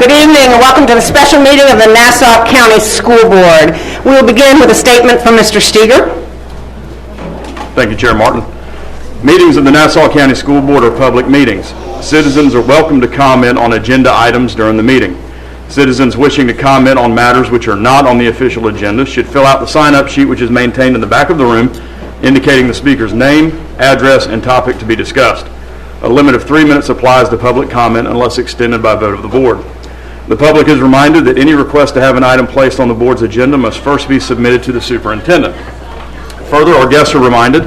Good evening and welcome to the special meeting of the Nassau County School Board. We will begin with a statement from Mr. Steger. Thank you, Chair Martin. Meetings of the Nassau County School Board are public meetings. Citizens are welcome to comment on agenda items during the meeting. Citizens wishing to comment on matters which are not on the official agenda should fill out the sign-up sheet which is maintained in the back of the room, indicating the speaker's name, address, and topic to be discussed. A limit of 3 minutes applies to public comment unless extended by vote of the board. The public is reminded that any request to have an item placed on the board's agenda must first be submitted to the superintendent. Further, our guests are reminded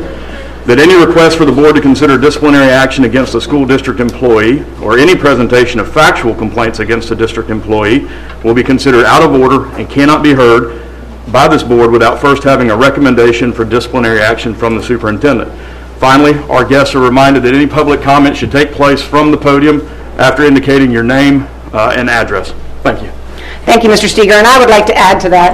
that any request for the board to consider disciplinary action against a school district employee or any presentation of factual complaints against a district employee will be considered out of order and cannot be heard by this board without first having a recommendation for disciplinary action from the superintendent. Finally, our guests are reminded that any public comment should take place from the podium after indicating your name and address. Thank you. Thank you, Mr. Steger, and I would like to add to that.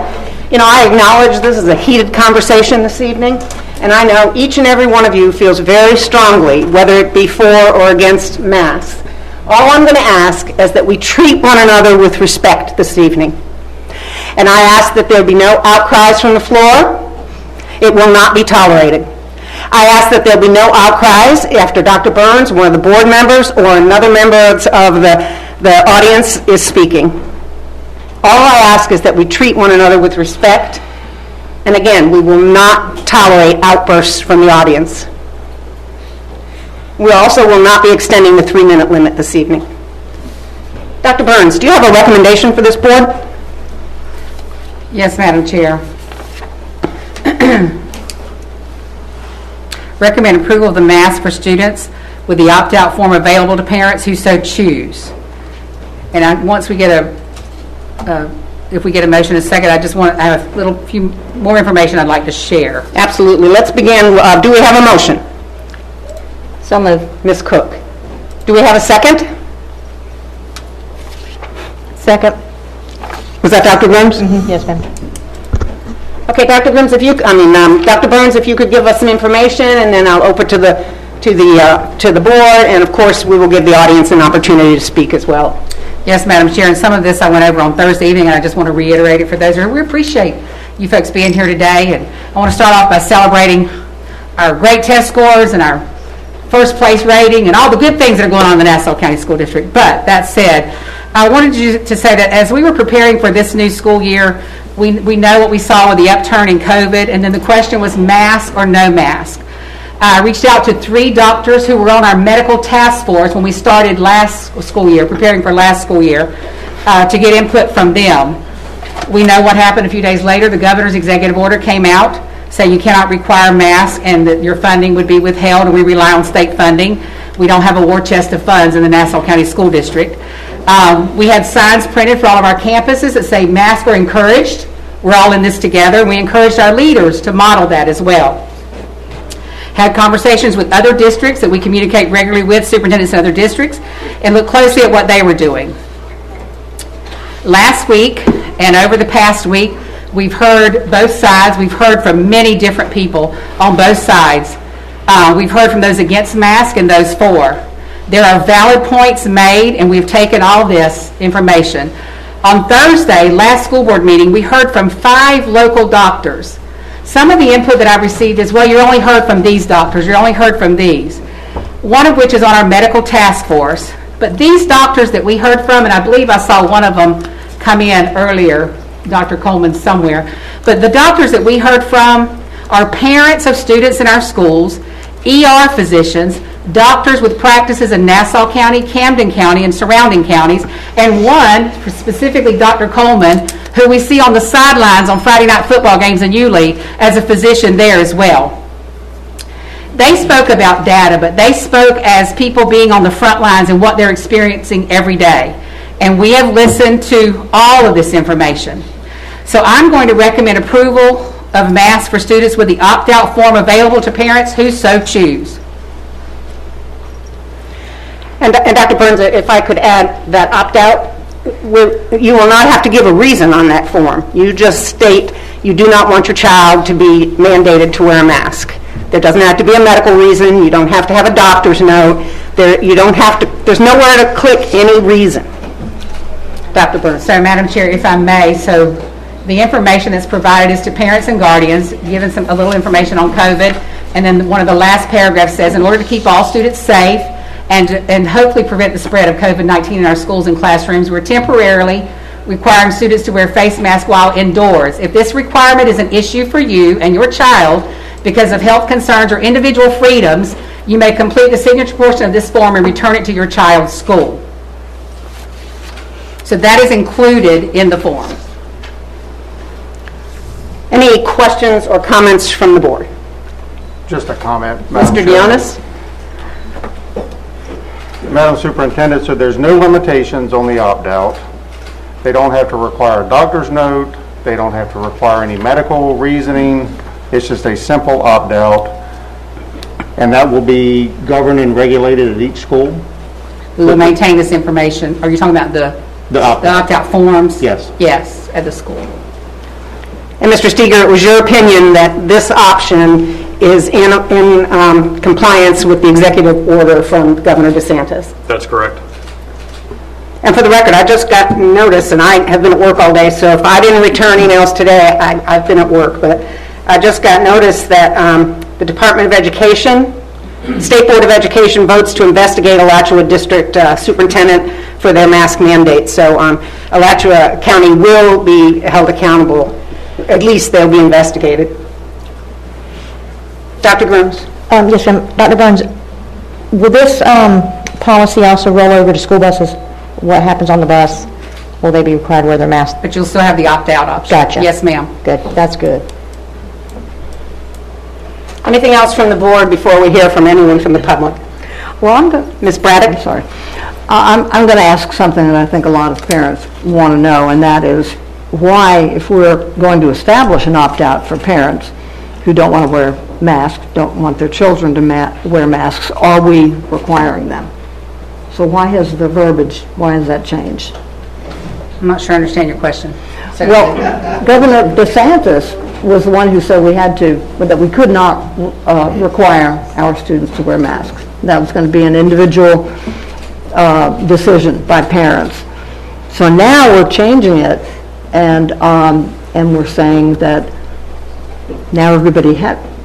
I acknowledge this is a heated conversation this evening, and I know each and every one of you feels very strongly, whether it be for or against masks. All I'm going to ask is that we treat one another with respect this evening. And I ask that there be no outcries from the floor. It will not be tolerated. I ask that there be no outcries after Dr. Burns, one of the board members, or another member of the audience is speaking. All I ask is that we treat one another with respect. And again, we will not tolerate outbursts from the audience. We also will not be extending the 3-minute limit this evening. Dr. Burns, do you have a recommendation for this board? Yes, Madam Chair. Recommend approval of the mask for students with the opt-out form available to parents who so choose. And once we get if we get a motion in a second, I just want to have a few more information I'd like to share. Absolutely. Let's begin. Do we have a motion? So moved. Ms. Cook. Do we have a second? Second. Was that Dr. Burns? Mm-hmm. Yes, ma'am. Okay, Dr. Burns, Dr. Burns, if you could give us some information, and then I'll open to the board, and of course we will give the audience an opportunity to speak as well. Yes, Madam Chair, and some of this I went over on Thursday evening, and I just want to reiterate it for those who we appreciate you folks being here today. And I want to start off by celebrating our great test scores and our first place rating and all the good things that are going on in the Nassau County School District. But that said, I wanted to say that as we were preparing for this new school year, we know what we saw with the upturn in COVID, and then the question was mask or no mask. I reached out to 3 doctors who were on our medical task force when we started last school year, preparing for last school year, to get input from them. We know what happened a few days later. The governor's executive order came out saying you cannot require masks and that your funding would be withheld, and we rely on state funding. We don't have a war chest of funds in the Nassau County School District. We had signs printed for all of our campuses that say masks are encouraged. We're all in this together. We encouraged our leaders to model that as well. Had conversations with other districts that we communicate regularly with, superintendents in other districts, and look closely at what they were doing. Last week and over the past week, we've heard both sides. We've heard from many different people on both sides. We've heard from those against masks and those for. There are valid points made, and we've taken all this information. On Thursday, last school board meeting, we heard from 5 local doctors. Some of the input that I received is, well, you only heard from these doctors, you only heard from these. One of which is on our medical task force. But these doctors that we heard from, and I believe I saw one of them come in earlier, Dr. Coleman somewhere, but the doctors that we heard from are parents of students in our schools, ER physicians, doctors with practices in Nassau County, Camden County, and surrounding counties, and one, specifically Dr. Coleman, who we see on the sidelines on Friday night football games in Yulee as a physician there as well. They spoke about data, but they spoke as people being on the front lines and what they're experiencing every day. And we have listened to all of this information. So I'm going to recommend approval of masks for students with the opt-out form available to parents who so choose. And Dr. Burns, if I could add that opt-out, you will not have to give a reason on that form. You just state you do not want your child to be mandated to wear a mask. There doesn't have to be a medical reason. You don't have to have a doctor's note. There's nowhere to click any reason. Dr. Burns. So, Madam Chair, if I may, so the information that's provided is to parents and guardians, given a little information on COVID, and then one of the last paragraphs says, in order to keep all students safe and hopefully prevent the spread of COVID-19 in our schools and classrooms, we're temporarily requiring students to wear face masks while indoors. If this requirement is an issue for you and your child because of health concerns or individual freedoms, you may complete the signature portion of this form and return it to your child's school. So that is included in the form. Any questions or comments from the board? Just a comment. Madam Mr. Chair. Dionis? Madam Superintendent, so there's no limitations on the opt-out. They don't have to require a doctor's note. They don't have to require any medical reasoning. It's just a simple opt-out. And that will be governed and regulated at each school? We will maintain this information. Are you talking about the opt-out forms? Yes. Yes, at the school. And Mr. Steger, it was your opinion that this option is in compliance with the executive order from Governor DeSantis? That's correct. And for the record, I just got notice, and I have been at work all day, so if I didn't return emails today, I've been at work, but I just got notice that the Department of Education, State Board of Education votes to investigate Alachua District Superintendent for their mask mandate. So Alachua County will be held accountable. At least they'll be investigated. Dr. Grooms? Yes, ma'am. Dr. Burns, will this policy also roll over to school buses? What happens on the bus? Will they be required to wear their mask? But you'll still have the opt-out option. Gotcha. Yes, ma'am. Good. That's good. Anything else from the board before we hear from anyone from the public? Well, I'm going Ms. Braddock? to ask something that I think a lot of parents want to know, and that is why, if we're going to establish an opt-out for parents who don't want to wear masks, don't want their children to wear masks, are we requiring them? So why has the verbiage, why has that changed? I'm not sure I understand your question. So, Well, Governor DeSantis was the one who said that we could not require our students to wear masks. That was going to be an individual decision by parents. So now we're changing it, and we're saying that now everybody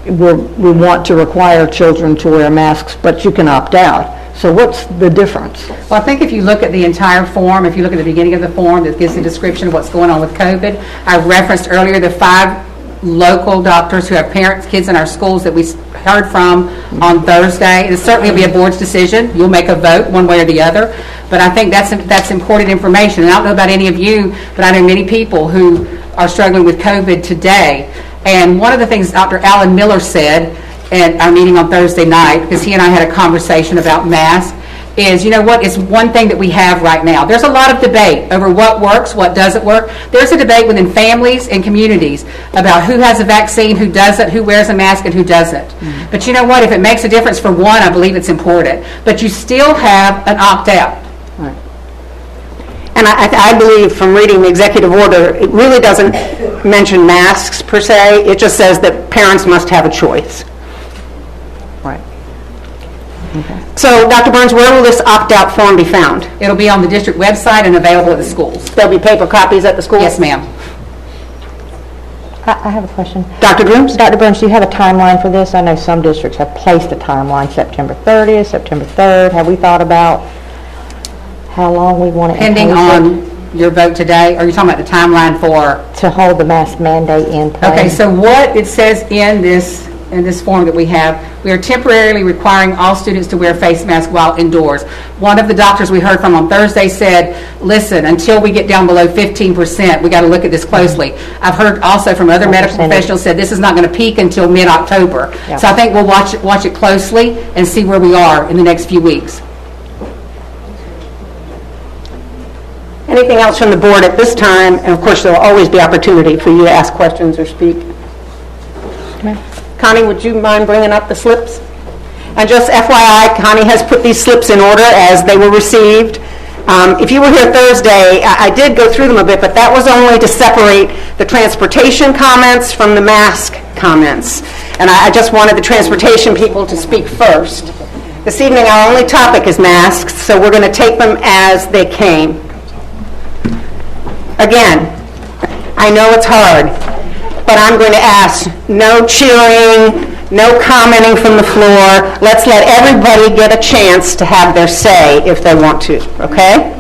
we want to require children to wear masks, but you can opt out. So what's the difference? well, I think if you look at the entire form, if you look at the beginning of the form that gives the description of what's going on with COVID, I referenced earlier the 5 local doctors who have kids in our schools that we heard from on Thursday. It certainly will be a board's decision. You'll make a vote one way or the other. But I think that's important information. And I don't know about any of you, but I know many people who are struggling with COVID today. And one of the things Dr. Alan Miller said at our meeting on Thursday night, because he and I had a conversation about masks, is, you know what, it's one thing that we have right now. There's a lot of debate over what works, what doesn't work. There's a debate within families and communities about who has a vaccine, who doesn't, who wears a mask, and who doesn't. Mm-hmm. But you know what, if it makes a difference for one, I believe it's important. But you still have an opt-out. Right. And I believe from reading the executive order, it really doesn't mention masks per se. It just says that parents must have a choice. Right. Okay. So, Dr. Burns, where will this opt-out form be found? It'll be on the district website and available at the schools. There'll be paper copies at the school? Yes, ma'am. I have a question. Dr. Grooms? Dr. Burns, do you have a timeline for this? I know some districts have placed a timeline, September 30th, September 3rd. Have we thought about how long we want to Pending on your vote today, are you talking about the timeline for? to hold the mask mandate in place? Okay, so what it says in this form that we have, we are temporarily requiring all students to wear face masks while indoors. One of the doctors we heard from on Thursday said, listen, until we get down below 15%, we got to look at this closely. I've heard also from other medical professionals said this is not going to peak until mid-October. Yeah. So I think we'll watch it closely and see where we are in the next few weeks. Anything else from the board at this time? And of course, there will always be opportunity for you to ask questions or speak. Connie, would you mind bringing up the slips? And just FYI, Connie has put these slips in order as they were received. If you were here Thursday, I did go through them a bit, but that was only to separate the transportation comments from the mask comments. And I just wanted the transportation people to speak first. This evening, our only topic is masks, so we're going to take them as they came. Again, I know it's hard, but I'm going to ask no cheering, no commenting from the floor. Let's let everybody get a chance to have their say if they want to, okay?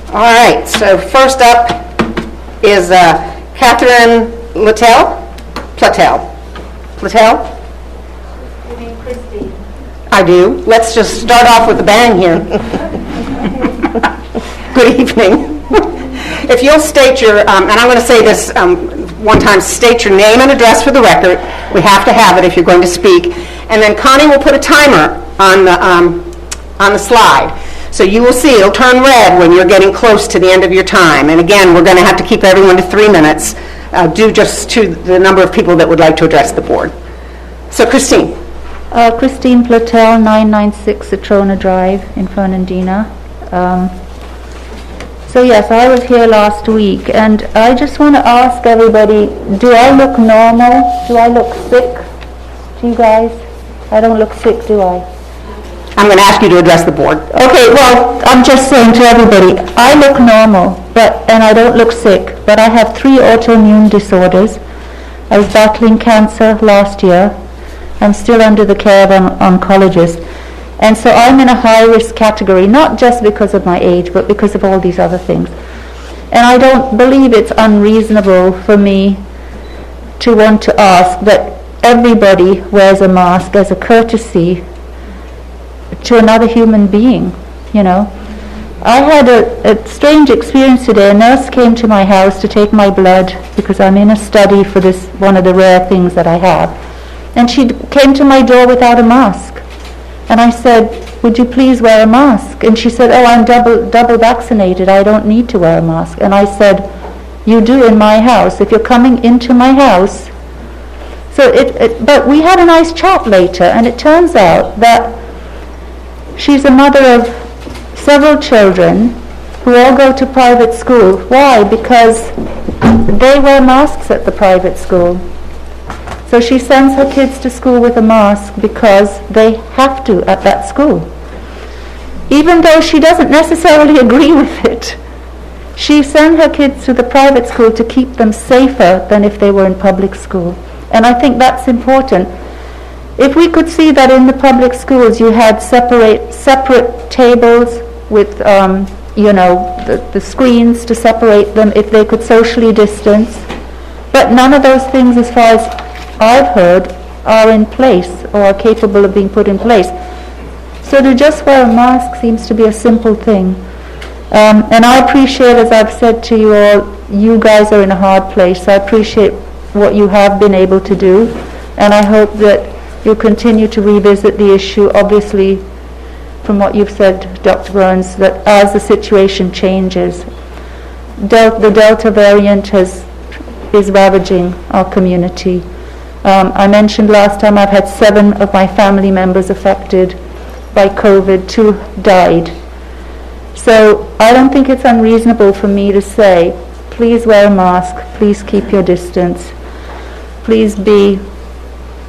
All right, so first up is Catherine Platel? You mean Christine? I do. Let's just start off with a bang here. Good evening. If you'll state your, and I'm going to say this one time, state your name and address for the record. We have to have it if you're going to speak. And then Connie will put a timer on the slide. So you will see it'll turn red when you're getting close to the end of your time. And again, we're going to have to keep everyone to 3 minutes, due just to the number of people that would like to address the board. So Christine. Christine Platel, 996 Atrona Drive in Fernandina. So yes, I was here last week, and I just want to ask everybody, do I look normal? Do I look sick to you guys? I don't look sick, do I? I'm going to ask you to address the board. Okay, well, I'm just saying to everybody, I look normal, and I don't look sick, but I have 3 autoimmune disorders. I was battling cancer last year. I'm still under the care of an oncologist. And so I'm in a high-risk category, not just because of my age, but because of all these other things. And I don't believe it's unreasonable for me to want to ask that everybody wears a mask as a courtesy to another human being, you know. I had a strange experience today. A nurse came to my house to take my blood because I'm in a study for this, one of the rare things that I have. And she came to my door without a mask. And I said, would you please wear a mask? And she said, oh, I'm double vaccinated. I don't need to wear a mask. And I said, you do in my house. If you're coming into my house. So but we had a nice chat later, and it turns out that she's a mother of several children who all go to private school. Why? Because they wear masks at the private school. So she sends her kids to school with a mask because they have to at that school. Even though she doesn't necessarily agree with it, she sends her kids to the private school to keep them safer than if they were in public school. And I think that's important. If we could see that in the public schools you had separate tables with, the screens to separate them, if they could socially distance. But none of those things, as far as I've heard, are in place or are capable of being put in place. So to just wear a mask seems to be a simple thing. And I appreciate, as I've said to you all, you guys are in a hard place. I appreciate what you have been able to do, and I hope that you'll continue to revisit the issue. Obviously, from what you've said, Dr. Burns, that as the situation changes, the Delta variant is ravaging our community. I mentioned last time I've had 7 of my family members affected by COVID, 2 died. So I don't think it's unreasonable for me to say, please wear a mask, please keep your distance, please be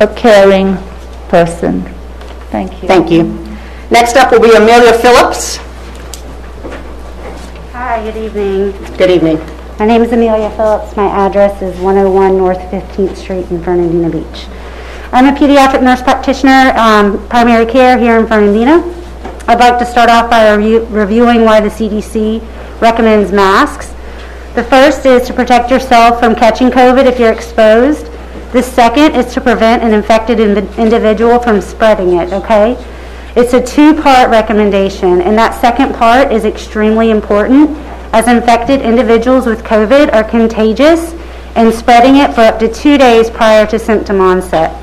a caring person. Thank you. Thank you. Next up will be Amelia Phillips. Hi, good evening. Good evening. My name is Amelia Phillips. My address is 101 North 15th Street in Fernandina Beach. I'm a pediatric nurse practitioner, primary care here in Fernandina. I'd like to start off by reviewing why the CDC recommends masks. The first is to protect yourself from catching COVID if you're exposed. The second is to prevent an infected individual from spreading it, okay? It's a 2-part recommendation, and that second part is extremely important, as infected individuals with COVID are contagious and spreading it for up to 2 days prior to symptom onset.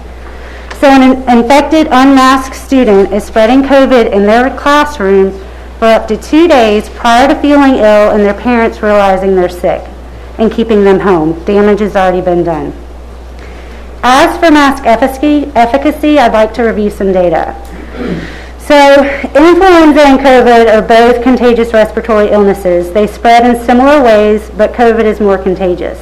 So an infected, unmasked student is spreading COVID in their classroom for up to 2 days prior to feeling ill and their parents realizing they're sick and keeping them home. Damage has already been done. As for mask efficacy, I'd like to review some data. So influenza and COVID are both contagious respiratory illnesses. They spread in similar ways, but COVID is more contagious.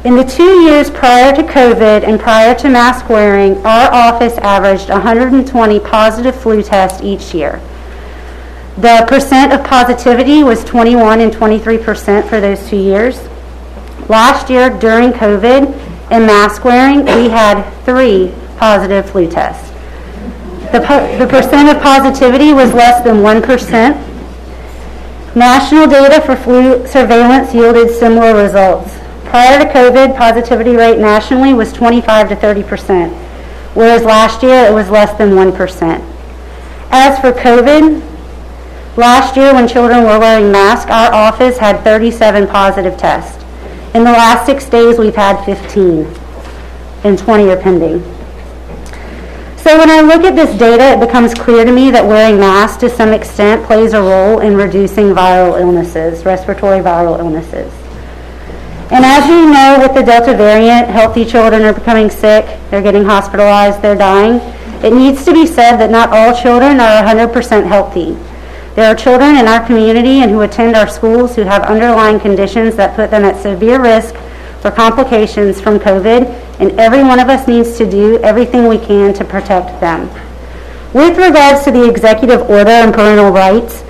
In the 2 years prior to COVID and prior to mask wearing, our office averaged 120 positive flu tests each year. The percent of positivity was 21 and 23% for those 2 years. Last year, during COVID and mask wearing, we had 3 positive flu tests. The percent of positivity was less than 1%. National data for flu surveillance yielded similar results. Prior to COVID, positivity rate nationally was 25 to 30%, whereas last year it was less than 1%. As for COVID, last year when children were wearing masks, our office had 37 positive tests. In the last 6 days, we've had 15, and 20 are pending. So when I look at this data, it becomes clear to me that wearing masks to some extent plays a role in reducing viral illnesses, respiratory viral illnesses. And as you know, with the Delta variant, healthy children are becoming sick, they're getting hospitalized, they're dying. It needs to be said that not all children are 100% healthy. There are children in our community and who attend our schools who have underlying conditions that put them at severe risk for complications from COVID, and every one of us needs to do everything we can to protect them. With regards to the executive order and parental rights,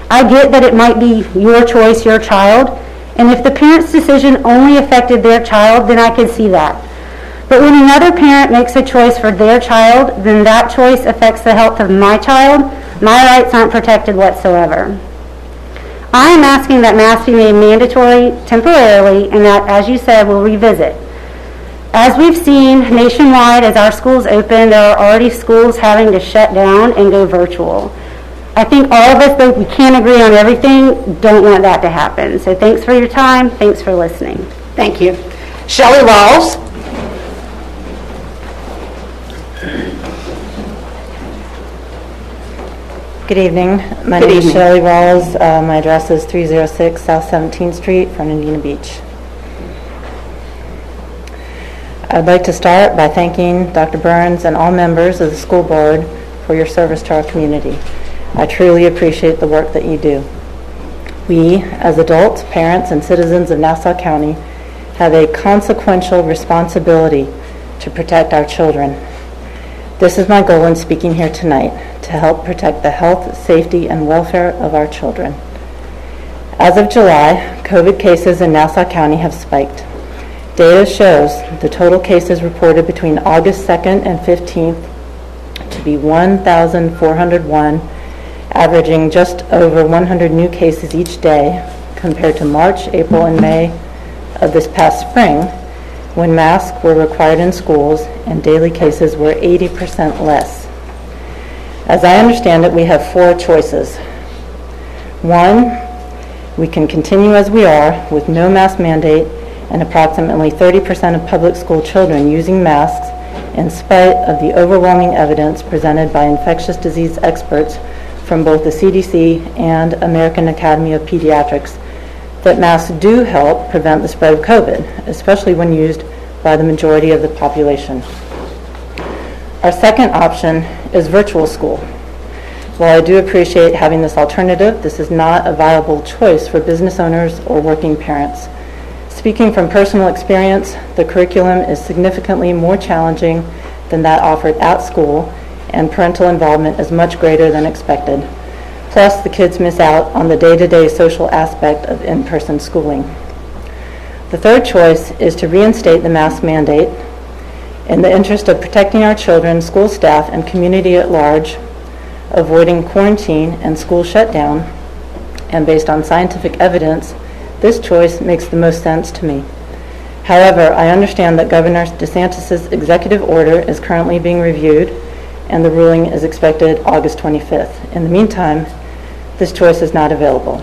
I get that it might be your choice, your child, and if the parent's decision only affected their child, then I could see that. But when another parent makes a choice for their child, then that choice affects the health of my child. My rights aren't protected whatsoever. I am asking that masks be made mandatory temporarily and that, as you said, we'll revisit. As we've seen nationwide, as our schools open, there are already schools having to shut down and go virtual. I think all of us, though we can't agree on everything, don't want that to happen. So thanks for your time. Thanks for listening. Thank you. Shelley Rawls. Good evening. My name is Shelley Rawls. My address is 306 South 17th Street, Fernandina Beach. I'd like to start by thanking Dr. Burns and all members of the school board for your service to our community. I truly appreciate the work that you do. We, as adults, parents, and citizens of Nassau County, have a consequential responsibility to protect our children. This is my goal in speaking here tonight, to help protect the health, safety, and welfare of our children. As of July, COVID cases in Nassau County have spiked. Data shows the total cases reported between August 2nd and 15th to be 1,401, averaging just over 100 new cases each day, compared to March, April, and May of this past spring, when masks were required in schools and daily cases were 80% less. As I understand it, we have 4 choices. 1, we can continue as we are with no mask mandate and approximately 30% of public school children using masks in spite of the overwhelming evidence presented by infectious disease experts from both the CDC and American Academy of Pediatrics that masks do help prevent the spread of COVID, especially when used by the majority of the population. Our second option is virtual school. While I do appreciate having this alternative, this is not a viable choice for business owners or working parents. Speaking from personal experience, the curriculum is significantly more challenging than that offered at school, and parental involvement is much greater than expected. Plus, the kids miss out on the day-to-day social aspect of in-person schooling. The third choice is to reinstate the mask mandate in the interest of protecting our children, school staff, and community at large, avoiding quarantine and school shutdown, and based on scientific evidence, this choice makes the most sense to me. However, I understand that Governor DeSantis' executive order is currently being reviewed, and the ruling is expected August 25th. In the meantime, this choice is not available,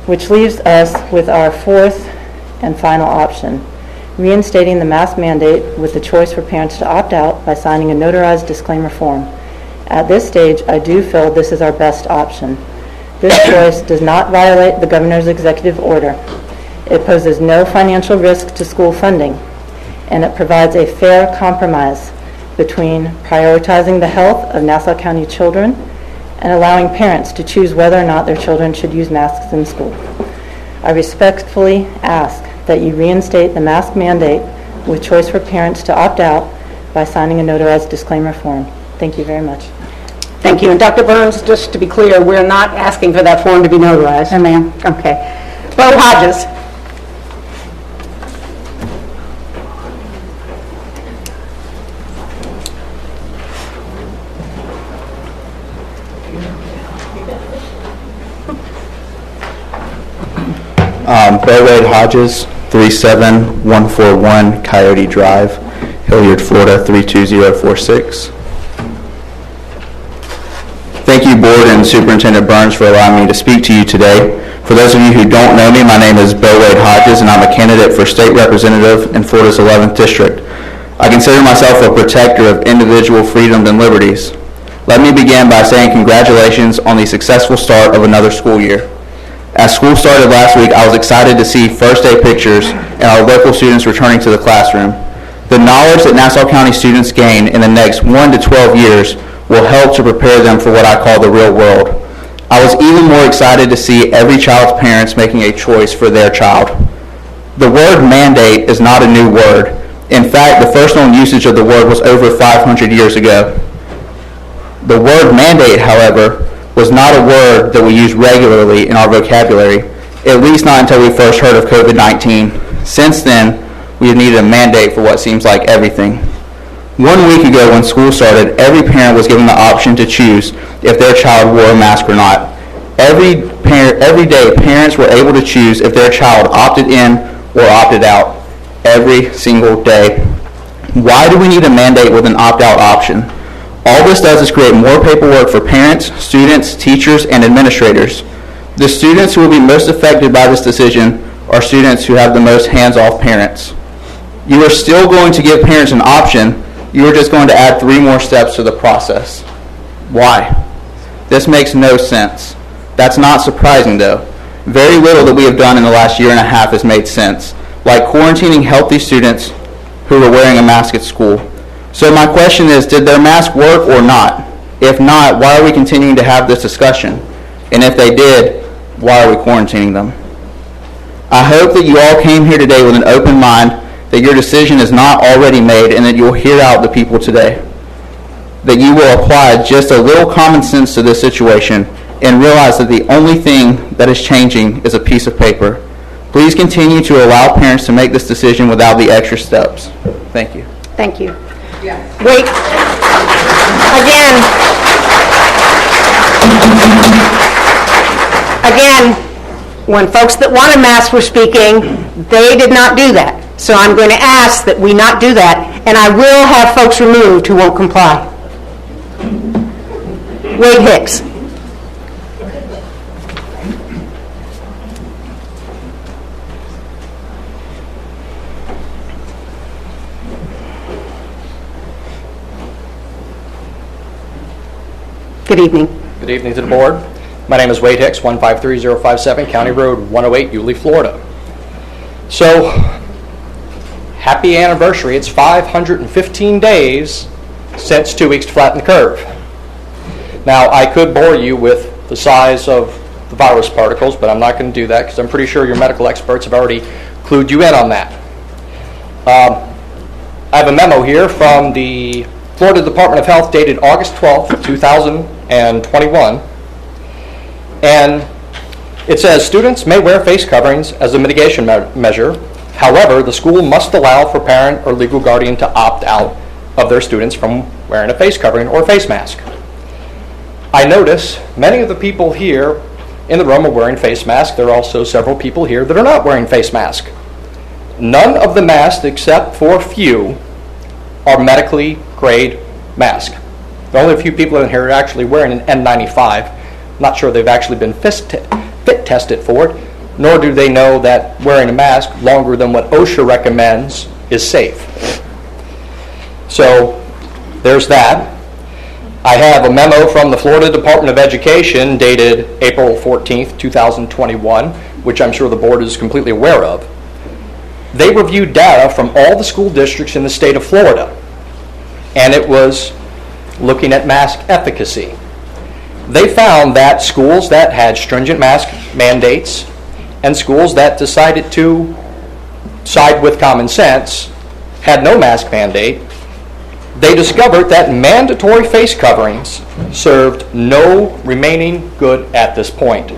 which leaves us with our fourth and final option, reinstating the mask mandate with the choice for parents to opt out by signing a notarized disclaimer form. At this stage, I do feel this is our best option. This choice does not violate the governor's executive order. It poses no financial risk to school funding, and it provides a fair compromise between prioritizing the health of Nassau County children and allowing parents to choose whether or not their children should use masks in school. I respectfully ask that you reinstate the mask mandate with choice for parents to opt out by signing a notarized disclaimer form. Thank you very much. Thank you. And Dr. Burns, just to be clear, we're not asking for that form to be notarized. No, ma'am. Okay. Bo Hodges. Bo Wade Hodges, 37141 Coyote Drive, Hilliard, Florida, 32046. Thank you, Board and Superintendent Burns, for allowing me to speak to you today. For those of you who don't know me, my name is Bo Wade Hodges, and I'm a candidate for State Representative in Florida's 11th District. I consider myself a protector of individual freedoms and liberties. Let me begin by saying congratulations on the successful start of another school year. As school started last week, I was excited to see first day pictures and our local students returning to the classroom. The knowledge that Nassau County students gain in the next 1 to 12 years will help to prepare them for what I call the real world. I was even more excited to see every child's parents making a choice for their child. The word mandate is not a new word. In fact, the first known usage of the word was over 500 years ago. The word mandate, however, was not a word that we use regularly in our vocabulary, at least not until we first heard of COVID-19. Since then, we have needed a mandate for what seems like everything. 1 week ago when school started, every parent was given the option to choose if their child wore a mask or not. Every day, parents were able to choose if their child opted in or opted out. Every single day. Why do we need a mandate with an opt-out option? All this does is create more paperwork for parents, students, teachers, and administrators. The students who will be most affected by this decision are students who have the most hands-off parents. You are still going to give parents an option. You are just going to add 3 more steps to the process. Why? This makes no sense. That's not surprising, though. Very little that we have done in the last year and a half has made sense, like quarantining healthy students who were wearing a mask at school. So my question is, did their mask work or not? If not, why are we continuing to have this discussion? And if they did, why are we quarantining them? I hope that you all came here today with an open mind, that your decision is not already made, and that you will hear out the people today. That you will apply just a little common sense to this situation and realize that the only thing that is changing is a piece of paper. Please continue to allow parents to make this decision without the extra steps. Thank you. Thank you. Wait. Again, when folks that wanted masks were speaking, they did not do that. So I'm going to ask that we not do that, and I will have folks removed who won't comply. Wade Hicks. Good evening. Good evening to the board. My name is Wade Hicks, 153057 County Road 108, Yulee, Florida. So, happy anniversary. It's 515 days since 2 weeks to flatten the curve. Now, I could bore you with the size of the virus particles, but I'm not going to do that because I'm pretty sure your medical experts have already clued you in on that. I have a memo here from the Florida Department of Health dated August 12th, 2021, and it says students may wear face coverings as a mitigation measure. However, the school must allow for parent or legal guardian to opt out of their students from wearing a face covering or face mask. I notice many of the people here in the room are wearing face masks. There are also several people here that are not wearing face masks. None of the masks, except for a few, are medically grade mask. The only few people in here are actually wearing an N95. Not sure they've actually been fit tested for it, nor do they know that wearing a mask longer than what OSHA recommends is safe. So there's that. I have a memo from the Florida Department of Education dated April 14th, 2021, which I'm sure the board is completely aware of. They reviewed data from all the school districts in the state of Florida, and it was looking at mask efficacy. They found that schools that had stringent mask mandates and schools that decided to side with common sense, had no mask mandate, they discovered that mandatory face coverings served no remaining good at this point.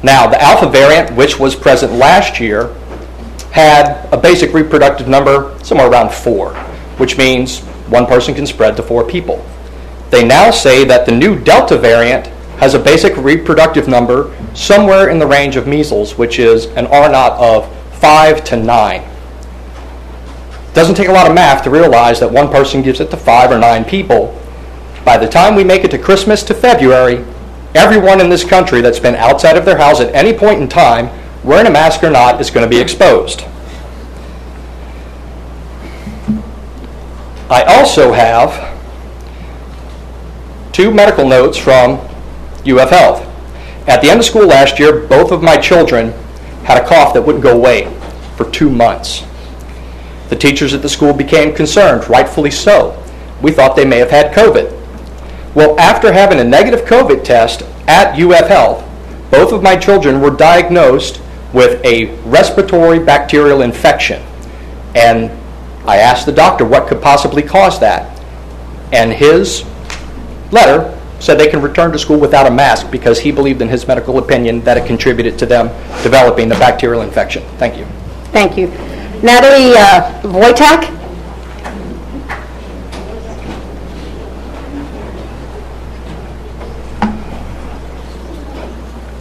Now, the Alpha variant, which was present last year, had a basic reproductive number somewhere around 4, which means one person can spread to 4 people. They now say that the new Delta variant has a basic reproductive number somewhere in the range of measles, which is an R0 of 5 to 9. Doesn't take a lot of math to realize that one person gives it to 5 or 9 people. By the time we make it to Christmas to February, everyone in this country that's been outside of their house at any point in time, wearing a mask or not, is going to be exposed. I also have 2 medical notes from UF Health. At the end of school last year, both of my children had a cough that wouldn't go away for 2 months. The teachers at the school became concerned, rightfully so. We thought they may have had COVID. Well, after having a negative COVID test at UF Health, both of my children were diagnosed with a respiratory bacterial infection. And I asked the doctor what could possibly cause that. And his letter said they can return to school without a mask because he believed in his medical opinion that it contributed to them developing the bacterial infection. Thank you. Thank you. Natalie Wojtak?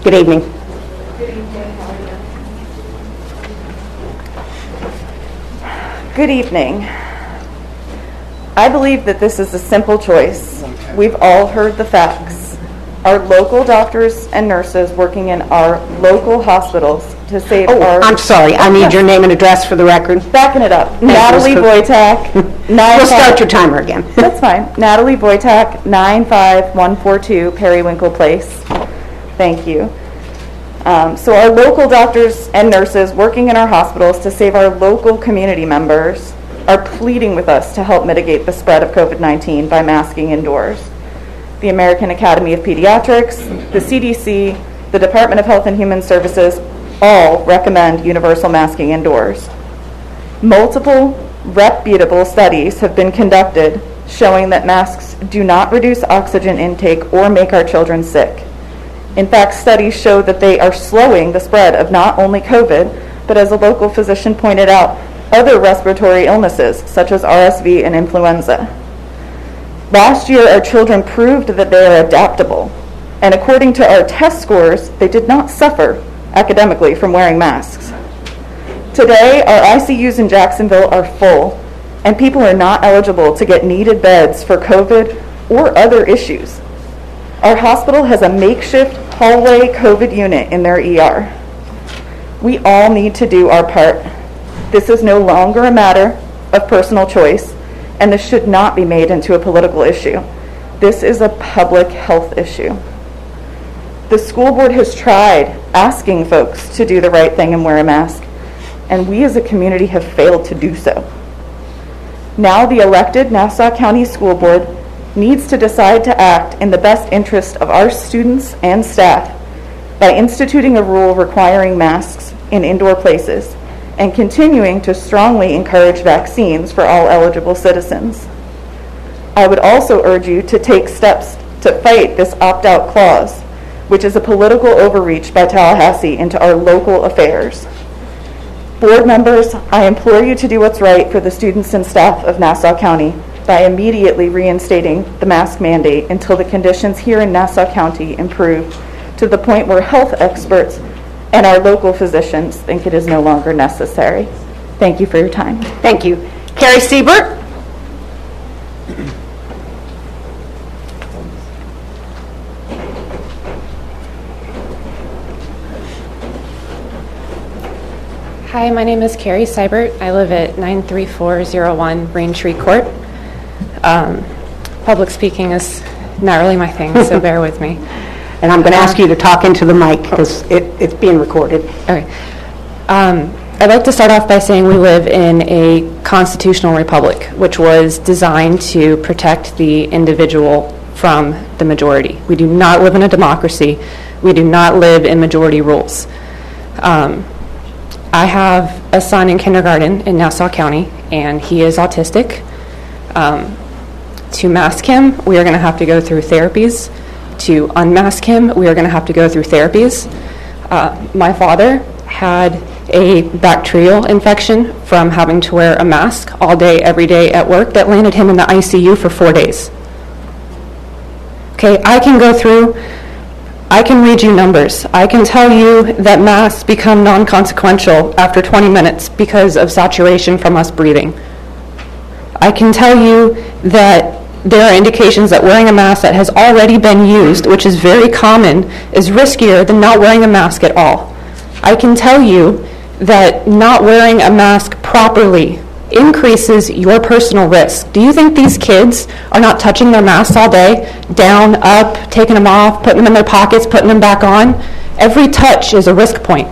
Good evening. Good evening. I believe that this is a simple choice. We've all heard the facts. Our local doctors and nurses working in our local hospitals to save our... I'm sorry. I need your name and address for the record. Backing it up. Natalie Wojtak. We'll start your timer again. That's fine. Natalie Wojtak, 95142 Periwinkle Place. Thank you. So our local doctors and nurses working in our hospitals to save our local community members are pleading with us to help mitigate the spread of COVID-19 by masking indoors. The American Academy of Pediatrics, the CDC, the Department of Health and Human Services all recommend universal masking indoors. Multiple reputable studies have been conducted showing that masks do not reduce oxygen intake or make our children sick. In fact, studies show that they are slowing the spread of not only COVID, but as a local physician pointed out, other respiratory illnesses such as RSV and influenza. Last year, our children proved that they are adaptable, and according to our test scores, they did not suffer academically from wearing masks. Today, our ICUs in Jacksonville are full, and people are not eligible to get needed beds for COVID or other issues. Our hospital has a makeshift hallway COVID unit in their ER. We all need to do our part. This is no longer a matter of personal choice, and this should not be made into a political issue. This is a public health issue. The school board has tried asking folks to do the right thing and wear a mask, and we as a community have failed to do so. Now the elected Nassau County School Board needs to decide to act in the best interest of our students and staff by instituting a rule requiring masks in indoor places and continuing to strongly encourage vaccines for all eligible citizens. I would also urge you to take steps to fight this opt-out clause, which is a political overreach by Tallahassee into our local affairs. Board members, I implore you to do what's right for the students and staff of Nassau County by immediately reinstating the mask mandate until the conditions here in Nassau County improve to the point where health experts and our local physicians think it is no longer necessary. Thank you for your time. Thank you. Carrie Siebert? Hi, my name is Carrie Seibert. I live at 93401 Braintree Court. Public speaking is not really my thing, so bear with me. And I'm going to ask you to talk into the mic because it's being recorded. Okay. I'd like to start off by saying we live in a constitutional republic, which was designed to protect the individual from the majority. We do not live in a democracy. We do not live in majority rules. I have a son in kindergarten in Nassau County, and he is autistic. To mask him, we are going to have to go through therapies. To unmask him, we are going to have to go through therapies. My father had a bacterial infection from having to wear a mask all day, every day at work that landed him in the ICU for 4 days. Okay, I can go through, I can read you numbers. I can tell you that masks become non-consequential after 20 minutes because of saturation from us breathing. I can tell you that there are indications that wearing a mask that has already been used, which is very common, is riskier than not wearing a mask at all. I can tell you that not wearing a mask properly increases your personal risk. Do you think these kids are not touching their masks all day, down, up, taking them off, putting them in their pockets, putting them back on? Every touch is a risk point.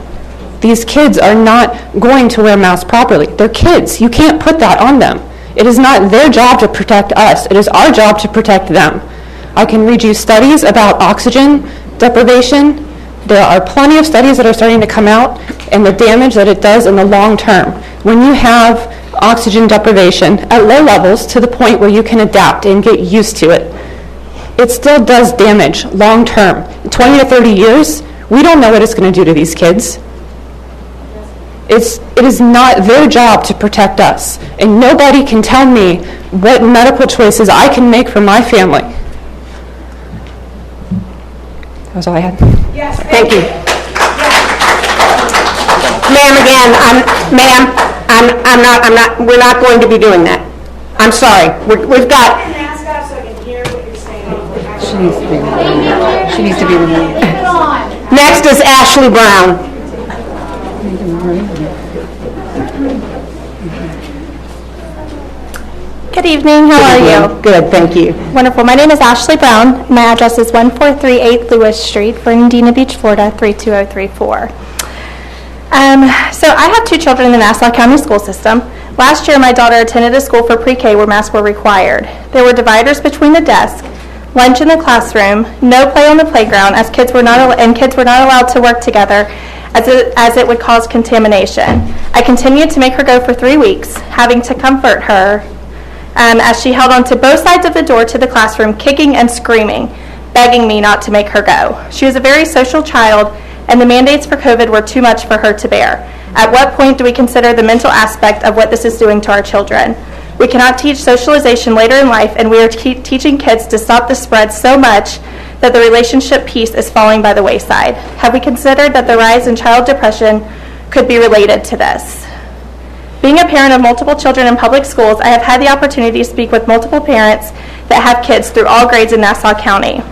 These kids are not going to wear masks properly. They're kids. You can't put that on them. It is not their job to protect us. It is our job to protect them. I can read you studies about oxygen deprivation. There are plenty of studies that are starting to come out and the damage that it does in the long term. When you have oxygen deprivation at low levels to the point where you can adapt and get used to it, it still does damage long term. In 20 to 30 years, we don't know what it's going to do to these kids. It is not their job to protect us, and nobody can tell me what medical choices I can make for my family. That was all I had. Yes, thank you. Ma'am, again, we're not going to be doing that. I'm sorry. We've got. She needs to be removed. She needs to be removed. Next is Ashley Brown. Good evening, how are you? Good, thank you. Wonderful. My name is Ashley Brown. My address is 1438 Lewis Street, Fernandina Beach, Florida, 32034. So I have 2 children in the Nassau County school system. Last year, my daughter attended a school for pre-K where masks were required. There were dividers between the desks, lunch in the classroom, no play on the playground, as kids were not allowed to work together, as it would cause contamination. I continued to make her go for 3 weeks, having to comfort her as she held on to both sides of the door to the classroom, kicking and screaming, begging me not to make her go. She was a very social child, and the mandates for COVID were too much for her to bear. At what point do we consider the mental aspect of what this is doing to our children? We cannot teach socialization later in life, and we are teaching kids to stop the spread so much that the relationship piece is falling by the wayside. Have we considered that the rise in child depression could be related to this? Being a parent of multiple children in public schools, I have had the opportunity to speak with multiple parents that have kids through all grades in Nassau County.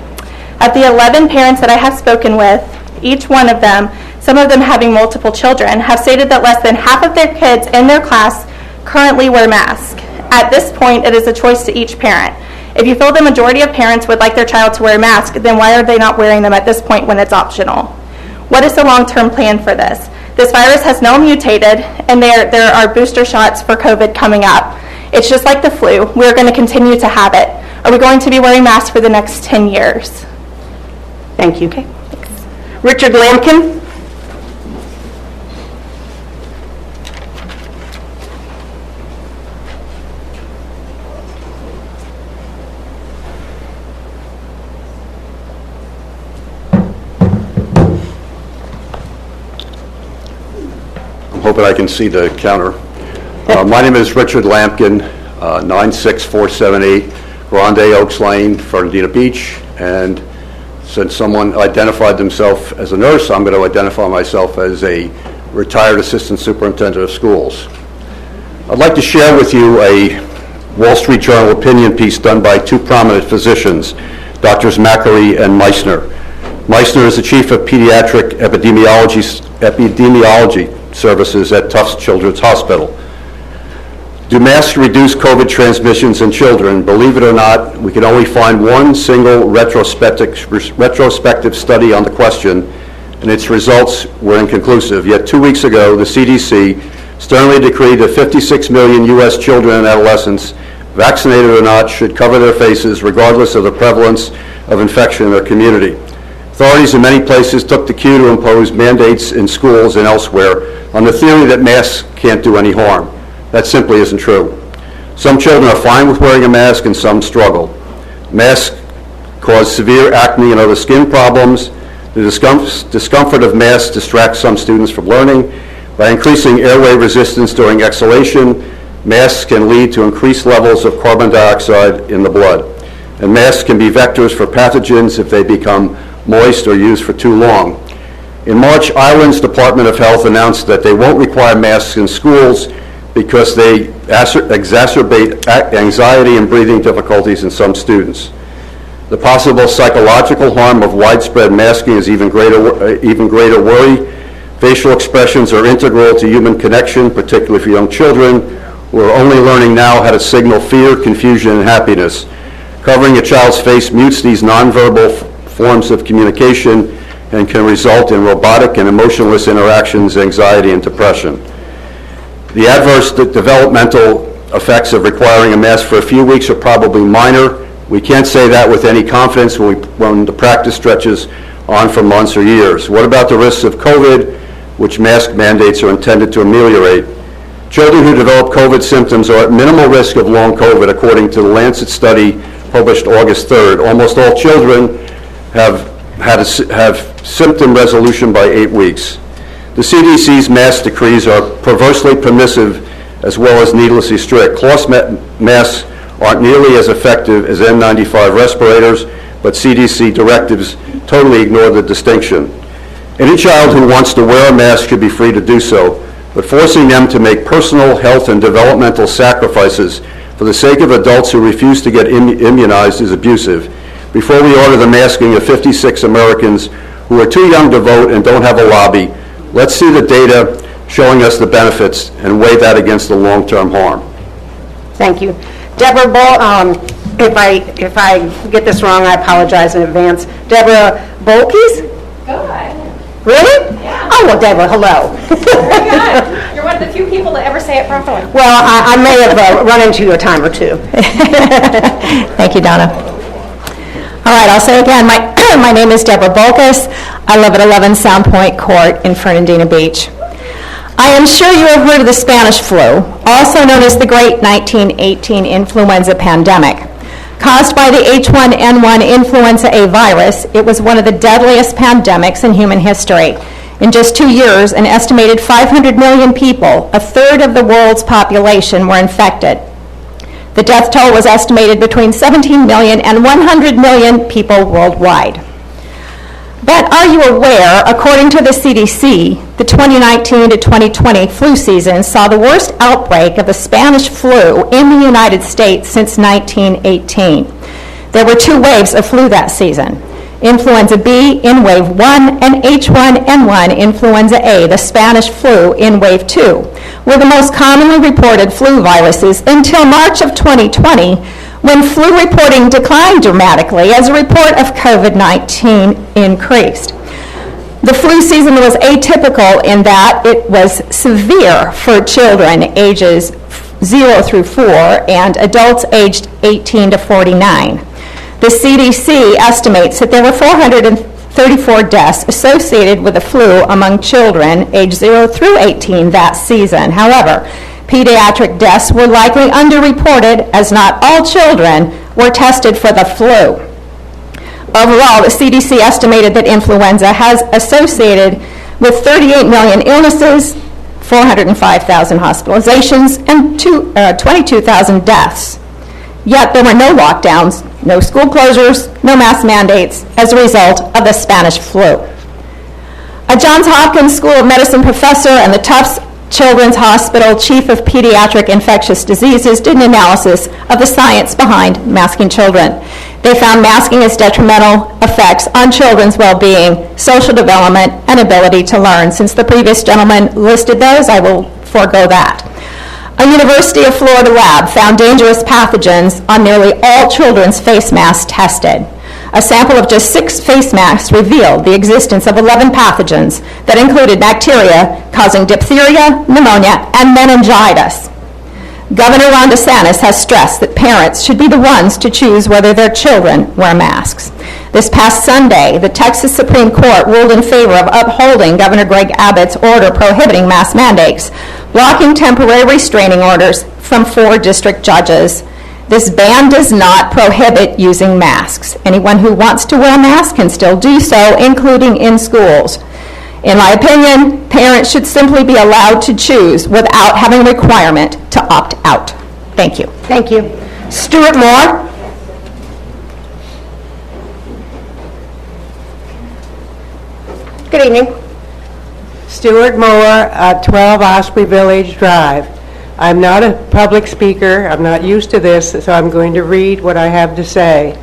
Of the 11 parents that I have spoken with, each one of them, some of them having multiple children, have stated that less than half of their kids in their class currently wear masks. At this point, it is a choice to each parent. If you feel the majority of parents would like their child to wear a mask, then why are they not wearing them at this point when it's optional? What is the long-term plan for this? This virus has now mutated, and there are booster shots for COVID coming up. It's just like the flu. We're going to continue to have it. Are we going to be wearing masks for the next 10 years? Thank you. Okay, thanks. Richard Lampkin. Hoping I can see the counter. My name is Richard Lampkin, 96478 Grande Oaks Lane, Fernandina Beach, and since someone identified themselves as a nurse, I'm going to identify myself as a retired assistant superintendent of schools. I'd like to share with you a Wall Street Journal opinion piece done by 2 prominent physicians, Drs. Mackery and Meissner. Meissner is the chief of pediatric epidemiology services at Tufts Children's Hospital. Do masks reduce COVID transmissions in children? Believe it or not, we can only find one single retrospective study on the question, and its results were inconclusive. Yet 2 weeks ago, the CDC sternly decreed that 56 million U.S. children and adolescents, vaccinated or not, should cover their faces regardless of the prevalence of infection in their community. Authorities in many places took the cue to impose mandates in schools and elsewhere on the theory that masks can't do any harm. That simply isn't true. Some children are fine with wearing a mask and some struggle. Masks cause severe acne and other skin problems. The discomfort of masks distracts some students from learning. By increasing airway resistance during exhalation, masks can lead to increased levels of carbon dioxide in the blood. And masks can be vectors for pathogens if they become moist or used for too long. In March, Ireland's Department of Health announced that they won't require masks in schools because they exacerbate anxiety and breathing difficulties in some students. The possible psychological harm of widespread masking is even greater worry. Facial expressions are integral to human connection, particularly for young children who are only learning now how to signal fear, confusion, and happiness. Covering a child's face mutes these nonverbal forms of communication and can result in robotic and emotionless interactions, anxiety, and depression. The adverse developmental effects of requiring a mask for a few weeks are probably minor. We can't say that with any confidence when the practice stretches on for months or years. What about the risks of COVID, which mask mandates are intended to ameliorate? Children who develop COVID symptoms are at minimal risk of long COVID, according to the Lancet study published August 3rd. Almost all children have symptom resolution by 8 weeks. The CDC's mask decrees are perversely permissive as well as needlessly strict. Cloth masks aren't nearly as effective as N95 respirators, but CDC directives totally ignore the distinction. Any child who wants to wear a mask should be free to do so, but forcing them to make personal health and developmental sacrifices for the sake of adults who refuse to get immunized is abusive. Before we order the masking of 56 Americans who are too young to vote and don't have a lobby, let's see the data showing us the benefits and weigh that against the long-term harm. Thank you. Deborah, if I get this wrong, I apologize in advance. Deborah Bolkes? Good. Really? Yeah. Oh, well, Deborah, hello. Very good. You're one of the few people that ever say it properly. Well, I may have run into you a time or two. Thank you, Donna. All right, I'll say again, my name is Deborah Bolkus. I live at 11 Sound Point Court in Fernandina Beach. I am sure you have heard of the Spanish flu, also known as the Great 1918 Influenza Pandemic. Caused by the H1N1 influenza A virus, it was one of the deadliest pandemics in human history. In just 2 years, an estimated 500 million people, a third of the world's population, were infected. The death toll was estimated between 17 million and 100 million people worldwide. But are you aware, according to the CDC, the 2019 to 2020 flu season saw the worst outbreak of the Spanish flu in the United States since 1918. There were 2 waves of flu that season. Influenza B in wave 1 and H1N1 influenza A, the Spanish flu, in wave 2, were the most commonly reported flu viruses until March of 2020, when flu reporting declined dramatically as a report of COVID-19 increased. The flu season was atypical in that it was severe for children ages 0 through 4 and adults aged 18 to 49. The CDC estimates that there were 434 deaths associated with the flu among children aged 0 through 18 that season. However, pediatric deaths were likely underreported as not all children were tested for the flu. Overall, the CDC estimated that influenza has associated with 38 million illnesses, 405,000 hospitalizations, and 22,000 deaths. Yet there were no lockdowns, no school closures, no mask mandates as a result of the Spanish flu. A Johns Hopkins School of Medicine professor and the Tufts Children's Hospital Chief of Pediatric Infectious Diseases did an analysis of the science behind masking children. They found masking has detrimental effects on children's well-being, social development, and ability to learn. Since the previous gentleman listed those, I will forego that. A University of Florida lab found dangerous pathogens on nearly all children's face masks tested. A sample of just 6 face masks revealed the existence of 11 pathogens that included bacteria causing diphtheria, pneumonia, and meningitis. Governor Ron DeSantis has stressed that parents should be the ones to choose whether their children wear masks. This past Sunday, the Texas Supreme Court ruled in favor of upholding Governor Greg Abbott's order prohibiting mask mandates, blocking temporary restraining orders from 4 district judges. This ban does not prohibit using masks. Anyone who wants to wear a mask can still do so, including in schools. In my opinion, parents should simply be allowed to choose without having a requirement to opt out. Thank you. Thank you. Stuart Moore? Good evening. Stuart Moore, 12 Osprey Village Drive. I'm not a public speaker. I'm not used to this, so I'm going to read what I have to say.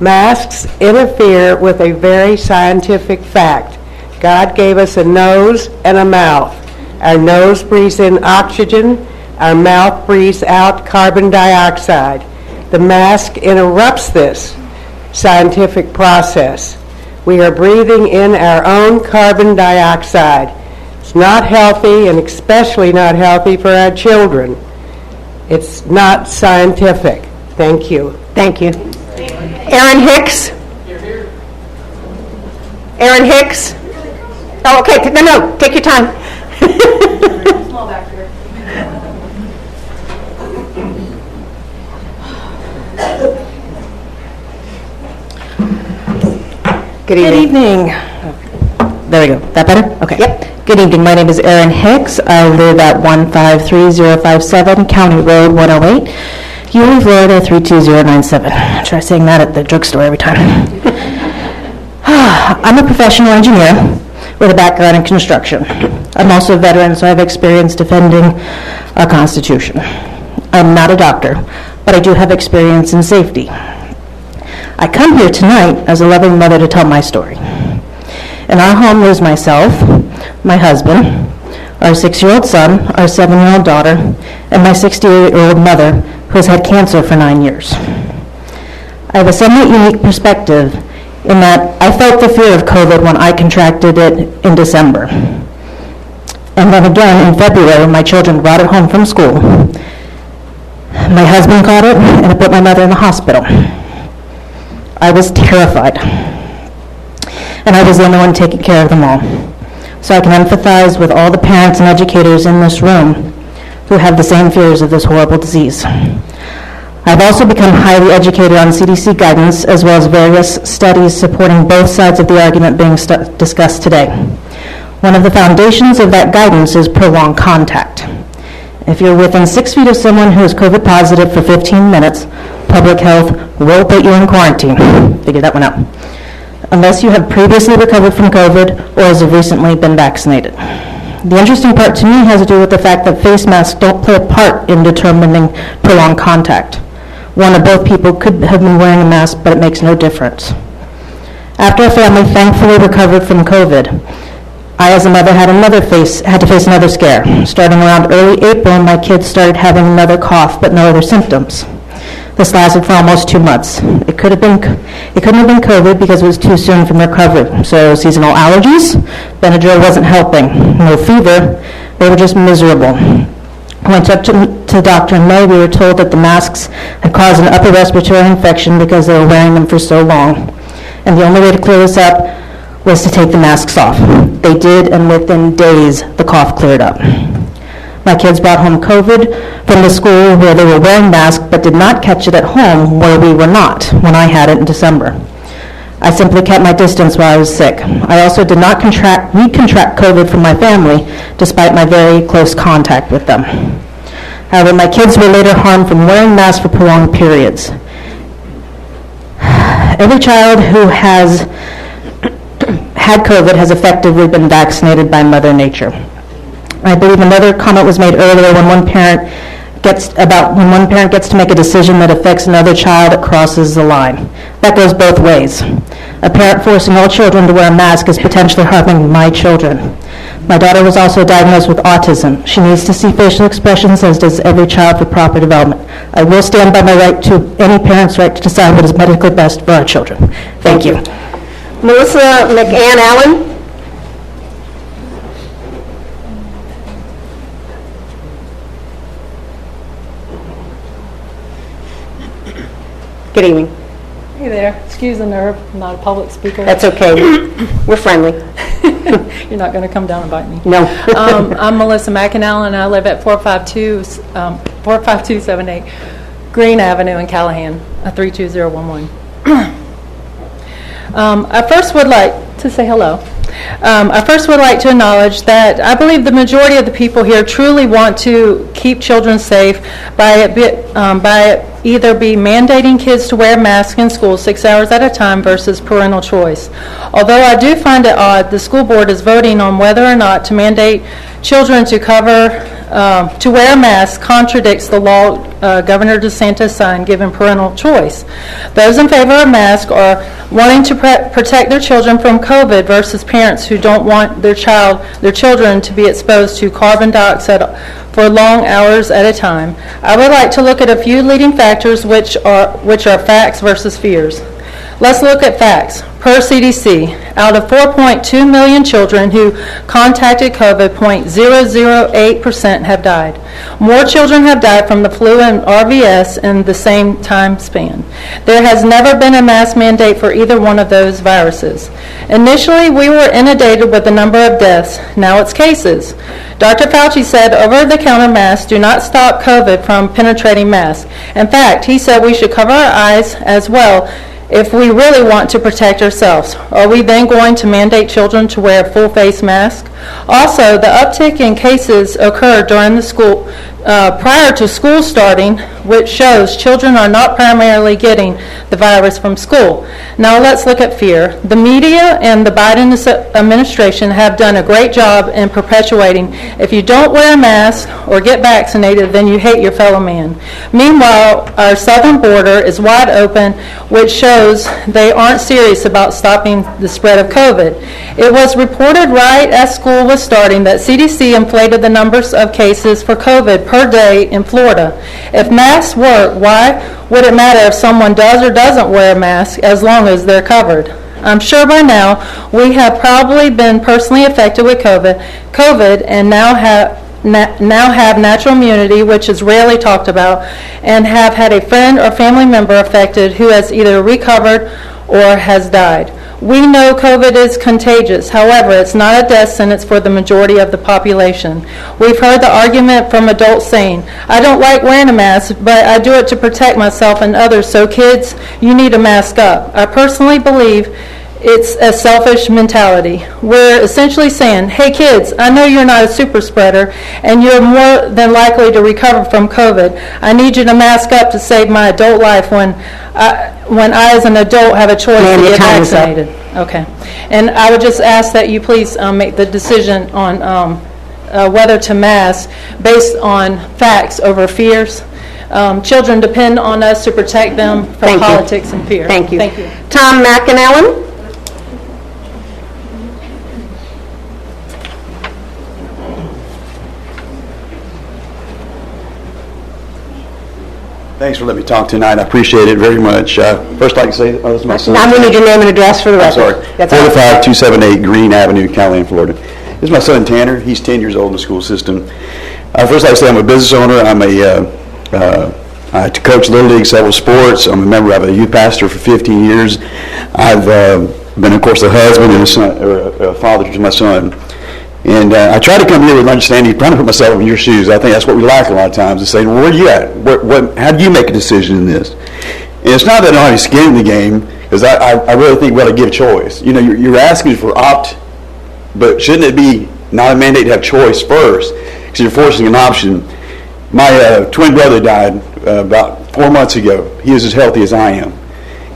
Masks interfere with a very scientific fact. God gave us a nose and a mouth. Our nose breathes in oxygen. Our mouth breathes out carbon dioxide. The mask interrupts this scientific process. We are breathing in our own carbon dioxide. It's not healthy, and especially not healthy for our children. It's not scientific. Thank you. Thank you. Aaron Hicks? Aaron Hicks? Oh, okay. No, take your time. Good evening. There we go. That better? Okay. Yep. Good evening. My name is Erin Hicks. I live at 153057 County Road 108, Yulee, Florida 32097. I try saying that at the drugstore every time. I'm a professional engineer with a background in construction. I'm also a veteran, so I have experience defending our Constitution. I'm not a doctor, but I do have experience in safety. I come here tonight as a loving mother to tell my story. In our home lives myself, my husband, our 6-year-old son, our 7-year-old daughter, and my 68-year-old mother, who has had cancer for 9 years. I have a somewhat unique perspective in that I felt the fear of COVID when I contracted it in December. And then again in February, my children brought it home from school. My husband caught it, and it put my mother in the hospital. I was terrified. And I was the only one taking care of them all. So I can empathize with all the parents and educators in this room who have the same fears of this horrible disease. I've also become highly educated on CDC guidance as well as various studies supporting both sides of the argument being discussed today. One of the foundations of that guidance is prolonged contact. If you're within 6 feet of someone who is COVID positive for 15 minutes, public health will put you in quarantine. Figure that one out. Unless you have previously recovered from COVID or have recently been vaccinated. The interesting part to me has to do with the fact that face masks don't play a part in determining prolonged contact. One or both people could have been wearing a mask, but it makes no difference. After our family thankfully recovered from COVID, I, as a mother, had to face another scare. Starting around early April, my kids started having another cough, but no other symptoms. This lasted for almost 2 months. It couldn't have been COVID because it was too soon from recovery. So seasonal allergies, Benadryl wasn't helping. No fever, they were just miserable. When I went to the doctor in May, we were told that the masks had caused an upper respiratory infection because they were wearing them for so long. And the only way to clear this up was to take the masks off. They did, and within days, the cough cleared up. My kids brought home COVID from the school where they were wearing masks but did not catch it at home where we were not when I had it in December. I simply kept my distance while I was sick. I also did not recontract COVID from my family despite my very close contact with them. However, my kids were later harmed from wearing masks for prolonged periods. Every child who has had COVID has effectively been vaccinated by Mother Nature. I believe another comment was made earlier when one parent gets to make a decision that affects another child, it crosses the line. That goes both ways. A parent forcing all children to wear a mask is potentially harming my children. My daughter was also diagnosed with autism. She needs to see facial expressions, as does every child, for proper development. I will stand by my right to any parent's right to decide what is medically best for our children. Thank you. Melissa McAnn Allen? Good evening. Hey there, excuse the nerve, I'm not a public speaker. That's okay. We're friendly. You're not going to come down and bite me. No. I'm Melissa McAnally, and I live at 45278 Green Avenue in Callahan, 32011. I first would like to say hello. I first would like to acknowledge that I believe the majority of the people here truly want to keep children safe by either be mandating kids to wear masks in school 6 hours at a time versus parental choice. Although I do find it odd, the school board is voting on whether or not to mandate children to wear a mask contradicts the law Governor DeSantis signed giving parental choice. Those in favor of masks are wanting to protect their children from COVID versus parents who don't want their children to be exposed to carbon dioxide for long hours at a time. I would like to look at a few leading factors which are facts versus fears. Let's look at facts. Per CDC, out of 4.2 million children who contacted COVID, 0.008% have died. More children have died from the flu and RVS in the same time span. There has never been a mask mandate for either one of those viruses. Initially, we were inundated with the number of deaths. Now it's cases. Dr. Fauci said over-the-counter masks do not stop COVID from penetrating masks. In fact, he said we should cover our eyes as well if we really want to protect ourselves. Are we then going to mandate children to wear a full face mask? Also, the uptick in cases occurred during the school, prior to school starting, which shows children are not primarily getting the virus from school. Now let's look at fear. The media and the Biden administration have done a great job in perpetuating if you don't wear a mask or get vaccinated, then you hate your fellow man. Meanwhile, our southern border is wide open, which shows they aren't serious about stopping the spread of COVID. It was reported right as school was starting that CDC inflated the numbers of cases for COVID per day in Florida. If masks work, why would it matter if someone does or doesn't wear a mask as long as they're covered? I'm sure by now we have probably been personally affected with COVID and now have natural immunity, which is rarely talked about, and have had a friend or family member affected who has either recovered or has died. We know COVID is contagious. However, it's not a death sentence for the majority of the population. We've heard the argument from adults saying, I don't like wearing a mask, but I do it to protect myself and others, so kids, you need to mask up. I personally believe it's a selfish mentality. We're essentially saying, hey kids, I know you're not a super spreader and you're more than likely to recover from COVID. I need you to mask up to save my adult life when I as an adult have a choice to get vaccinated. Okay. And I would just ask that you please make the decision on whether to mask based on facts over fears. Children depend on us to protect them from politics and fear. Thank you. Thank you. Tom McAnally. Thanks for letting me talk tonight. I appreciate it very much. First, I'd like to say, this is my son. Now we need your name and address for the record. I'm sorry. 45278 Green Avenue, Callahan, Florida. This is my son Tanner. He's 10 years old in the school system. First, I'd like to say I'm a business owner. I coach Little League, several sports. I'm a member of a youth pastor for 15 years. I've been, of course, a husband and a father to my son. And I try to come here with understanding, trying to put myself in your shoes. I think that's what we lack a lot of times, is saying, well, where are you at? How do you make a decision in this? And it's not that I don't have skin in the game, because I really think we ought to give choice. You know, you're asking for but shouldn't it be not a mandate to have choice first? Because you're forcing an option. My twin brother died about 4 months ago. He is as healthy as I am.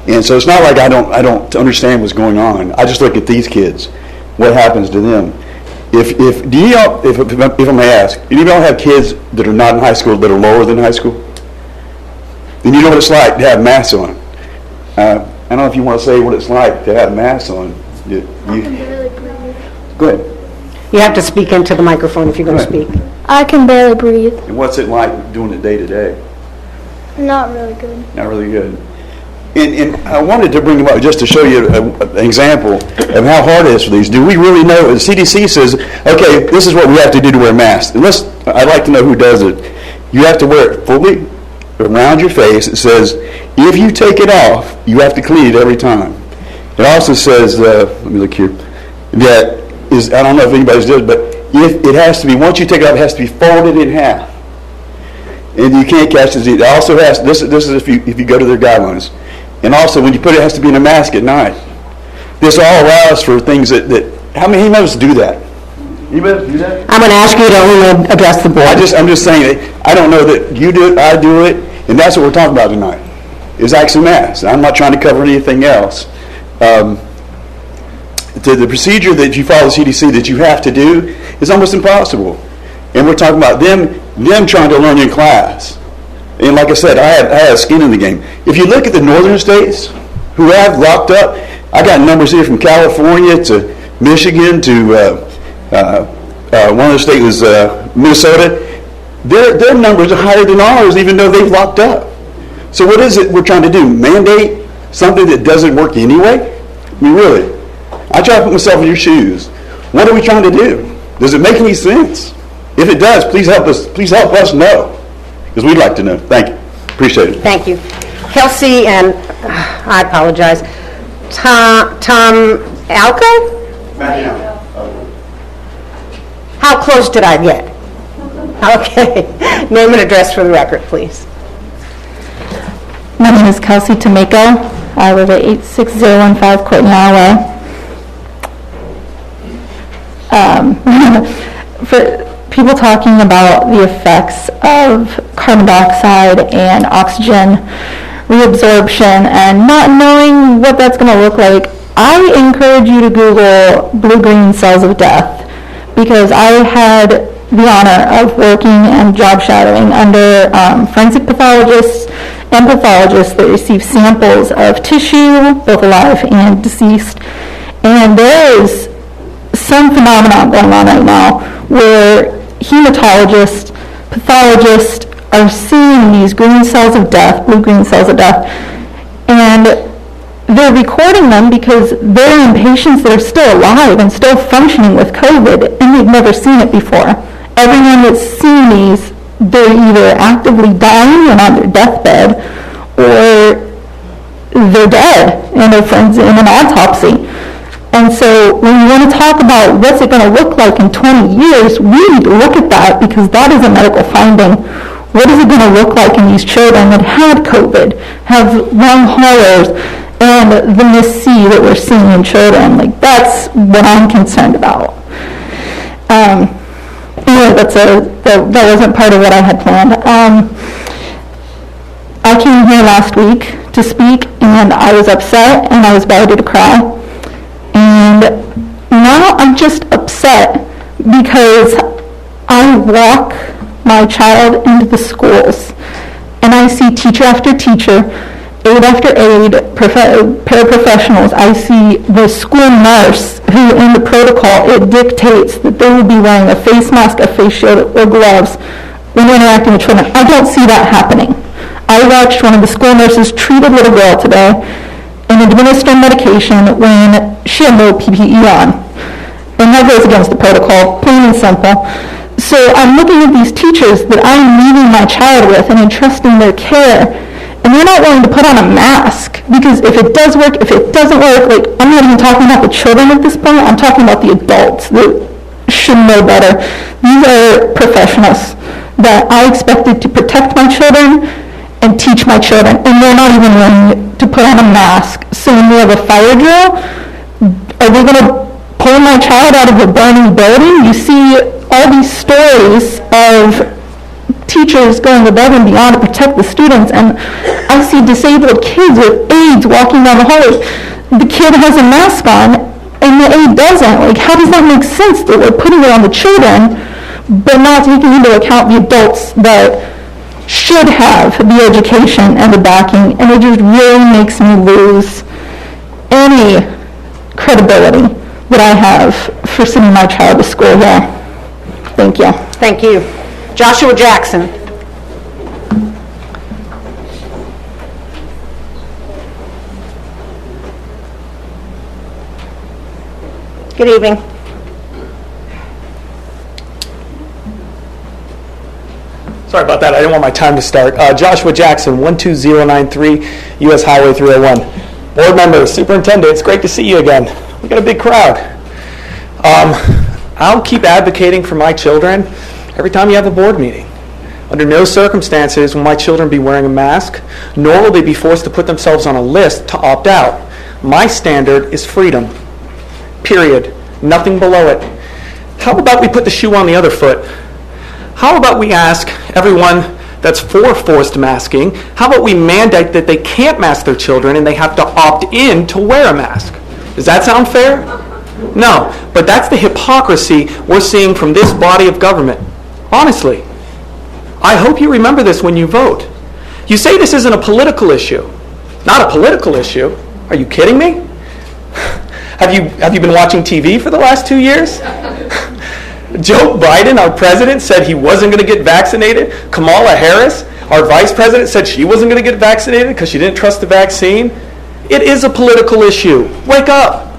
And so it's not like I don't understand what's going on. I just look at these kids, what happens to them. If I may ask, do you all have kids that are not in high school that are lower than high school? Then you know what it's like to have masks on. I don't know if you want to say what it's like to have masks on. Go ahead. You have to speak into the microphone if you're going to speak. I can barely breathe. And what's it like doing it day to day? Not really good. Not really good. And I wanted to bring them up just to show you an example of how hard it is for these. Do we really know? The CDC says, okay, this is what we have to do to wear masks. I'd like to know who does it. You have to wear it fully, around your face. It says, if you take it off, you have to clean it every time. It also says, let me look here, that is, I don't know if anybody's did it, but if it has to be, once you take it off, it has to be folded in half. And you can't catch disease. It also has, this is if you go to their guidelines. And also, when you put it, it has to be in a mask at night. This all allows for things that how many of us do that? Anybody else do that? I'm going to ask you to only address the board. I'm just saying that I don't know that you do it, I do it, and that's what we're talking about tonight, is actually masks. I'm not trying to cover anything else. The procedure that you follow the CDC that you have to do is almost impossible. And we're talking about them trying to learn in class. And like I said, I have skin in the game. If you look at the northern states who have locked up, I got numbers here from California to Michigan to one of the states was Minnesota. Their numbers are higher than ours, even though they've locked up. So what is it we're trying to do? Mandate something that doesn't work anyway? I mean, really? I try to put myself in your shoes. What are we trying to do? Does it make any sense? If it does, please help us. Please help us know, because we'd like to know. Thank you. Appreciate it. Thank you. Kelsey and, I apologize, Tom Alco? How close did I get? Okay. Name and address for the record, please. My name is Kelsey Tomeko. I live at 86015 Courtney Highway. For people talking about the effects of carbon dioxide and oxygen reabsorption and not knowing what that's going to look like, I encourage you to Google blue-green cells of death, because I had the honor of working and job shadowing under forensic pathologists and pathologists that receive samples of tissue, both alive and deceased. And there is some phenomenon going on right now where hematologists, pathologists are seeing these green cells of death, blue-green cells of death, and they're recording them because they're in patients that are still alive and still functioning with COVID, and they've never seen it before. Everyone that's seen these, they're either actively dying and on their deathbed, or they're dead and they're friends in an autopsy. And so when you want to talk about what's it going to look like in 20 years, we need to look at that, because that is a medical finding. What is it going to look like in these children that had COVID, have lung haulers, and the MIS-C that we're seeing in children? Like, that's what I'm concerned about. That wasn't part of what I had planned. I came here last week to speak, and I was upset, and I was ready to cry. And now I'm just upset because I walk my child into the schools, and I see teacher after teacher, aide after aide, paraprofessionals. I see the school nurse who, in the protocol, it dictates that they will be wearing a face mask, a face shield, or gloves when interacting with children. I don't see that happening. I watched one of the school nurses treat a little girl today and administer medication when she had no PPE on. And that goes against the protocol, plain and simple. So I'm looking at these teachers that I'm leaving my child with and entrusting their care, and they're not willing to put on a mask, because if it does work, if it doesn't work, like, I'm not even talking about the children at this point, I'm talking about the adults that should know better. These are professionals that I expected to protect my children and teach my children, and they're not even willing to put on a mask. So when we have a fire drill, are we going to pull my child out of a burning building? You see all these stories of teachers going above and beyond to protect the students, and I see disabled kids with AIDS walking down the hallways. The kid has a mask on, and the aide doesn't. Like, how does that make sense that we're putting it on the children, but not taking into account the adults that should have the education and the backing? And it just really makes me lose any credibility that I have for sending my child to school here. Thank you. Thank you. Joshua Jackson. Good evening. So Sorry about that. I didn't want my time to start. Joshua Jackson, 12093 US Highway 301. Board members, superintendent, it's great to see you again. We got a big crowd. I'll keep advocating for my children every time you have a board meeting. Under no circumstances will my children be wearing a mask, nor will they be forced to put themselves on a list to opt out. My standard is freedom. Period. Nothing below it. How about we put the shoe on the other foot? How about we ask everyone that's for forced masking, how about we mandate that they can't mask their children and they have to opt in to wear a mask? Does that sound fair? No, but that's the hypocrisy we're seeing from this body of government. Honestly, I hope you remember this when you vote. You say this isn't a political issue. Not a political issue. Are you kidding me? Have you been watching TV for the last 2 years? Joe Biden, our president, said he wasn't going to get vaccinated. Kamala Harris, our vice president, said she wasn't going to get vaccinated because she didn't trust the vaccine. It is a political issue. Wake up.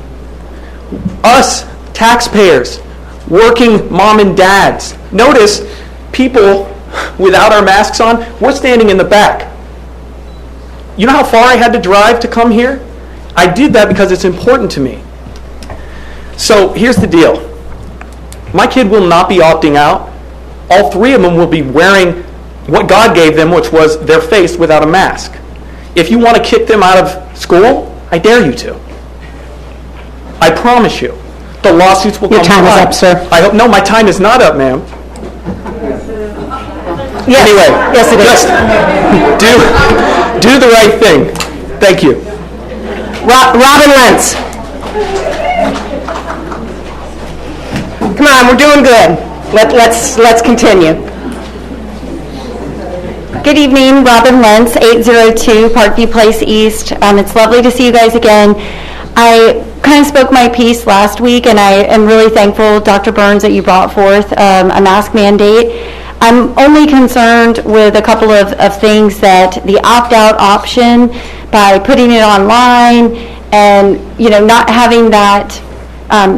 Us, taxpayers, working mom and dads. Notice, people without our masks on, we're standing in the back. You know how far I had to drive to come here? I did that because it's important to me. So here's the deal. My kid will not be opting out. All three of them will be wearing what God gave them, which was their face without a mask. If you want to kick them out of school, I dare you to. I promise you. The lawsuits will come. Your time is up, sir. I hope. No, my time is not up, ma'am. Yes. Anyway, yes, it just do the right thing. Thank you. Robin Lentz. Come on, we're doing good. Let's continue. Good evening, Robin Lentz, 802 Parkview Place East. It's lovely to see you guys again. I kind of spoke my piece last week, and I am really thankful, Dr. Burns, that you brought forth a mask mandate. I'm only concerned with a couple of things, that the opt-out option, by putting it online and, not having that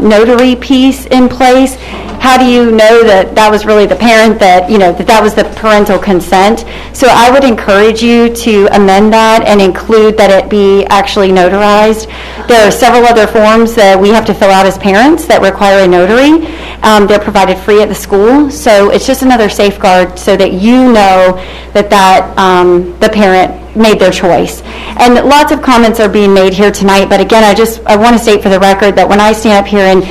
notary piece in place. How do you know that that was really the parent, that that was the parental consent? So I would encourage you to amend that and include that it be actually notarized. There are several other forms that we have to fill out as parents that require a notary. They're provided free at the school, so it's just another safeguard so that you know that the parent made their choice. And lots of comments are being made here tonight, but again, I want to state for the record that when I stand up here and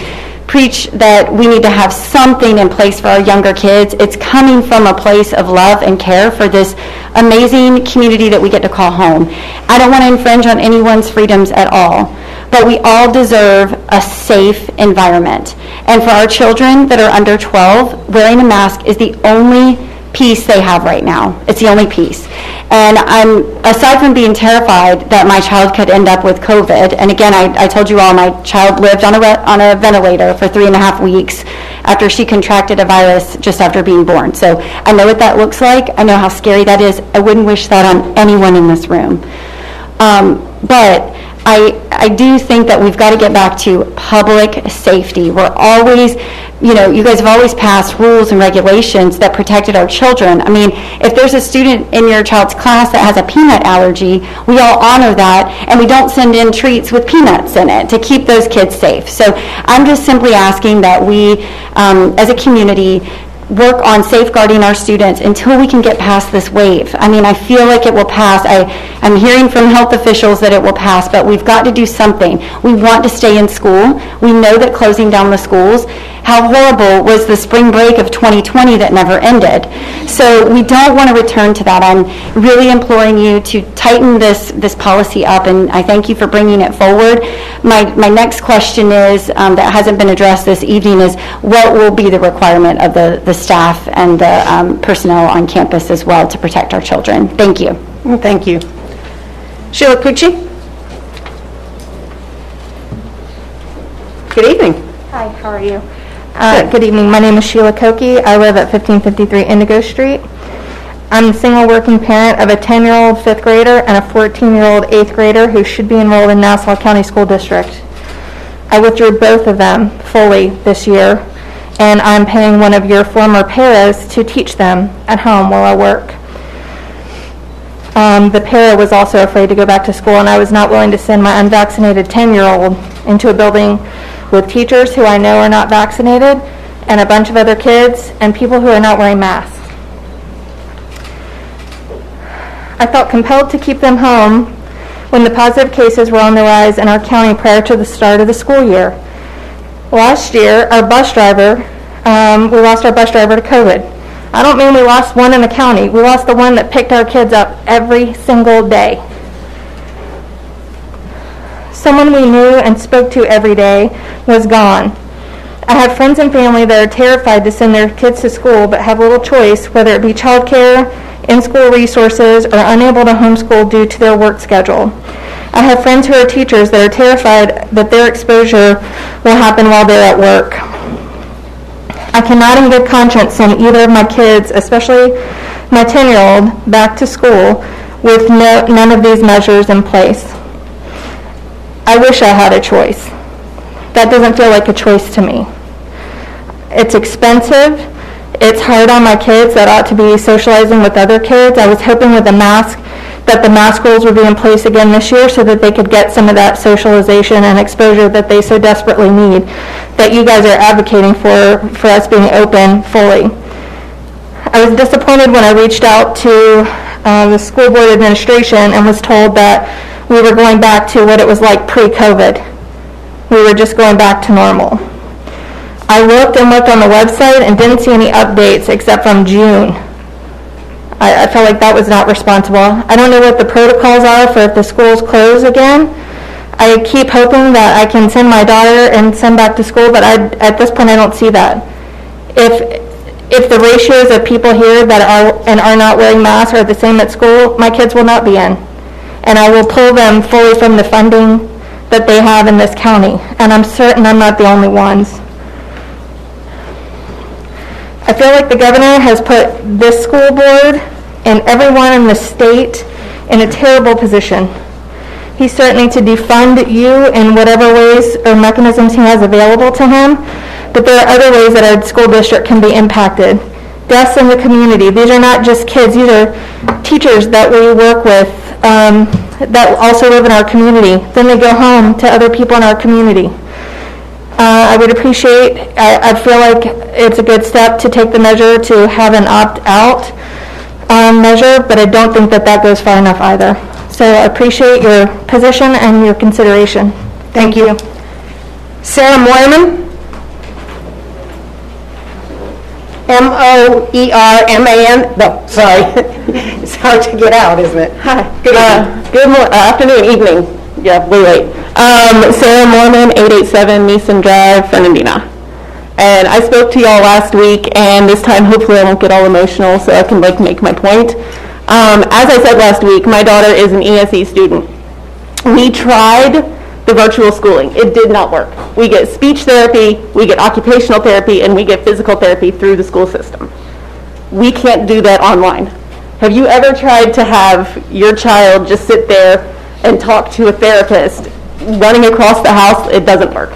preach that we need to have something in place for our younger kids, it's coming from a place of love and care for this amazing community that we get to call home. I don't want to infringe on anyone's freedoms at all, but we all deserve a safe environment. And for our children that are under 12, wearing a mask is the only piece they have right now. It's the only piece. And I'm, aside from being terrified that my child could end up with COVID, and again, I told you all, my child lived on a ventilator for 3.5 weeks after she contracted a virus just after being born. So I know what that looks like. I know how scary that is. I wouldn't wish that on anyone in this room. But I do think that we've got to get back to public safety. We're always, you guys have always passed rules and regulations that protected our children. I mean, if there's a student in your child's class that has a peanut allergy, we all honor that, and we don't send in treats with peanuts in it to keep those kids safe. So I'm just simply asking that we, as a community, work on safeguarding our students until we can get past this wave. I mean, I feel like it will pass. I'm hearing from health officials that it will pass, but we've got to do something. We want to stay in school. We know that closing down the schools, how horrible was the spring break of 2020 that never ended. So we don't want to return to that. I'm really imploring you to tighten this policy up, and I thank you for bringing it forward. My next question is, that hasn't been addressed this evening, is what will be the requirement of the staff and the personnel on campus as well to protect our children? Thank you. Thank you. Sheila Pucci. Good evening. Hi, how are you? Good evening. My name is Sheila Koki. I live at 1553 Indigo Street. I'm a single working parent of a 10-year-old 5th grader and a 14-year-old 8th grader who should be enrolled in Nassau County School District. I withdrew both of them fully this year, and I'm paying one of your former paras to teach them at home while I work. The para was also afraid to go back to school, and I was not willing to send my unvaccinated 10-year-old into a building with teachers who I know are not vaccinated and a bunch of other kids and people who are not wearing masks. I felt compelled to keep them home when the positive cases were on the rise in our county prior to the start of the school year. Last year, our bus driver, we lost our bus driver to COVID. I don't mean we lost one in the county. We lost the one that picked our kids up every single day. Someone we knew and spoke to every day was gone. I have friends and family that are terrified to send their kids to school but have little choice, whether it be childcare, in-school resources, or unable to homeschool due to their work schedule. I have friends who are teachers that are terrified that their exposure will happen while they're at work. I cannot in good conscience send either of my kids, especially my 10-year-old, back to school with none of these measures in place. I wish I had a choice. That doesn't feel like a choice to me. It's expensive. It's hard on my kids that ought to be socializing with other kids. I was hoping with the mask that the mask rules would be in place again this year so that they could get some of that socialization and exposure that they so desperately need, that you guys are advocating for us being open fully. I was disappointed when I reached out to the school board administration and was told that we were going back to what it was like pre-COVID. We were just going back to normal. I looked and looked on the website and didn't see any updates except from June. I felt like that was not responsible. I don't know what the protocols are for if the schools close again. I keep hoping that I can send my daughter and send back to school, but at this point I don't see that. If the ratios of people here that are not wearing masks are the same at school, my kids will not be in. And I will pull them fully from the funding that they have in this county. And I'm certain I'm not the only ones. I feel like the governor has put this school board and everyone in the state in a terrible position. He's threatening to defund you in whatever ways or mechanisms he has available to him, but there are other ways that our school district can be impacted. Deaths in the community. These are not just kids. These are teachers that we work with that also live in our community. Then they go home to other people in our community. I would appreciate, I feel like it's a good step to take the measure to have an opt-out measure, but I don't think that that goes far enough either. So I appreciate your position and your consideration. Thank you. Sarah Moyerman? M-O-E-R-M-A-N? No, sorry. It's hard to get out, isn't it? Hi. Good afternoon, evening. Yeah, way late. Sarah Moorman, 887 Neeson Drive, Fernandina. And I spoke to y'all last week, and this time hopefully I won't get all emotional so I can make my point. As I said last week, my daughter is an ESE student. We tried the virtual schooling. It did not work. We get speech therapy, we get occupational therapy, and we get physical therapy through the school system. We can't do that online. Have you ever tried to have your child just sit there and talk to a therapist running across the house? It doesn't work.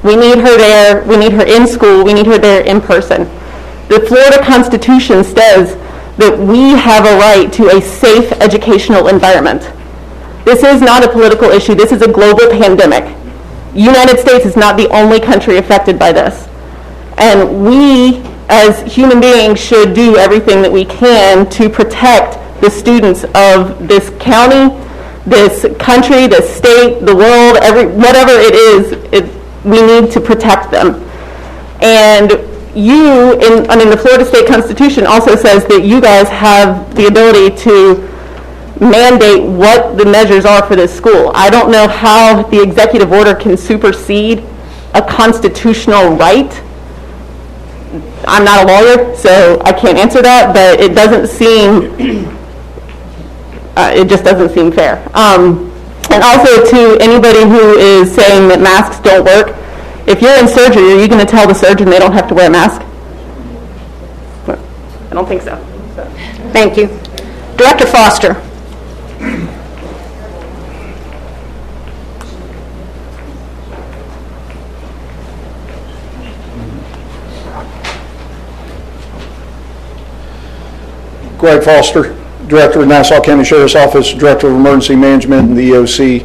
We need her there. We need her in school. We need her there in person. The Florida Constitution says that we have a right to a safe educational environment. This is not a political issue. This is a global pandemic. United States is not the only country affected by this. And we, as human beings, should do everything that we can to protect the students of this county, this country, this state, the world, whatever it is, we need to protect them. And the Florida State Constitution also says that you guys have the ability to mandate what the measures are for this school. I don't know how the executive order can supersede a constitutional right. I'm not a lawyer, so I can't answer that, but it doesn't seem it just doesn't seem fair. And also to anybody who is saying that masks don't work, if you're in surgery, are you going to tell the surgeon they don't have to wear a mask? I don't think so. Thank you. Director Foster. Greg Foster, Director of Nassau County Sheriff's Office, Director of Emergency Management in the EOC,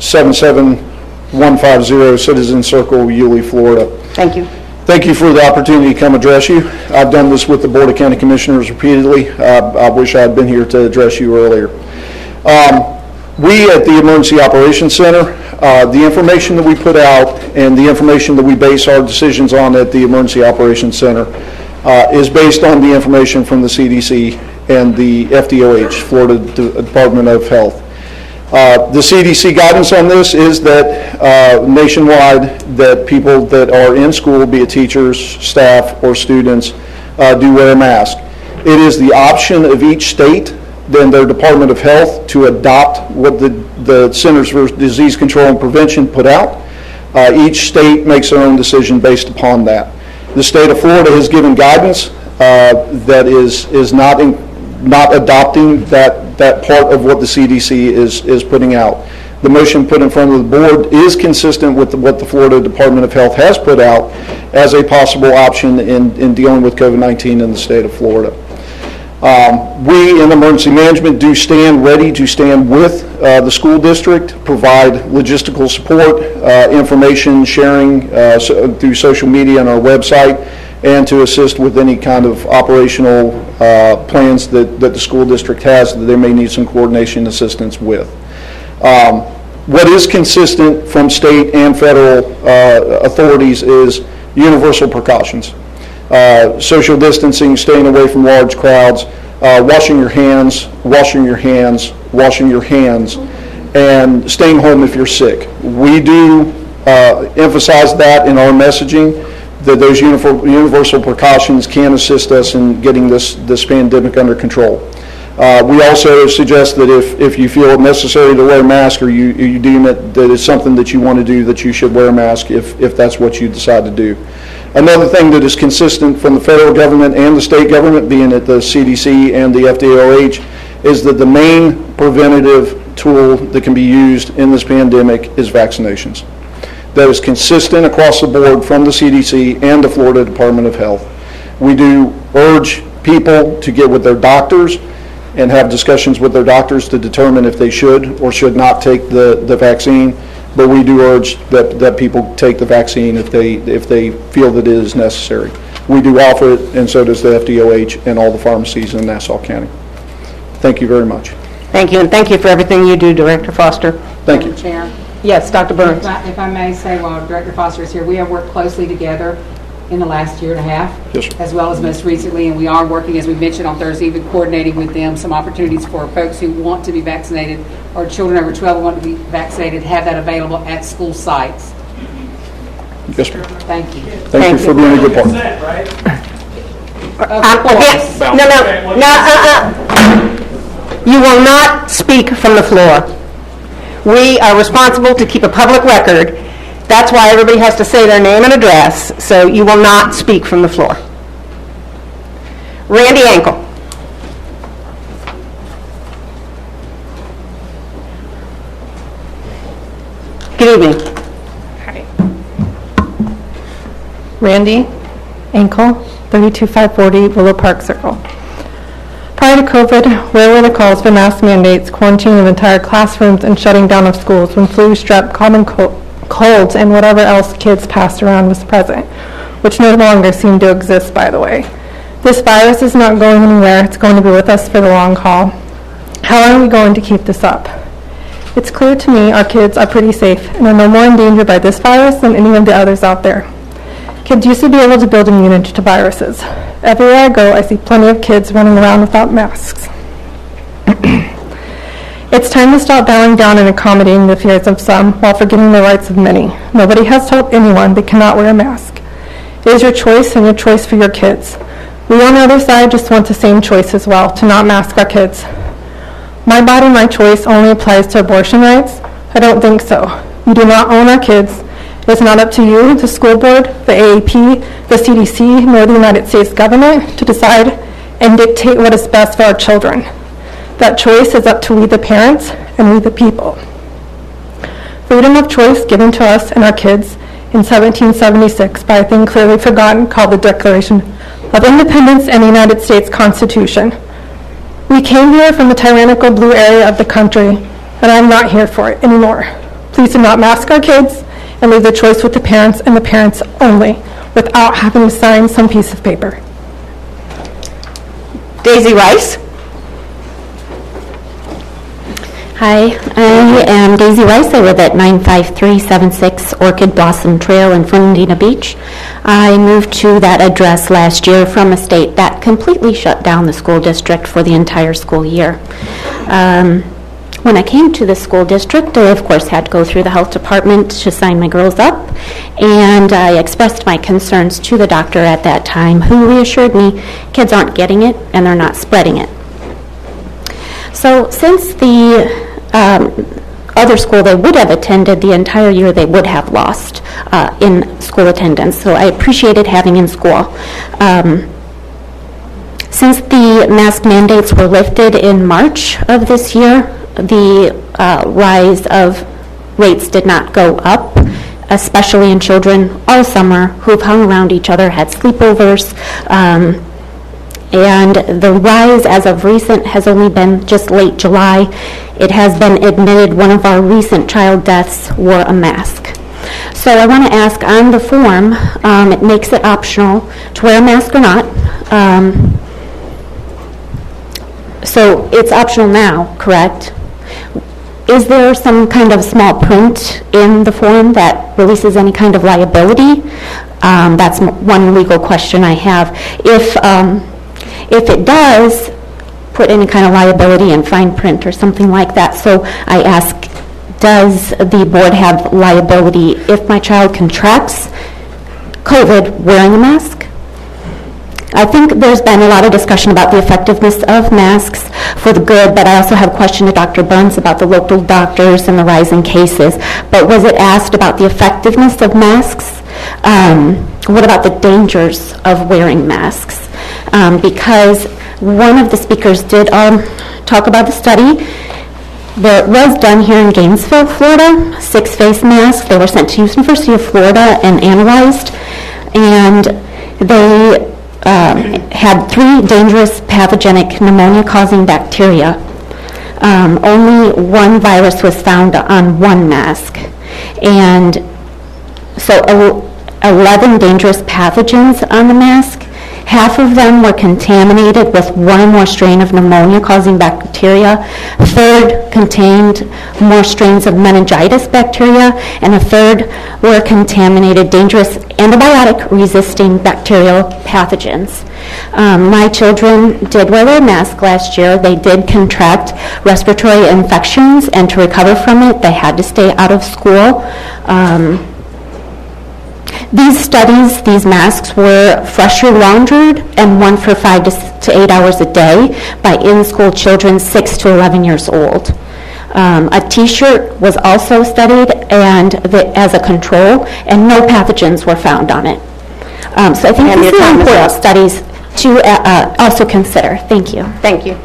77150 Citizen Circle, Yulee, Florida. Thank you. Thank you for the opportunity to come address you. I've done this with the Board of County Commissioners repeatedly. I wish I had been here to address you earlier. We at the Emergency Operations Center, the information that we put out and the information that we base our decisions on at the Emergency Operations Center is based on the information from the CDC and the FDOH, Florida Department of Health. The CDC guidance on this is that nationwide, that people that are in school, be it teachers, staff, or students, do wear a mask. It is the option of each state, then their Department of Health, to adopt what the Centers for Disease Control and Prevention put out. Each state makes their own decision based upon that. The state of Florida has given guidance that is not adopting that part of what the CDC is putting out. The motion put in front of the board is consistent with what the Florida Department of Health has put out as a possible option in dealing with COVID-19 in the state of Florida. We in emergency management do stand ready to stand with the school district, provide logistical support, information sharing through social media and our website, and to assist with any kind of operational plans that the school district has that they may need some coordination assistance with. What is consistent from state and federal authorities is universal precautions. Social distancing, staying away from large crowds, washing your hands, washing your hands, washing your hands, and staying home if you're sick. We do emphasize that in our messaging, that those universal precautions can assist us in getting this pandemic under control. We also suggest that if you feel it necessary to wear a mask, or you deem it that it's something that you want to do, that you should wear a mask if that's what you decide to do. Another thing that is consistent from the federal government and the state government, being at the CDC and the FDOH, is that the main preventative tool that can be used in this pandemic is vaccinations. That is consistent across the board from the CDC and the Florida Department of Health. We do urge people to get with their doctors and have discussions with their doctors to determine if they should or should not take the vaccine. But we do urge that people take the vaccine if they feel that it is necessary. We do offer it, and so does the FDOH and all the pharmacies in Nassau County. Thank you very much. Thank you, and thank you for everything you do, Director Foster. Thank you. Chair. Yes, Dr. Burns. If I may say, while Director Foster is here, we have worked closely together in the last year and a half, yes, as well as most recently, and we are working, as we mentioned on Thursday, even coordinating with them some opportunities for folks who want to be vaccinated or children over 12 who want to be vaccinated, have that available at school sites. Yes, ma'am. Thank you. Thank you for being a good partner. You will not speak from the floor. We are responsible to keep a public record. That's why everybody has to say their name and address, so you will not speak from the floor. Randy Ankle. Good evening. Randy Ankle, 32540 Willow Park Circle. Prior to COVID, where were the calls for mask mandates, quarantining of entire classrooms, and shutting down of schools when flu, strep, common colds, and whatever else kids passed around was present, which no longer seem to exist, by the way? This virus is not going anywhere. It's going to be with us for the long haul. How are we going to keep this up? It's clear to me our kids are pretty safe and are no more endangered by this virus than any of the others out there. Kids used to be able to build immunity to viruses. Everywhere I go, I see plenty of kids running around without masks. It's time to stop bowing down and accommodating the fears of some while forgetting the rights of many. Nobody has told anyone they cannot wear a mask. It is your choice and your choice for your kids. We on the other side just want the same choice as well, to not mask our kids. My body, my choice only applies to abortion rights? I don't think so. We do not own our kids. It's not up to you, the school board, the AAP, the CDC, nor the United States government to decide and dictate what is best for our children. That choice is up to we the parents and we the people. Freedom of choice given to us and our kids in 1776 by a thing clearly forgotten called the Declaration of Independence and the United States Constitution. We came here from the tyrannical blue area of the country, and I'm not here for it anymore. Please do not mask our kids and leave the choice with the parents and the parents only, without having to sign some piece of paper. Daisy Rice. Hi, I am Daisy Rice. I live at 95376 Orchid Blossom Trail in Fernandina Beach. I moved to that address last year from a state that completely shut down the school district for the entire school year. When I came to the school district, I of course had to go through the health department to sign my girls up, and I expressed my concerns to the doctor at that time, who reassured me kids aren't getting it and they're not spreading it. So since the other school they would have attended the entire year, they would have lost in school attendance. So I appreciated having in school. Since the mask mandates were lifted in March of this year, the rise of rates did not go up, especially in children all summer who've hung around each other, had sleepovers, and the rise as of recent has only been just late July. It has been admitted one of our recent child deaths wore a mask. So I want to ask on the form, it makes it optional to wear a mask or not. So it's optional now, correct? Is there some kind of small print in the form that releases any kind of liability? That's one legal question I have. If it does put any kind of liability in fine print or something like that, so I ask, does the board have liability if my child contracts COVID wearing a mask? I think there's been a lot of discussion about the effectiveness of masks for the good, but I also have a question to Dr. Burns about the local doctors and the rise in cases. But was it asked about the effectiveness of masks? What about the dangers of wearing masks? Because one of the speakers did talk about the study that was done here in Gainesville, Florida, 6 face masks. They were sent to University of Florida and analyzed, and they had 3 dangerous pathogenic pneumonia-causing bacteria. Only 1 virus was found on 1 mask, and so 11 dangerous pathogens on the mask. Half of them were contaminated with 1 or more strain of pneumonia-causing bacteria. A third contained more strains of meningitis bacteria, and a third were contaminated dangerous antibiotic-resisting bacterial pathogens. My children did wear their mask last year. They did contract respiratory infections, and to recover from it, they had to stay out of school. These studies, these masks were freshly laundered and worn for 5 to 8 hours a day by in-school children 6 to 11 years old. A T-shirt was also studied and as a control, and no pathogens were found on it. So I think these are important studies to also consider. Thank you. Thank you.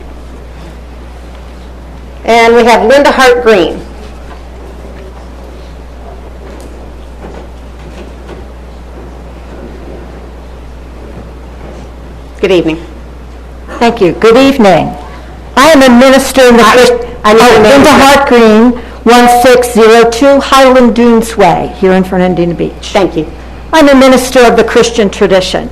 And we have Linda Hart Green. Good evening. Thank you. Good evening. I am a minister in the Linda Hart Green, 1602 Highland Dunes Way, here in Fernandina Beach. Thank you. I'm a minister of the Christian tradition,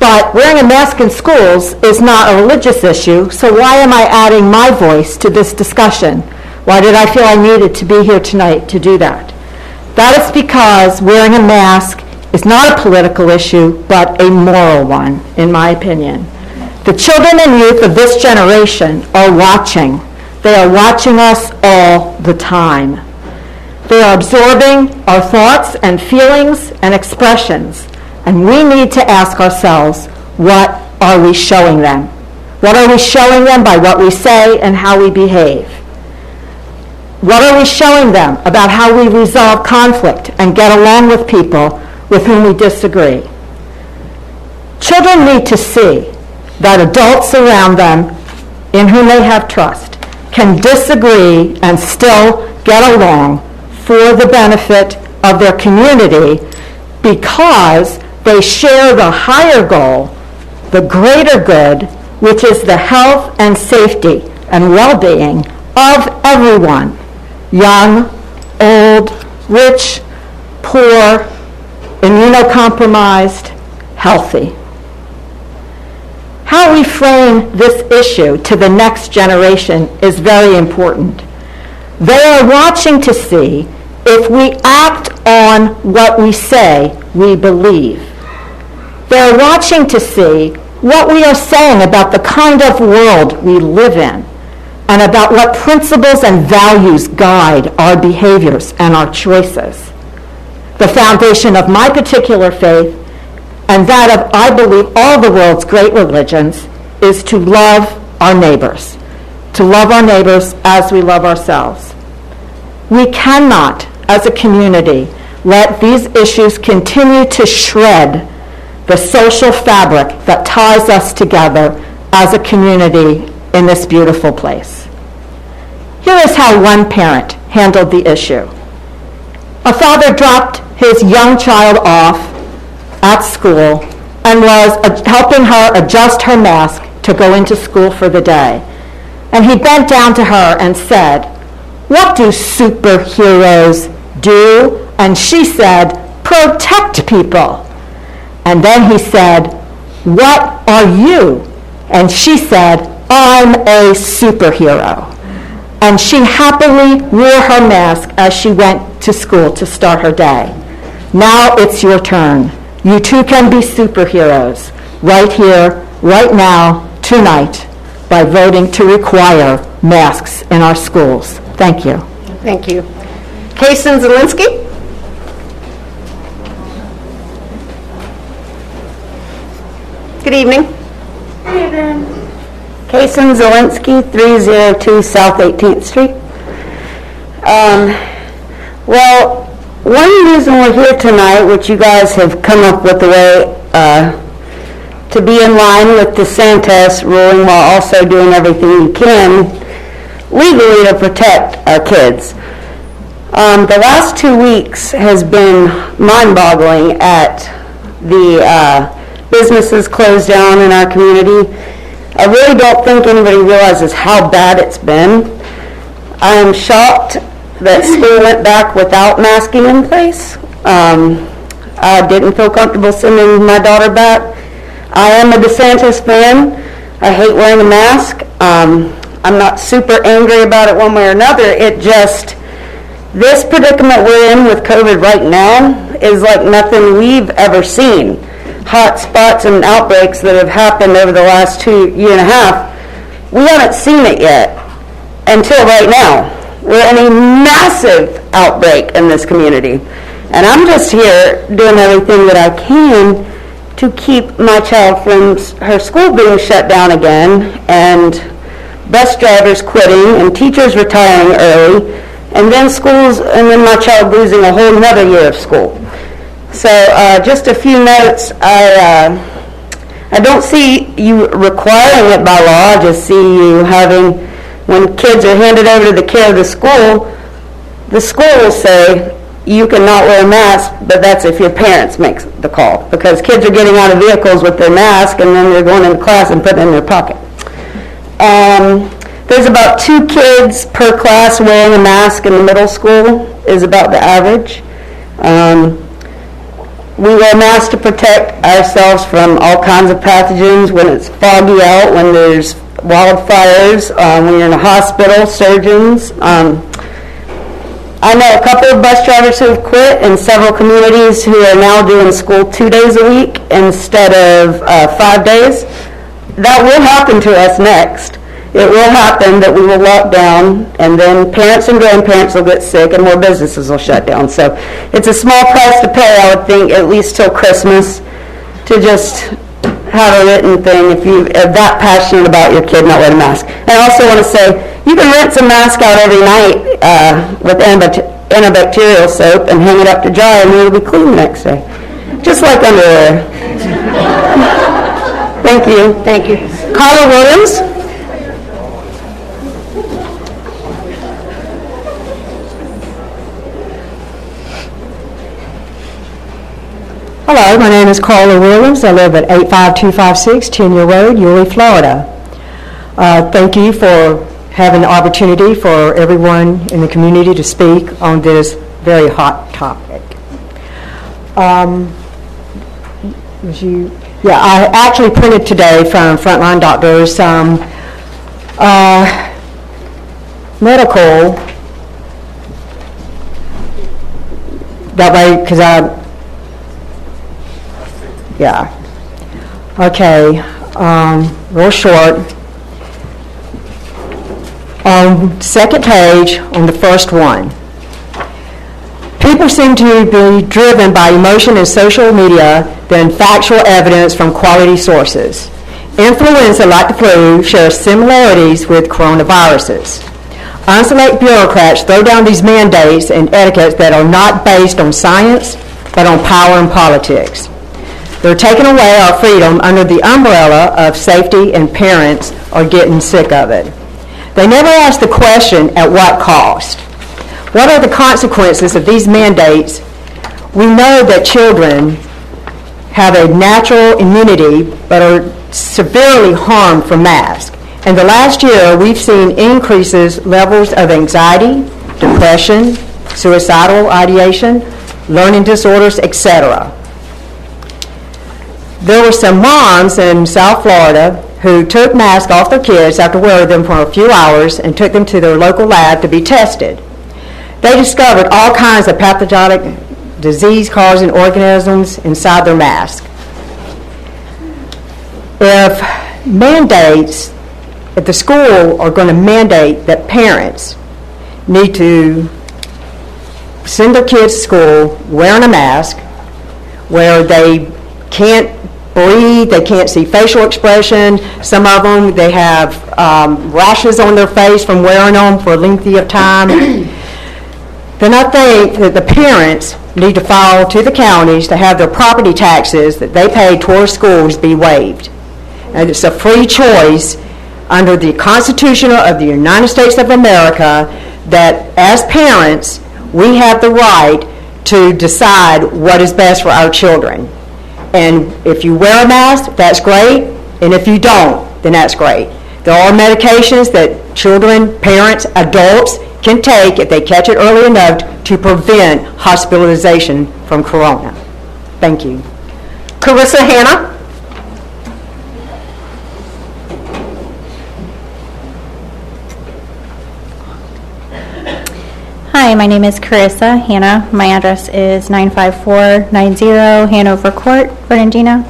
but wearing a mask in schools is not a religious issue, so why am I adding my voice to this discussion? Why did I feel I needed to be here tonight to do that? That is because wearing a mask is not a political issue, but a moral one, in my opinion. The children and youth of this generation are watching. They are watching us all the time. They are absorbing our thoughts and feelings and expressions, and we need to ask ourselves, what are we showing them? What are we showing them by what we say and how we behave? What are we showing them about how we resolve conflict and get along with people with whom we disagree? Children need to see that adults around them, in whom they have trust, can disagree and still get along for the benefit of their community because they share the higher goal, the greater good, which is the health and safety and well-being of everyone, young, old, rich, poor, immunocompromised, healthy. How we frame this issue to the next generation is very important. They are watching to see if we act on what we say we believe. They're watching to see what we are saying about the kind of world we live in and about what principles and values guide our behaviors and our choices. The foundation of my particular faith and that of, I believe, all the world's great religions is to love our neighbors as we love ourselves. We cannot, as a community, let these issues continue to shred the social fabric that ties us together as a community in this beautiful place. Here is how one parent handled the issue. A father dropped his young child off at school and was helping her adjust her mask to go into school for the day. And he bent down to her and said, "What do superheroes do?" And she said, "Protect people." And then he said, "What are you?" And she said, "I'm a superhero." And she happily wore her mask as she went to school to start her day. Now it's your turn. You too can be superheroes right here, right now, tonight, by voting to require masks in our schools. Thank you. Thank you. Kaysen Zielinski? Good evening. Good evening. Kaysen Zielinski, 302 South 18th Street. Well, one reason we're here tonight, which you guys have come up with the way to be in line with DeSantis ruling while also doing everything you can legally to protect our kids. The last 2 weeks has been mind-boggling at the businesses closed down in our community. I really don't think anybody realizes how bad it's been. I am shocked that school went back without masking in place. I didn't feel comfortable sending my daughter back. I am a DeSantis fan. I hate wearing a mask. I'm not super angry about it one way or another. It just, this predicament we're in with COVID right now is like nothing we've ever seen. Hot spots and outbreaks that have happened over the last 2.5 years, we haven't seen it yet until right now. We're in a massive outbreak in this community. And I'm just here doing everything that I can to keep my child from her school being shut down again, and bus drivers quitting, and teachers retiring early, and then my child losing a whole another year of school. So just a few notes. I don't see you requiring it by law. I just see you having, when kids are handed over to the care of the school will say, you cannot wear a mask, but that's if your parents make the call, because kids are getting out of vehicles with their mask and then they're going into class and putting it in their pocket. There's about 2 kids per class wearing a mask in the middle school is about the average. We wear masks to protect ourselves from all kinds of pathogens when it's foggy out, when there's wildfires, when you're in a hospital, surgeons. I know a couple of bus drivers who have quit in several communities who are now doing school 2 days a week instead of 5 days. That will happen to us next. It will happen that we will lock down, and then parents and grandparents will get sick and more businesses will shut down. So it's a small price to pay, I would think, at least till Christmas, to just have a written thing if you are that passionate about your kid not wearing a mask. And I also want to say, you can rinse a mask out every night with antibacterial soap and hang it up to dry, and it'll be clean the next day. Just like underwear. Thank you. Thank you. Carla Williams. Hello, my name is Carla Williams. I live at 85256 Tenure Road, Yulee, Florida. Thank you for having the opportunity for everyone in the community to speak on this very hot topic. I actually printed today from Frontline Doctors some medical, that way, because real short. On second page, on the first one, people seem to be driven by emotion and social media than factual evidence from quality sources. Influenza, like the flu, shares similarities with coronaviruses. Unselect bureaucrats throw down these mandates and etiquettes that are not based on science, but on power and politics. They're taking away our freedom under the umbrella of safety, and parents are getting sick of it. They never ask the question, at what cost? What are the consequences of these mandates? We know that children have a natural immunity but are severely harmed from masks. In the last year, we've seen increases levels of anxiety, depression, suicidal ideation, learning disorders, etc. There were some moms in South Florida who took masks off their kids after wearing them for a few hours and took them to their local lab to be tested. They discovered all kinds of pathogenic disease-causing organisms inside their mask. If the school are going to mandate that parents need to send their kids to school wearing a mask, where they can't breathe, they can't see facial expression, some of them, they have rashes on their face from wearing them for a lengthy of time, then I think that the parents need to file to the counties to have their property taxes that they pay towards schools be waived. And it's a free choice under the Constitution of the United States of America that as parents, we have the right to decide what is best for our children. And if you wear a mask, that's great, and if you don't, then that's great. There are medications that children, parents, adults can take if they catch it early enough to prevent hospitalization from corona. Thank you. Carissa Hanna. Hi, my name is Carissa Hanna. My address is 95490 Hanover Court, Fernandina.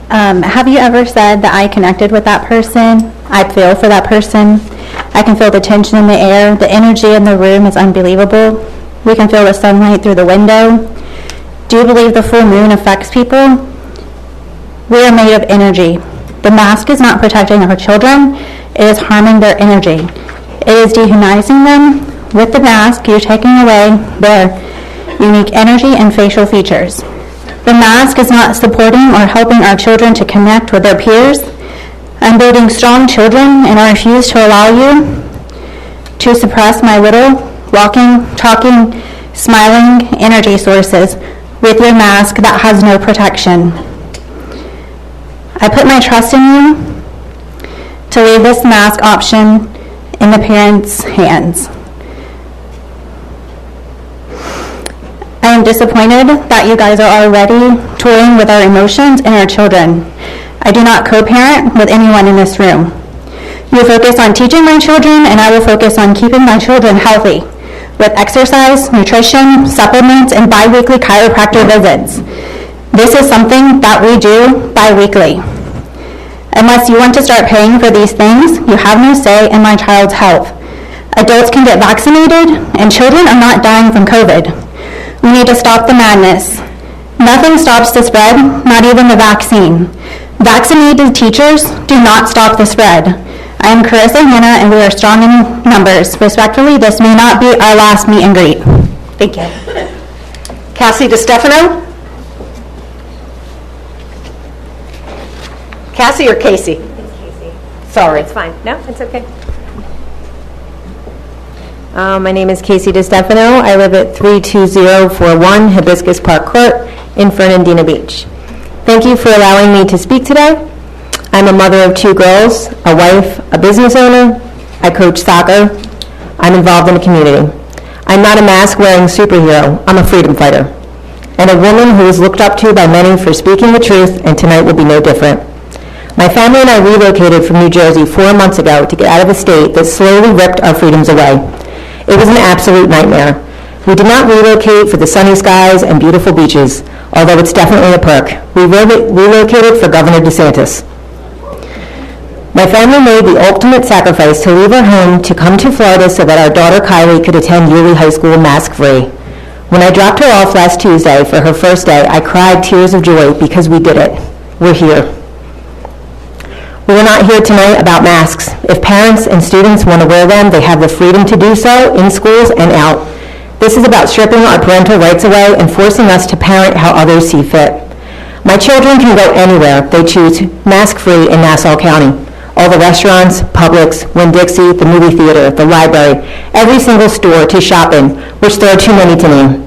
Have you ever said that I connected with that person? I feel for that person. I can feel the tension in the air. The energy in the room is unbelievable. We can feel the sunlight through the window. Do you believe the full moon affects people? We are made of energy. The mask is not protecting our children. It is harming their energy. It is dehumanizing them. With the mask, you're taking away their unique energy and facial features. The mask is not supporting or helping our children to connect with their peers. I'm building strong children, and I refuse to allow you to suppress my little walking, talking, smiling energy sources with your mask that has no protection. I put my trust in you to leave this mask option in the parents' hands. I am disappointed that you guys are already toying with our emotions and our children. I do not co-parent with anyone in this room. You focus on teaching my children, and I will focus on keeping my children healthy with exercise, nutrition, supplements, and bi-weekly chiropractor visits. This is something that we do bi-weekly. Unless you want to start paying for these things, you have no say in my child's health. Adults can get vaccinated, and children are not dying from COVID. We need to stop the madness. Nothing stops the spread, not even the vaccine. Vaccinated teachers do not stop the spread. I am Carissa Hanna, and we are strong in numbers. Respectfully, this may not be our last meet and greet. Thank you. Cassie DeStefano? Cassie or Casey? It's Casey. Sorry. It's fine. No, it's okay. My name is Casey DeStefano. I live at 32041 Hibiscus Park Court, in Fernandina Beach. Thank you for allowing me to speak today. I'm a mother of 2 girls, a wife, a business owner. I coach soccer. I'm involved in the community. I'm not a mask-wearing superhero. I'm a freedom fighter, and a woman who is looked up to by many for speaking the truth, and tonight will be no different. My family and I relocated from New Jersey 4 months ago to get out of a state that slowly ripped our freedoms away. It was an absolute nightmare. We did not relocate for the sunny skies and beautiful beaches, although it's definitely a perk. We relocated for Governor DeSantis. My family made the ultimate sacrifice to leave our home to come to Florida so that our daughter Kylie could attend Yulee High School mask-free. When I dropped her off last Tuesday for her first day, I cried tears of joy because we did it. We're here. We are not here tonight about masks. If parents and students want to wear them, they have the freedom to do so in schools and out. This is about stripping our parental rights away and forcing us to parent how others see fit. My children can go anywhere they choose mask-free in Nassau County. All the restaurants, Publix, Winn-Dixie, the movie theater, the library, every single store to shop in, which there are too many to name.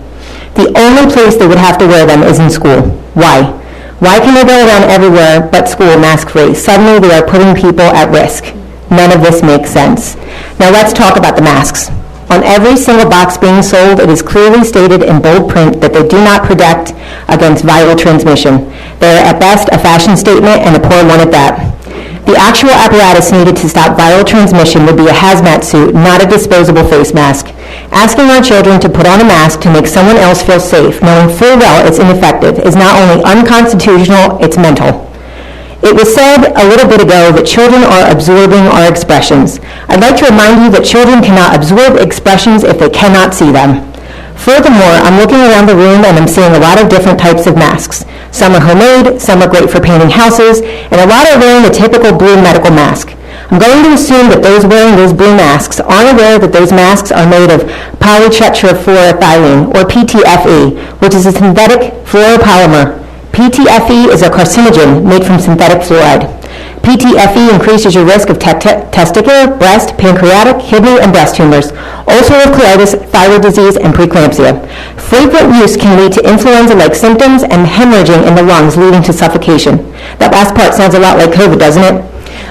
The only place they would have to wear them is in school. Why? Why can they go around everywhere but school mask-free? Suddenly they are putting people at risk. None of this makes sense. Now let's talk about the masks. On every single box being sold, it is clearly stated in bold print that they do not protect against viral transmission. They are at best a fashion statement, and a poor one at that. The actual apparatus needed to stop viral transmission would be a hazmat suit, not a disposable face mask. Asking our children to put on a mask to make someone else feel safe, knowing full well it's ineffective, is not only unconstitutional, it's mental. It was said a little bit ago that children are absorbing our expressions. I'd like to remind you that children cannot absorb expressions if they cannot see them. Furthermore, I'm looking around the room and I'm seeing a lot of different types of masks. Some are homemade, some are great for painting houses, and a lot are wearing the typical blue medical mask. I'm going to assume that those wearing those blue masks aren't aware that those masks are made of polytetrafluoroethylene, or PTFE, which is a synthetic fluoropolymer. PTFE is a carcinogen made from synthetic fluoride. PTFE increases your risk of testicular, breast, pancreatic, kidney, and breast tumors, ulcerative colitis, thyroid disease, and preeclampsia. Frequent use can lead to influenza-like symptoms and hemorrhaging in the lungs, leading to suffocation. That last part sounds a lot like COVID, doesn't it?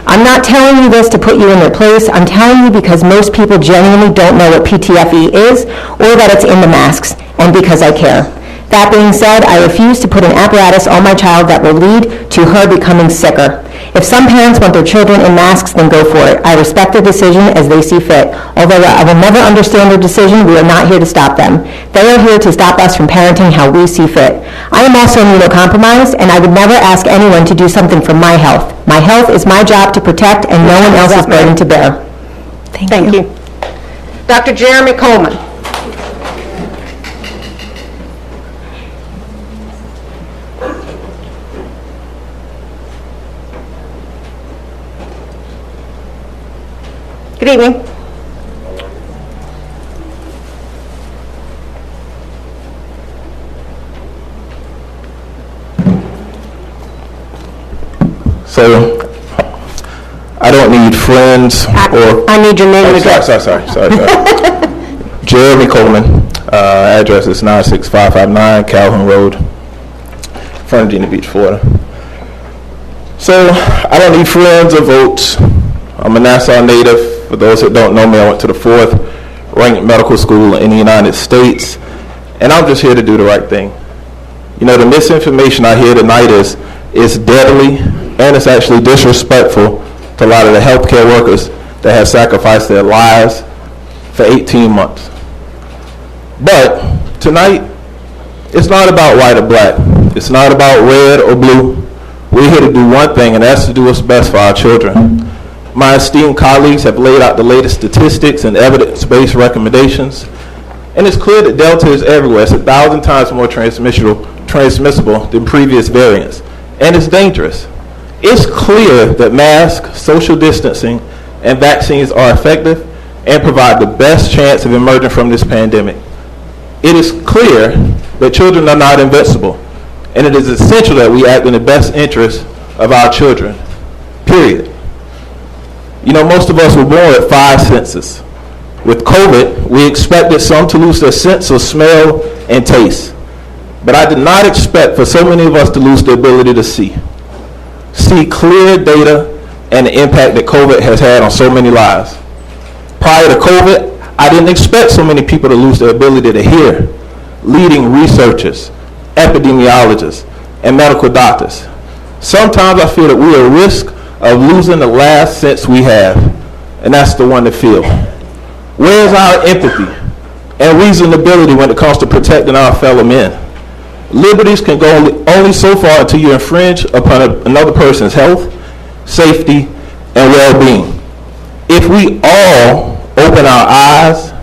I'm not telling you this to put you in your place. I'm telling you because most people genuinely don't know what PTFE is or that it's in the masks, and because I care. That being said, I refuse to put an apparatus on my child that will lead to her becoming sicker. If some parents want their children in masks, then go for it. I respect their decision as they see fit. Although I will never understand their decision, we are not here to stop them. They are here to stop us from parenting how we see fit. I am also immunocompromised, and I would never ask anyone to do something for my health. My health is my job to protect, and no one else's burden to bear. Thank you. Dr. Jeremy Coleman. Good evening. So, I don't need friends or... I need your name and address. Sorry. Jeremy Coleman, address is 96559 Calhoun Road, Fernandina Beach, Florida. So, I don't need friends or votes. I'm a Nassau native. For those that don't know me, I went to the 4th ranked medical school in the United States, and I'm just here to do the right thing. You know, the misinformation I hear tonight is deadly, and it's actually disrespectful to a lot of the healthcare workers that have sacrificed their lives for 18 months. But tonight, it's not about white or black. It's not about red or blue. We're here to do one thing, and that's to do what's best for our children. My esteemed colleagues have laid out the latest statistics and evidence-based recommendations, and it's clear that Delta is everywhere. It's 1,000 times more transmissible than previous variants, and it's dangerous. It's clear that masks, social distancing, and vaccines are effective and provide the best chance of emerging from this pandemic. It is clear that children are not invincible, and it is essential that we act in the best interest of our children, period. You know, most of us were born with 5 senses. With COVID, we expected some to lose their sense of smell and taste. But I did not expect for so many of us to lose the ability to see clear data and the impact that COVID has had on so many lives. Prior to COVID, I didn't expect so many people to lose their ability to hear. Leading researchers, epidemiologists, and medical doctors. Sometimes I feel that we are at risk of losing the last sense we have, and that's the one to feel. Where is our empathy and reasonability when it comes to protecting our fellow men? Liberties can go only so far until you infringe upon another person's health, safety, and well-being. If we all open our eyes,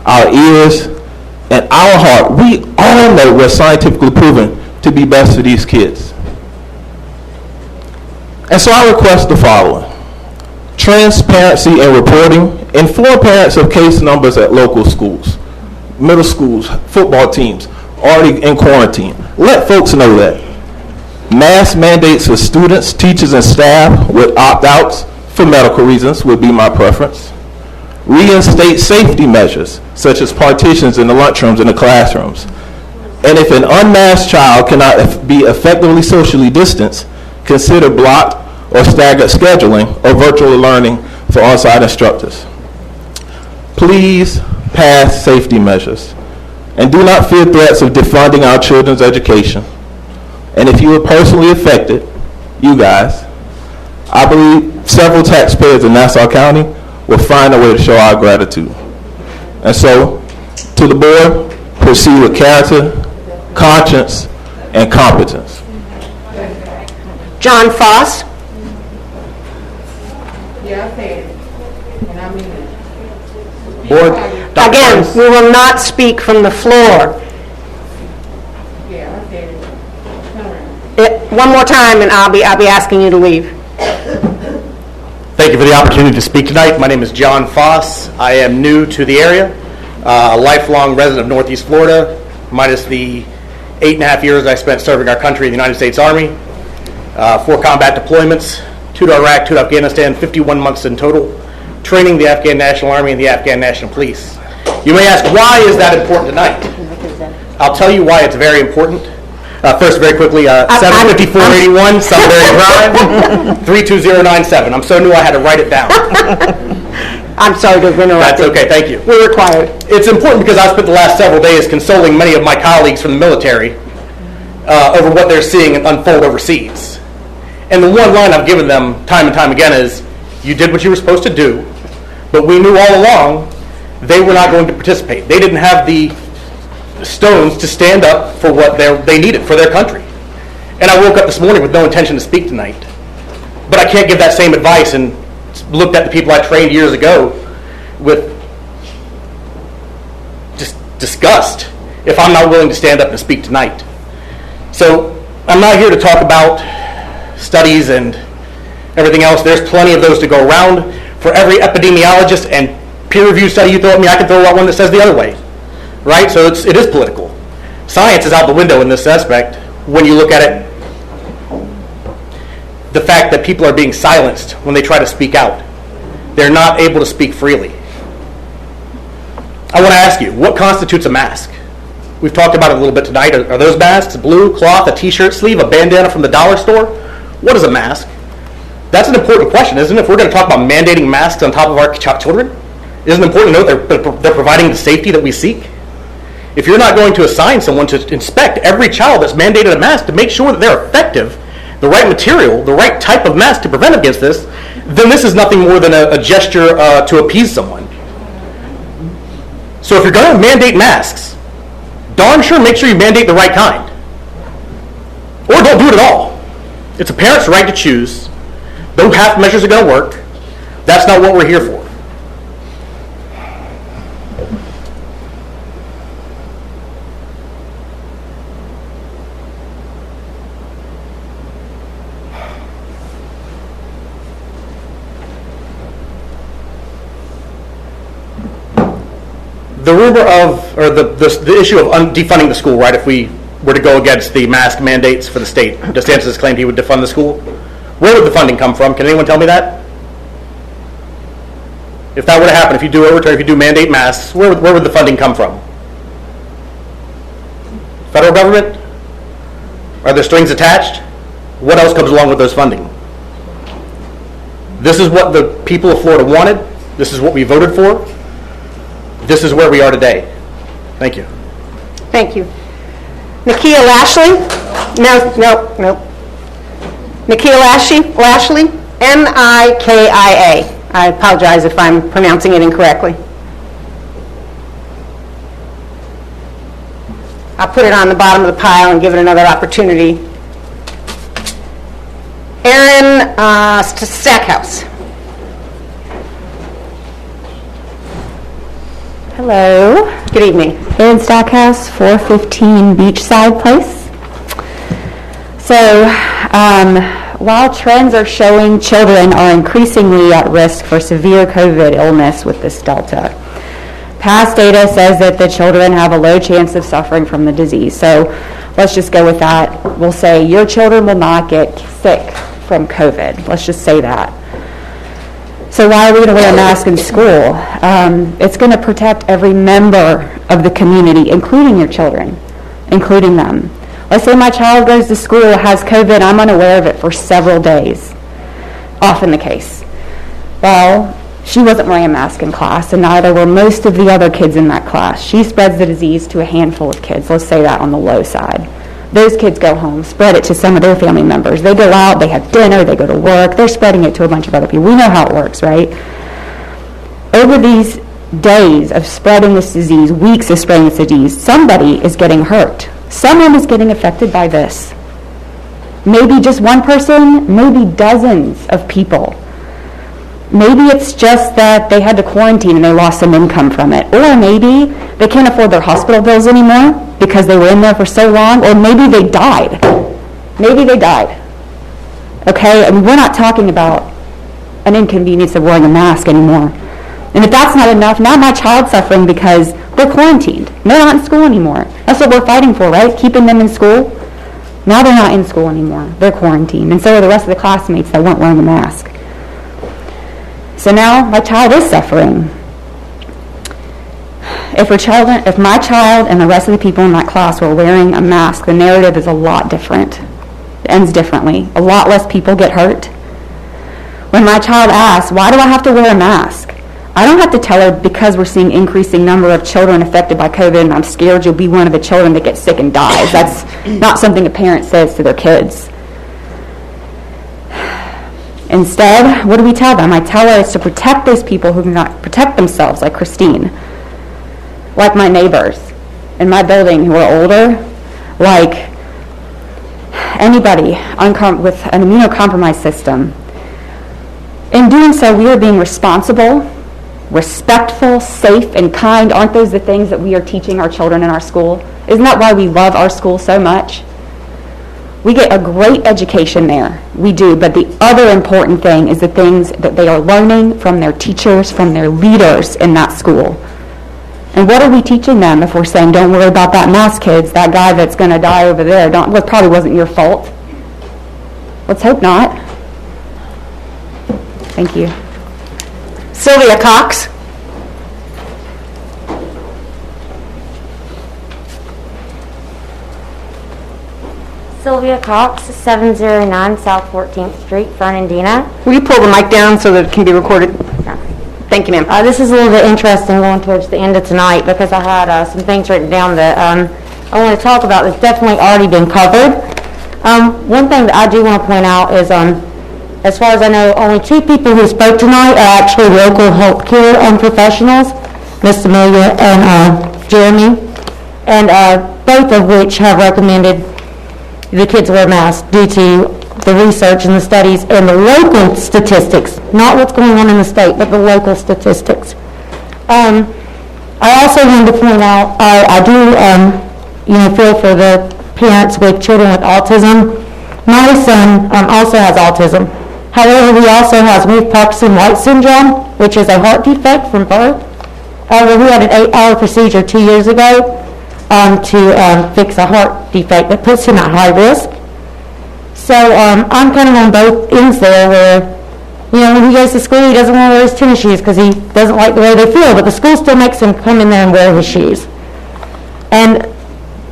our ears, and our heart, we all know what's scientifically proven to be best for these kids. And so I request the following. Transparency and reporting. Inform parents of case numbers at local schools, middle schools, football teams, already in quarantine. Let folks know that. Mask mandates for students, teachers, and staff with opt-outs for medical reasons would be my preference. Reinstate safety measures, such as partitions in the lunchrooms and the classrooms. And if an unmasked child cannot be effectively socially distanced, consider blocked or staggered scheduling or virtual learning for on-site instructors. Please pass safety measures. And do not fear threats of defunding our children's education. And if you are personally affected, you guys, I believe several taxpayers in Nassau County will find a way to show our gratitude. And so, to the board, proceed with character, conscience, and competence. John Foss. Yeah, I said it, and I mean it. Board, Again, we will not speak from the floor. Yeah, I said it. One more time, and I'll be asking you to leave. Thank you for the opportunity to speak tonight. My name is John Foss. I am new to the area, a lifelong resident of Northeast Florida, minus the 8.5 years I spent serving our country in the United States Army, 4 combat deployments, 2 to Iraq, 2 to Afghanistan, 51 months in total, training the Afghan National Army and the Afghan National Police. You may ask, why is that important tonight? I'll tell you why it's very important. First, very quickly, 75481 Sunbury Drive, 32097. I'm so new I had to write it down. I'm sorry to have interrupted. That's okay, thank you. We're required. It's important because I've spent the last several days consoling many of my colleagues from the military over what they're seeing unfold overseas. And the one line I've given them time and time again is, you did what you were supposed to do, but we knew all along they were not going to participate. They didn't have the stones to stand up for what they needed for their country. And I woke up this morning with no intention to speak tonight. But I can't give that same advice and looked at the people I trained years ago with just disgust if I'm not willing to stand up and speak tonight. So I'm not here to talk about studies and everything else. There's plenty of those to go around. For every epidemiologist and peer-reviewed study you throw at me, I can throw out one that says the other way. Right? So it is political. Science is out the window in this aspect when you look at it. The fact that people are being silenced when they try to speak out. They're not able to speak freely. I want to ask you, what constitutes a mask? We've talked about it a little bit tonight. Are those masks blue, cloth, a t-shirt sleeve, a bandana from the dollar store? What is a mask? That's an important question, isn't it? If we're going to talk about mandating masks on top of our children, isn't it important to know they're providing the safety that we seek? If you're not going to assign someone to inspect every child that's mandated a mask to make sure that they're effective, the right material, the right type of mask to prevent against this, then this is nothing more than a gesture to appease someone. So if you're going to mandate masks, darn sure make sure you mandate the right kind. Or don't do it at all. It's a parent's right to choose. No half measures are going to work. That's not what we're here for. The rumor of, or the issue of defunding the school, right, if we were to go against the mask mandates for the state, DeSantis has claimed he would defund the school. Where would the funding come from? Can anyone tell me that? If that were to happen, if you do mandate masks, where would the funding come from? Federal government? Are there strings attached? What else comes along with those funding? This is what the people of Florida wanted. This is what we voted for. This is where we are today. Thank you. Thank you. Nakia Lashley? No. Nakia Lashley? Nikia. I apologize if I'm pronouncing it incorrectly. I'll put it on the bottom of the pile and give it another opportunity. Erin Stackhouse. Hello. Good evening. Erin Stackhouse, 415 Beachside Place. So, while trends are showing children are increasingly at risk for severe COVID illness with this Delta, past data says that the children have a low chance of suffering from the disease. So let's just go with that. We'll say your children will not get sick from COVID. Let's just say that. So why are we going to wear a mask in school? It's going to protect every member of the community, including your children, including them. Let's say my child goes to school, has COVID, I'm unaware of it for several days. Often the case. Well, she wasn't wearing a mask in class, and neither were most of the other kids in that class. She spreads the disease to a handful of kids. Let's say that on the low side. Those kids go home, spread it to some of their family members. They go out, they have dinner, they go to work, they're spreading it to a bunch of other people. We know how it works, right? Over these days of spreading this disease, weeks of spreading this disease, somebody is getting hurt. Someone is getting affected by this. Maybe just one person, maybe dozens of people. Maybe it's just that they had to quarantine and they lost some income from it. Or maybe they can't afford their hospital bills anymore because they were in there for so long. Or maybe they died. Maybe they died. Okay? I mean, we're not talking about an inconvenience of wearing a mask anymore. And if that's not enough, now my child's suffering because they're quarantined. They're not in school anymore. That's what we're fighting for, right? Keeping them in school. Now they're not in school anymore. They're quarantined. And so are the rest of the classmates that weren't wearing a mask. So now my child is suffering. If my child and the rest of the people in that class were wearing a mask, the narrative is a lot different. It ends differently. A lot less people get hurt. When my child asks, why do I have to wear a mask? I don't have to tell her because we're seeing increasing number of children affected by COVID and I'm scared you'll be one of the children that gets sick and dies. That's not something a parent says to their kids. Instead, what do we tell them? I tell her it's to protect those people who cannot protect themselves, like Christine, like my neighbors in my building who are older, like anybody with an immunocompromised system. In doing so, we are being responsible, respectful, safe, and kind. Aren't those the things that we are teaching our children in our school? Isn't that why we love our school so much? We get a great education there. We do. But the other important thing is the things that they are learning from their teachers, from their leaders in that school. And what are we teaching them if we're saying, don't worry about that mask, kids, that guy that's going to die over there, well, it probably wasn't your fault. Let's hope not. Thank you. Sylvia Cox. Sylvia Cox, 709 South 14th Street, Fernandina. Will you pull the mic down so that it can be recorded? Thank you, ma'am. This is a little bit interesting going towards the end of tonight because I had some things written down that I want to talk about that's definitely already been covered. One thing that I do want to point out is, as far as I know, only two people who spoke tonight are actually local healthcare professionals, Miss Amelia and Jeremy, and both of which have recommended the kids wear masks due to the research and the studies and the local statistics, not what's going on in the state, but the local statistics. I also wanted to point out, I do feel for the parents with children with autism. My son also has autism. However, he also has Wolff-Parkinson-White syndrome, which is a heart defect from birth. However, we had an 8-hour procedure 2 years ago to fix a heart defect that puts him at high risk. So I'm kind of on both ends there where, when he goes to school, he doesn't want to wear his tennis shoes because he doesn't like the way they feel, but the school still makes him come in there and wear his shoes. And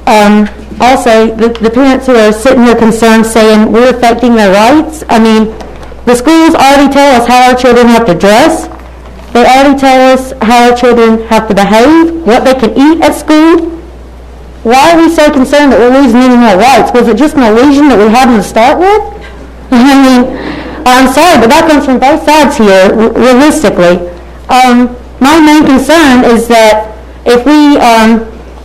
also, the parents who are sitting here concerned saying we're affecting their rights, I mean, the schools already tell us how our children have to dress. They already tell us how our children have to behave, what they can eat at school. Why are we so concerned that we're losing any more rights? Was it just an illusion that we had them to start with? I mean, I'm sorry, but that comes from both sides here, realistically. My main concern is that if we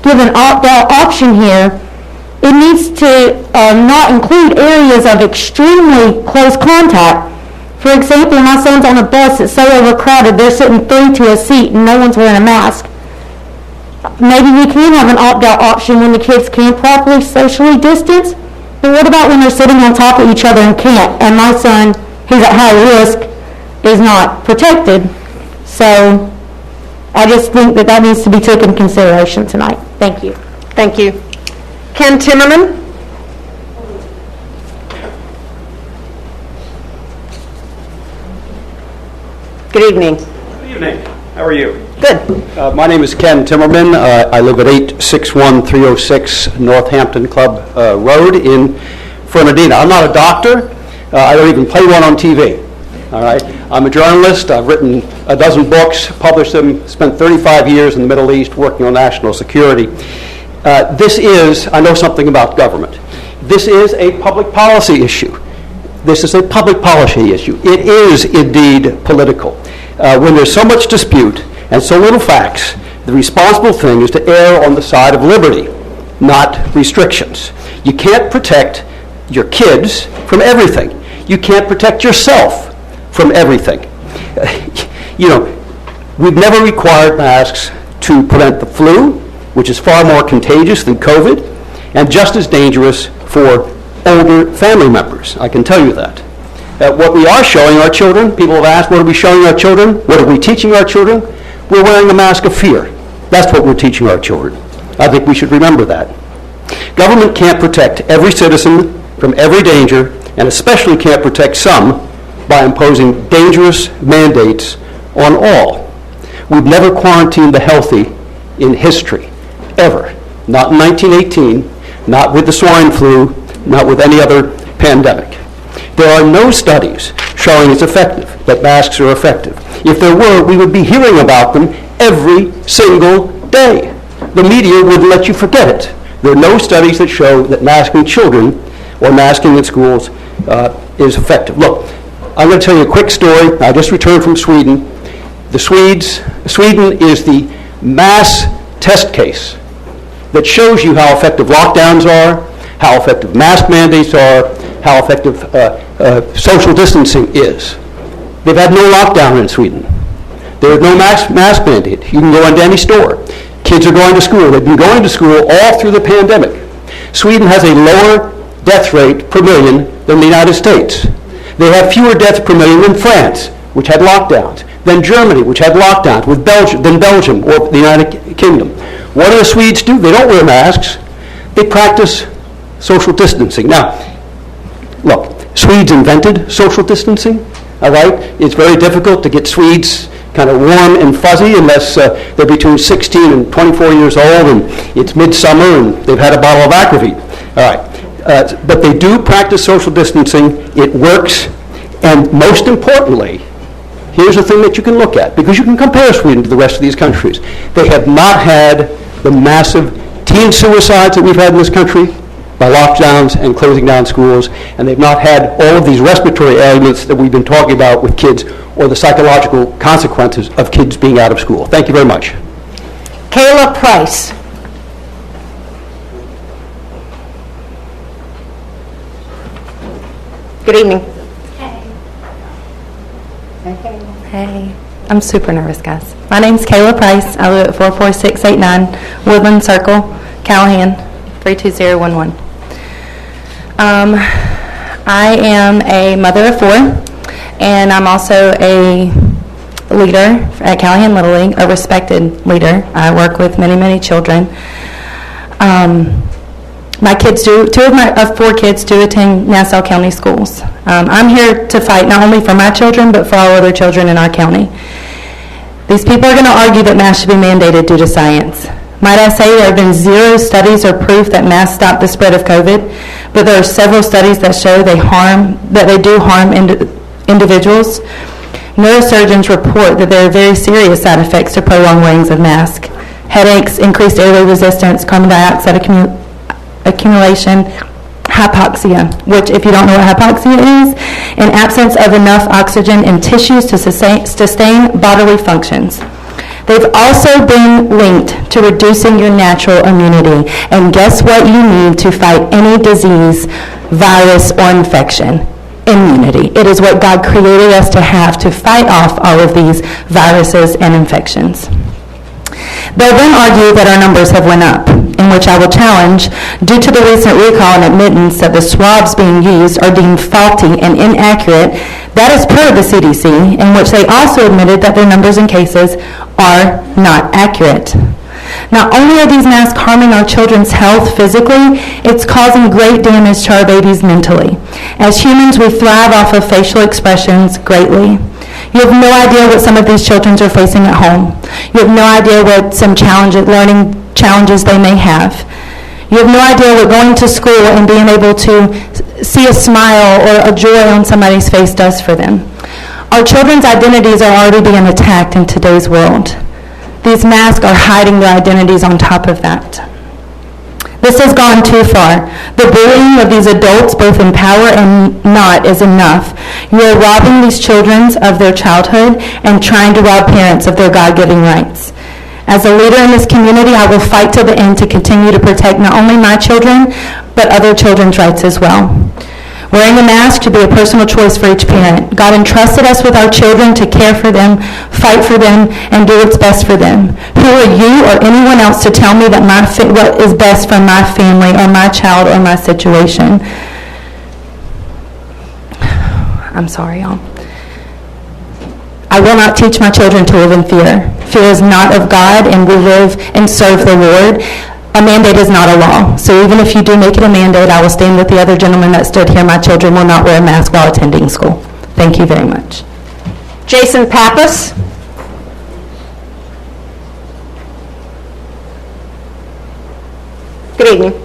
give an opt-out option here, it needs to not include areas of extremely close contact. For example, my son's on a bus that's so overcrowded, they're sitting 3 to a seat and no one's wearing a mask. Maybe we can have an opt-out option when the kids can properly socially distance, but what about when they're sitting on top of each other and can't, and my son, who's at high risk, is not protected? So I just think that that needs to be taken into consideration tonight. Thank you. Thank you. Ken Timmerman? Good evening. Good evening. How are you? Good. My name is Ken Timmerman. I live at 861306 Northampton Club Road in Fernandina. I'm not a doctor. I don't even play one on TV. All right. I'm a journalist. I've written a dozen books, published them, spent 35 years in the Middle East working on national security. I know something about government. This is a public policy issue. This is a public policy issue. It is indeed political. When there's so much dispute and so little facts, the responsible thing is to err on the side of liberty, not restrictions. You can't protect your kids from everything. You can't protect yourself from everything. We've never required masks to prevent the flu, which is far more contagious than COVID, and just as dangerous for older family members. I can tell you that. What we are showing our children, people have asked, what are we showing our children? What are we teaching our children? We're wearing a mask of fear. That's what we're teaching our children. I think we should remember that. Government can't protect every citizen from every danger, and especially can't protect some by imposing dangerous mandates on all. We've never quarantined the healthy in history, ever. Not in 1918, not with the swine flu, not with any other pandemic. There are no studies showing it's effective, that masks are effective. If there were, we would be hearing about them every single day. The media wouldn't let you forget it. There are no studies that show that masking children or masking in schools is effective. Look, I'm going to tell you a quick story. I just returned from Sweden. Sweden is the mass test case that shows you how effective lockdowns are, how effective mask mandates are, how effective social distancing is. They've had no lockdown in Sweden. There is no mask mandate. You can go into any store. Kids are going to school. They've been going to school all through the pandemic. Sweden has a lower death rate per million than the United States. They have fewer deaths per million than France, which had lockdowns, than Germany, which had lockdowns, than Belgium or the United Kingdom. What do the Swedes do? They don't wear masks. They practice social distancing. Now, look, Swedes invented social distancing, all right? It's very difficult to get Swedes kind of warm and fuzzy unless they're between 16 and 24 years old and it's midsummer and they've had a bottle of aquavit. All right. But they do practice social distancing. It works. And most importantly, here's the thing that you can look at, because you can compare Sweden to the rest of these countries. They have not had the massive teen suicides that we've had in this country by lockdowns and closing down schools, and they've not had all of these respiratory ailments that we've been talking about with kids, or the psychological consequences of kids being out of school. Thank you very much. Kayla Price. Good evening. Hey, I'm super nervous, guys. My name's Kayla Price. I live at 44689 Woodland Circle, Callahan, 32011. I am a mother of 4, and I'm also a leader at Callahan Little League, a respected leader. I work with many, many children. My kids do, 2 of 4 kids do attend Nassau County schools. I'm here to fight not only for my children, but for all other children in our county. These people are going to argue that masks should be mandated due to science. Might I say there have been 0 studies or proof that masks stop the spread of COVID, but there are several studies that show they do harm individuals. Neurosurgeons report that there are very serious side effects to prolonged wearing of masks. Headaches, increased airway resistance, carbon dioxide accumulation, hypoxia, which, if you don't know what hypoxia is, an absence of enough oxygen in tissues to sustain bodily functions. They've also been linked to reducing your natural immunity. And guess what you need to fight any disease, virus, or infection? Immunity. It is what God created us to have to fight off all of these viruses and infections. They'll then argue that our numbers have went up, in which I will challenge, due to the recent recall and admittance that the swabs being used are deemed faulty and inaccurate. That is per the CDC, in which they also admitted that their numbers and cases are not accurate. Not only are these masks harming our children's health physically, it's causing great damage to our babies mentally. As humans, we thrive off of facial expressions greatly. You have no idea what some of these children are facing at home. You have no idea what some learning challenges they may have. You have no idea what going to school and being able to see a smile or a joy on somebody's face does for them. Our children's identities are already being attacked in today's world. These masks are hiding their identities on top of that. This has gone too far. The bullying of these adults, both in power and not, is enough. You are robbing these children of their childhood and trying to rob parents of their God-given rights. As a leader in this community, I will fight to the end to continue to protect not only my children, but other children's rights as well. Wearing a mask should be a personal choice for each parent. God entrusted us with our children to care for them, fight for them, and do what's best for them. Who are you or anyone else to tell me that what is best for my family or my child or my situation? I'm sorry, y'all. I will not teach my children to live in fear. Fear is not of God, and we live and serve the Lord. A mandate is not a law. So even if you do make it a mandate, I will stand with the other gentleman that stood here. My children will not wear a mask while attending school. Thank you very much. Jason Pappas. Good evening.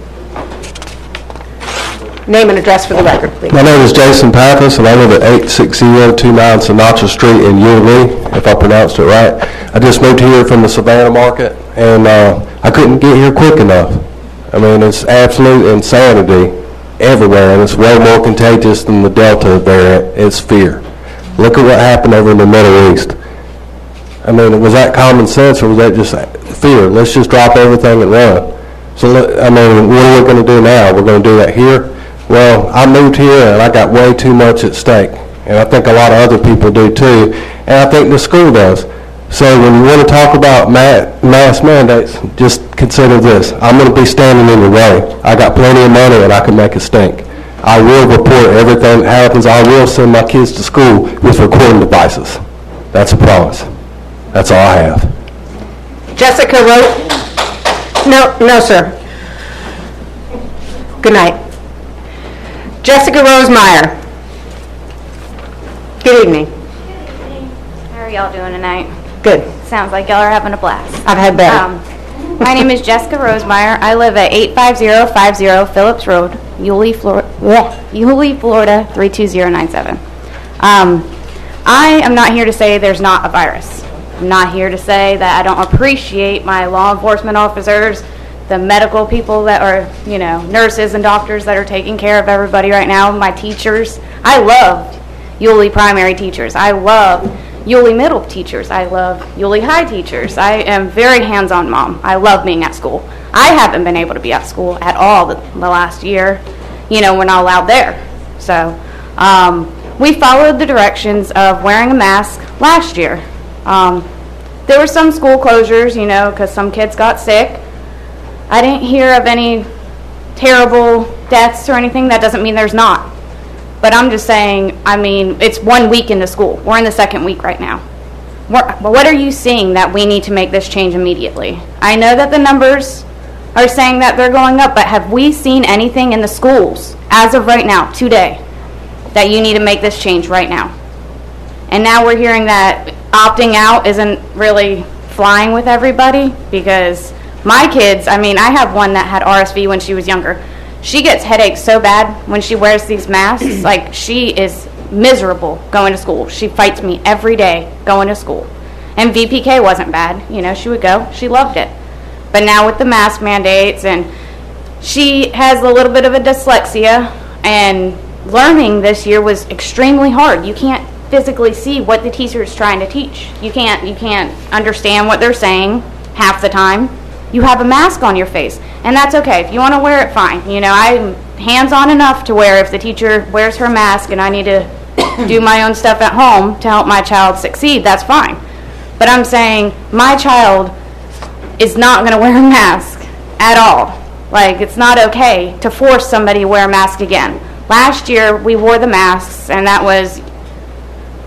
Name and address for the record, please. My name is Jason Pappas, and I live at 86029 Sinatra Street in Yulee, if I pronounced it right. I just moved here from the Savannah market, and I couldn't get here quick enough. I mean, it's absolute insanity everywhere, and it's way more contagious than the Delta variant. It's fear. Look at what happened over in the Middle East. I mean, was that common sense, or was that just fear? Let's just drop everything and run. So, I mean, what are we going to do now? We're going to do that here? Well, I moved here and I got way too much at stake. And I think a lot of other people do too. And I think the school does. So when you want to talk about mask mandates, just consider this. I'm going to be standing in your way. I got plenty of money and I can make it stink. I will report everything that happens. I will send my kids to school with recording devices. That's a promise. That's all I have. Jessica wrote, no, sir. Good night. Jessica Rosemeyer. Good evening. How are y'all doing tonight? Good. Sounds like y'all are having a blast. I've had better. My name is Jessica Rosemeyer. I live at 85050 Phillips Road, Yulee, Florida 32097. I am not here to say there's not a virus. I'm not here to say that I don't appreciate my law enforcement officers, the medical people that are, nurses and doctors that are taking care of everybody right now, my teachers. I love Yulee primary teachers. I love Yulee middle teachers. I love Yulee high teachers. I am very hands-on mom. I love being at school. I haven't been able to be at school at all the last year. We're not allowed there. So we followed the directions of wearing a mask last year. There were some school closures, because some kids got sick. I didn't hear of any terrible deaths or anything. That doesn't mean there's not. But I'm just saying, it's 1 week into school. We're in the second week right now. What are you seeing that we need to make this change immediately? I know that the numbers are saying that they're going up, but have we seen anything in the schools as of right now, today, that you need to make this change right now? And now we're hearing that opting out isn't really flying with everybody because My kids, I mean, I have one that had RSV when she was younger. She gets headaches so bad when she wears these masks. Like, she is miserable going to school. She fights me every day going to school. And VPK wasn't bad. You know, she would go. She loved it. But now with the mask mandates, and she has a little bit of a dyslexia, and learning this year was extremely hard. You can't physically see what the teacher is trying to teach. You can't understand what they're saying half the time. You have a mask on your face, and that's okay. If you want to wear it, fine. You know, I'm hands-on enough to where if the teacher wears her mask and I need to do my own stuff at home to help my child succeed, that's fine. But I'm saying my child is not going to wear a mask at all. Like, it's not okay to force somebody to wear a mask again. Last year, we wore the masks, and that was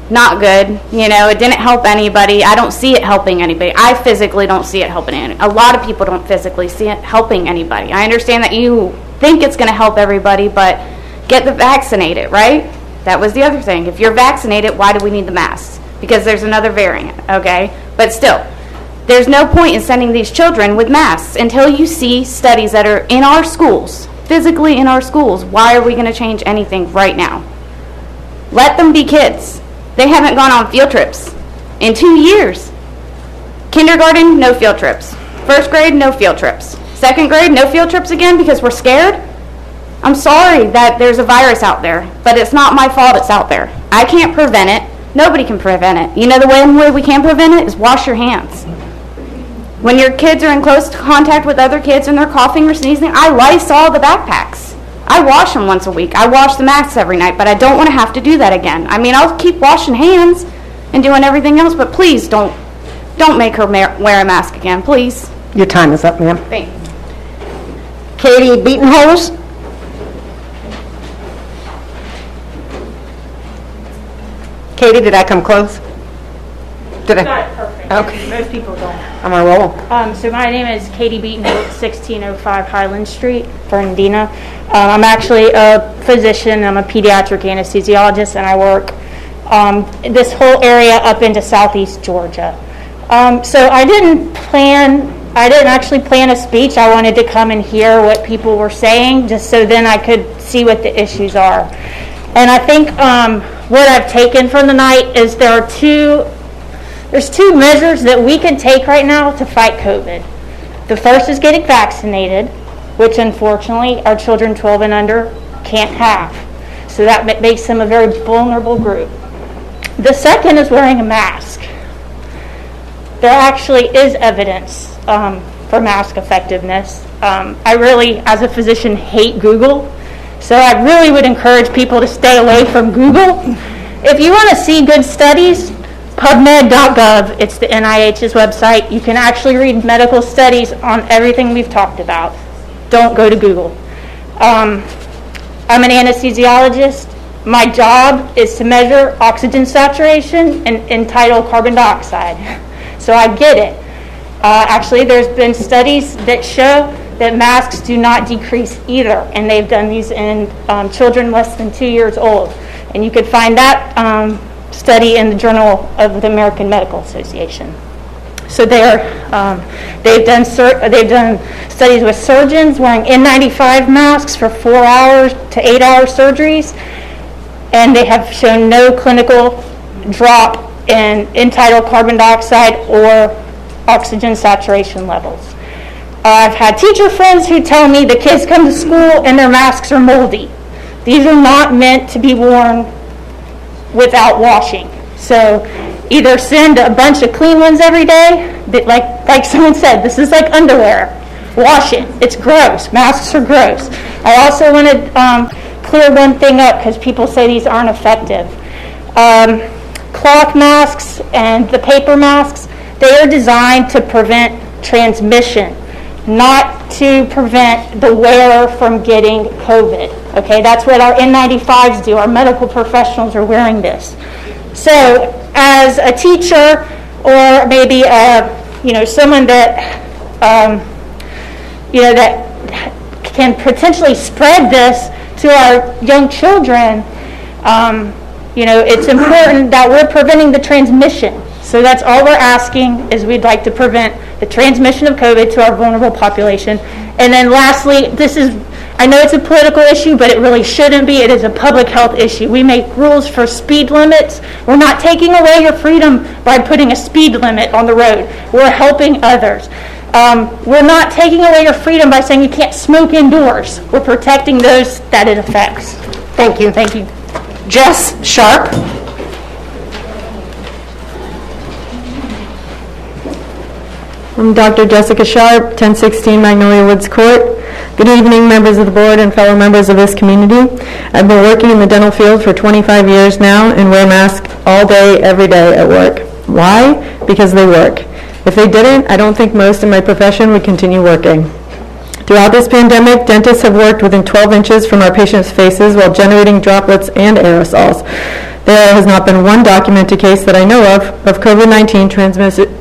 not good. You know, it didn't help anybody. I don't see it helping anybody. I physically don't see it helping anybody. A lot of people don't physically see it helping anybody. I understand that you think it's going to help everybody, but get the vaccinated, right? That was the other thing. If you're vaccinated, why do we need the masks? Because there's another variant, okay? But still, there's no point in sending these children with masks until you see studies that are in our schools, physically in our schools. Why are we going to change anything right now? Let them be kids. They haven't gone on field trips in 2 years. Kindergarten, no field trips. First grade, no field trips. Second grade, no field trips again because we're scared. I'm sorry that there's a virus out there, but it's not my fault it's out there. I can't prevent it. Nobody can prevent it. You know, the one way we can prevent it is wash your hands. When your kids are in close contact with other kids and they're coughing or sneezing, I Lysol the backpacks. I wash them once a week. I wash the masks every night, but I don't want to have to do that again. I mean, I'll keep washing hands and doing everything else, but please don't make her wear a mask again, please. Your time is up, ma'am. Thanks. Katie Beatonhose? Katie, did I come close? Did I? Got it perfect. Okay. Most people don't. I'm on a roll. So my name is Katie Beaton, 1605 Highland Street, Fernandina. I'm actually a physician. I'm a pediatric anesthesiologist, and I work this whole area up into southeast Georgia. So I didn't actually plan a speech. I wanted to come and hear what people were saying, just so then I could see what the issues are. And I think what I've taken from the night is there's two measures that we can take right now to fight COVID. The first is getting vaccinated, which unfortunately our children 12 and under can't have. So that makes them a very vulnerable group. The second is wearing a mask. There actually is evidence for mask effectiveness. I really, as a physician, hate Google. So I really would encourage people to stay away from Google. If you want to see good studies, PubMed.gov, it's the NIH's website. You can actually read medical studies on everything we've talked about. Don't go to Google. I'm an anesthesiologist. My job is to measure oxygen saturation and entitled carbon dioxide. So I get it. Actually, there's been studies that show that masks do not decrease either, and they've done these in children less than 2 years old. And you could find that study in the Journal of the American Medical Association. So they've done studies with surgeons wearing N95 masks for 4 hours to 8 hour surgeries, and they have shown no clinical drop in entitled carbon dioxide or oxygen saturation levels. I've had teacher friends who tell me the kids come to school and their masks are moldy. These are not meant to be worn without washing. So either send a bunch of clean ones every day, like someone said, this is like underwear. Wash it. It's gross. Masks are gross. I also want to clear one thing up because people say these aren't effective. Cloth masks and the paper masks, they are designed to prevent transmission, not to prevent the wearer from getting COVID. Okay, that's what our N95s do. Our medical professionals are wearing this. So, as a teacher, or maybe someone that that can potentially spread this to our young children, it's important that we're preventing the transmission. So that's all we're asking, is we'd like to prevent the transmission of COVID to our vulnerable population. And then lastly, I know it's a political issue, but it really shouldn't be. It is a public health issue. We make rules for speed limits. We're not taking away your freedom by putting a speed limit on the road. We're helping others. We're not taking away your freedom by saying you can't smoke indoors. We're protecting those that it affects. Thank you. Thank you. Jess Sharp. I'm Dr. Jessica Sharp, 1016 Magnolia Woods Court. Good evening, members of the board and fellow members of this community. I've been working in the dental field for 25 years now and wear masks all day, every day at work. Why? Because they work. If they didn't, I don't think most in my profession would continue working. Throughout this pandemic, dentists have worked within 12 inches from our patients' faces while generating droplets and aerosols. There has not been one documented case that I know of COVID-19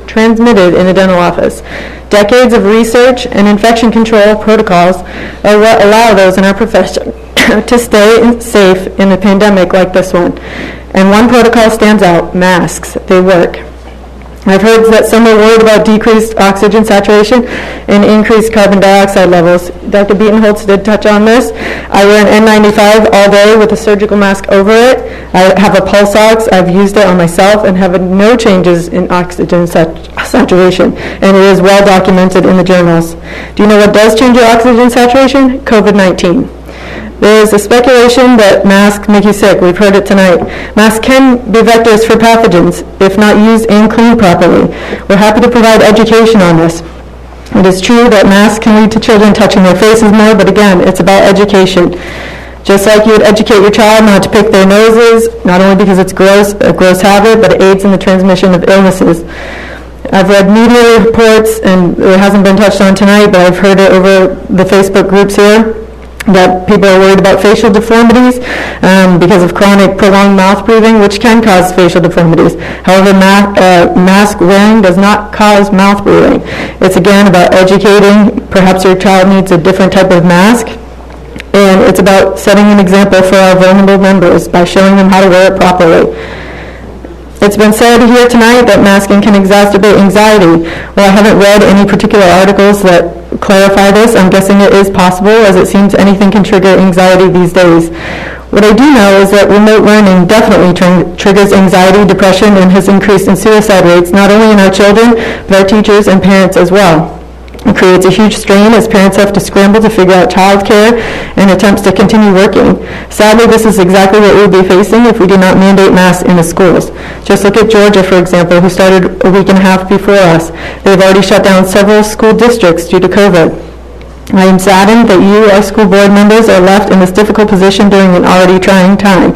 transmitted in a dental office. Decades of research and infection control protocols are what allow those in our profession to stay safe in a pandemic like this one. And one protocol stands out: masks. They work. I've heard that some are worried about decreased oxygen saturation and increased carbon dioxide levels. Dr. Beatenholtz did touch on this. I wear an N95 all day with a surgical mask over it. I have a pulse ox. I've used it on myself and have no changes in oxygen saturation, and it is well documented in the journals. Do you know what does change your oxygen saturation? COVID-19. There is a speculation that masks make you sick. We've heard it tonight. Masks can be vectors for pathogens if not used and cleaned properly. We're happy to provide education on this. It is true that masks can lead to children touching their faces more, but again, it's about education. Just like you would educate your child not to pick their noses, not only because it's a gross habit, but it aids in the transmission of illnesses. I've read media reports, and it hasn't been touched on tonight, but I've heard it over the Facebook groups here, that people are worried about facial deformities because of chronic prolonged mouth breathing, which can cause facial deformities. However, mask wearing does not cause mouth breathing. It's again about educating. Perhaps your child needs a different type of mask. And it's about setting an example for our vulnerable members by showing them how to wear it properly. It's been said here tonight that masking can exacerbate anxiety. Well, I haven't read any particular articles that clarify this. I'm guessing it is possible, as it seems anything can trigger anxiety these days. What I do know is that remote learning definitely triggers anxiety, depression, and has increased in suicide rates, not only in our children, but our teachers and parents as well. It creates a huge strain as parents have to scramble to figure out childcare and attempts to continue working. Sadly, this is exactly what we would be facing if we did not mandate masks in the schools. Just look at Georgia, for example, who started a week and a half before us. They've already shut down several school districts due to COVID. I am saddened that you, our school board members, are left in this difficult position during an already trying time.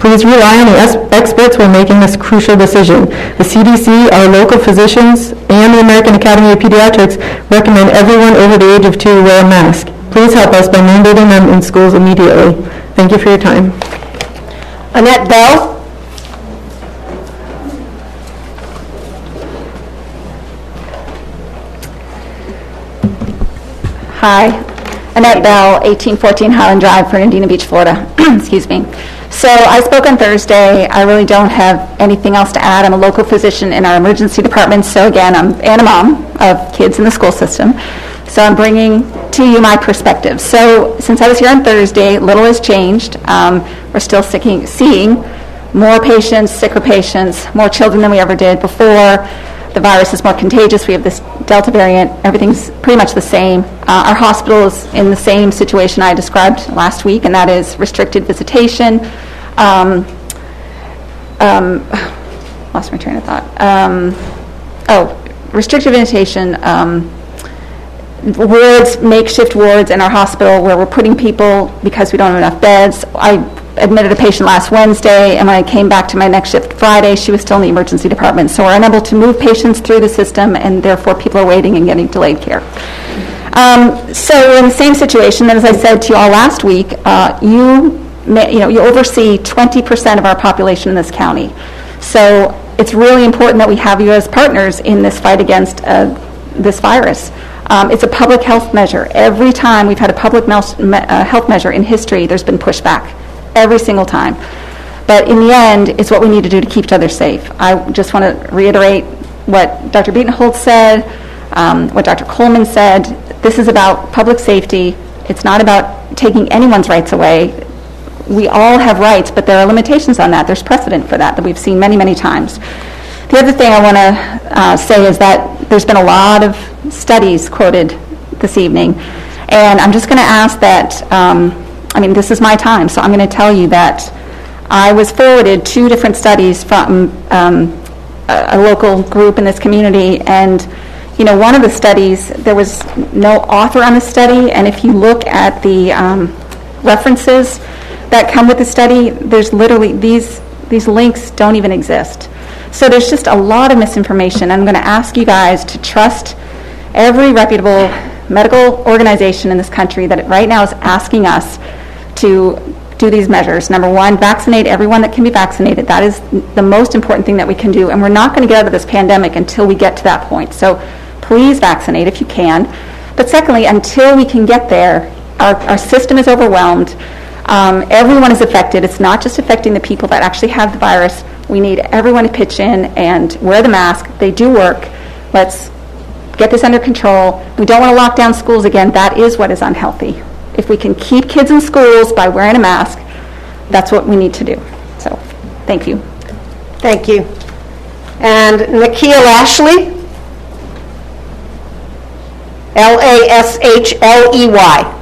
Please rely on the experts when making this crucial decision. The CDC, our local physicians, and the American Academy of Pediatrics recommend everyone over the age of 2 wear a mask. Please help us by mandating them in schools immediately. Thank you for your time. Annette Bell. Hi, Annette Bell, 1814 Highland Drive, Fernandina Beach, Florida. Excuse me. So I spoke on Thursday. I really don't have anything else to add. I'm a local physician in our emergency department. So again, and a mom of kids in the school system. So I'm bringing to you my perspective. So since I was here on Thursday, little has changed. We're still seeing more patients, sicker patients, more children than we ever did before. The virus is more contagious. We have this Delta variant. Everything's pretty much the same. Our hospital is in the same situation I described last week, and that is restricted visitation. Lost my train of thought. Restricted visitation, wards, makeshift wards in our hospital where we're putting people because we don't have enough beds. I admitted a patient last Wednesday, and when I came back to my next shift Friday, she was still in the emergency department. So we're unable to move patients through the system, and therefore people are waiting and getting delayed care. So we're in the same situation. And as I said to you all last week, you oversee 20% of our population in this county. So it's really important that we have you as partners in this fight against this virus. It's a public health measure. Every time we've had a public health measure in history, there's been pushback. Every single time. But in the end, it's what we need to do to keep each other safe. I just want to reiterate what Dr. Beatonholtz said, what Dr. Coleman said. This is about public safety. It's not about taking anyone's rights away. We all have rights, but there are limitations on that. There's precedent for that we've seen many, many times. The other thing I want to say is that there's been a lot of studies quoted this evening, and I'm just going to ask that, this is my time, so I'm going to tell you that I was forwarded 2 different studies from a local group in this community, and one of the studies, there was no author on the study, and if you look at the references that come with the study, there's literally, these links don't even exist. So there's just a lot of misinformation. I'm going to ask you guys to trust every reputable medical organization in this country that right now is asking us to do these measures. Number 1, vaccinate everyone that can be vaccinated. That is the most important thing that we can do, and we're not going to get out of this pandemic until we get to that point. So please vaccinate if you can. But secondly, until we can get there, our system is overwhelmed. Everyone is affected. It's not just affecting the people that actually have the virus. We need everyone to pitch in and wear the mask. They do work. Let's get this under control. We don't want to lock down schools again. That is what is unhealthy. If we can keep kids in schools by wearing a mask, that's what we need to do. So, thank you. Thank you. And Nikhil Ashley, Lashley.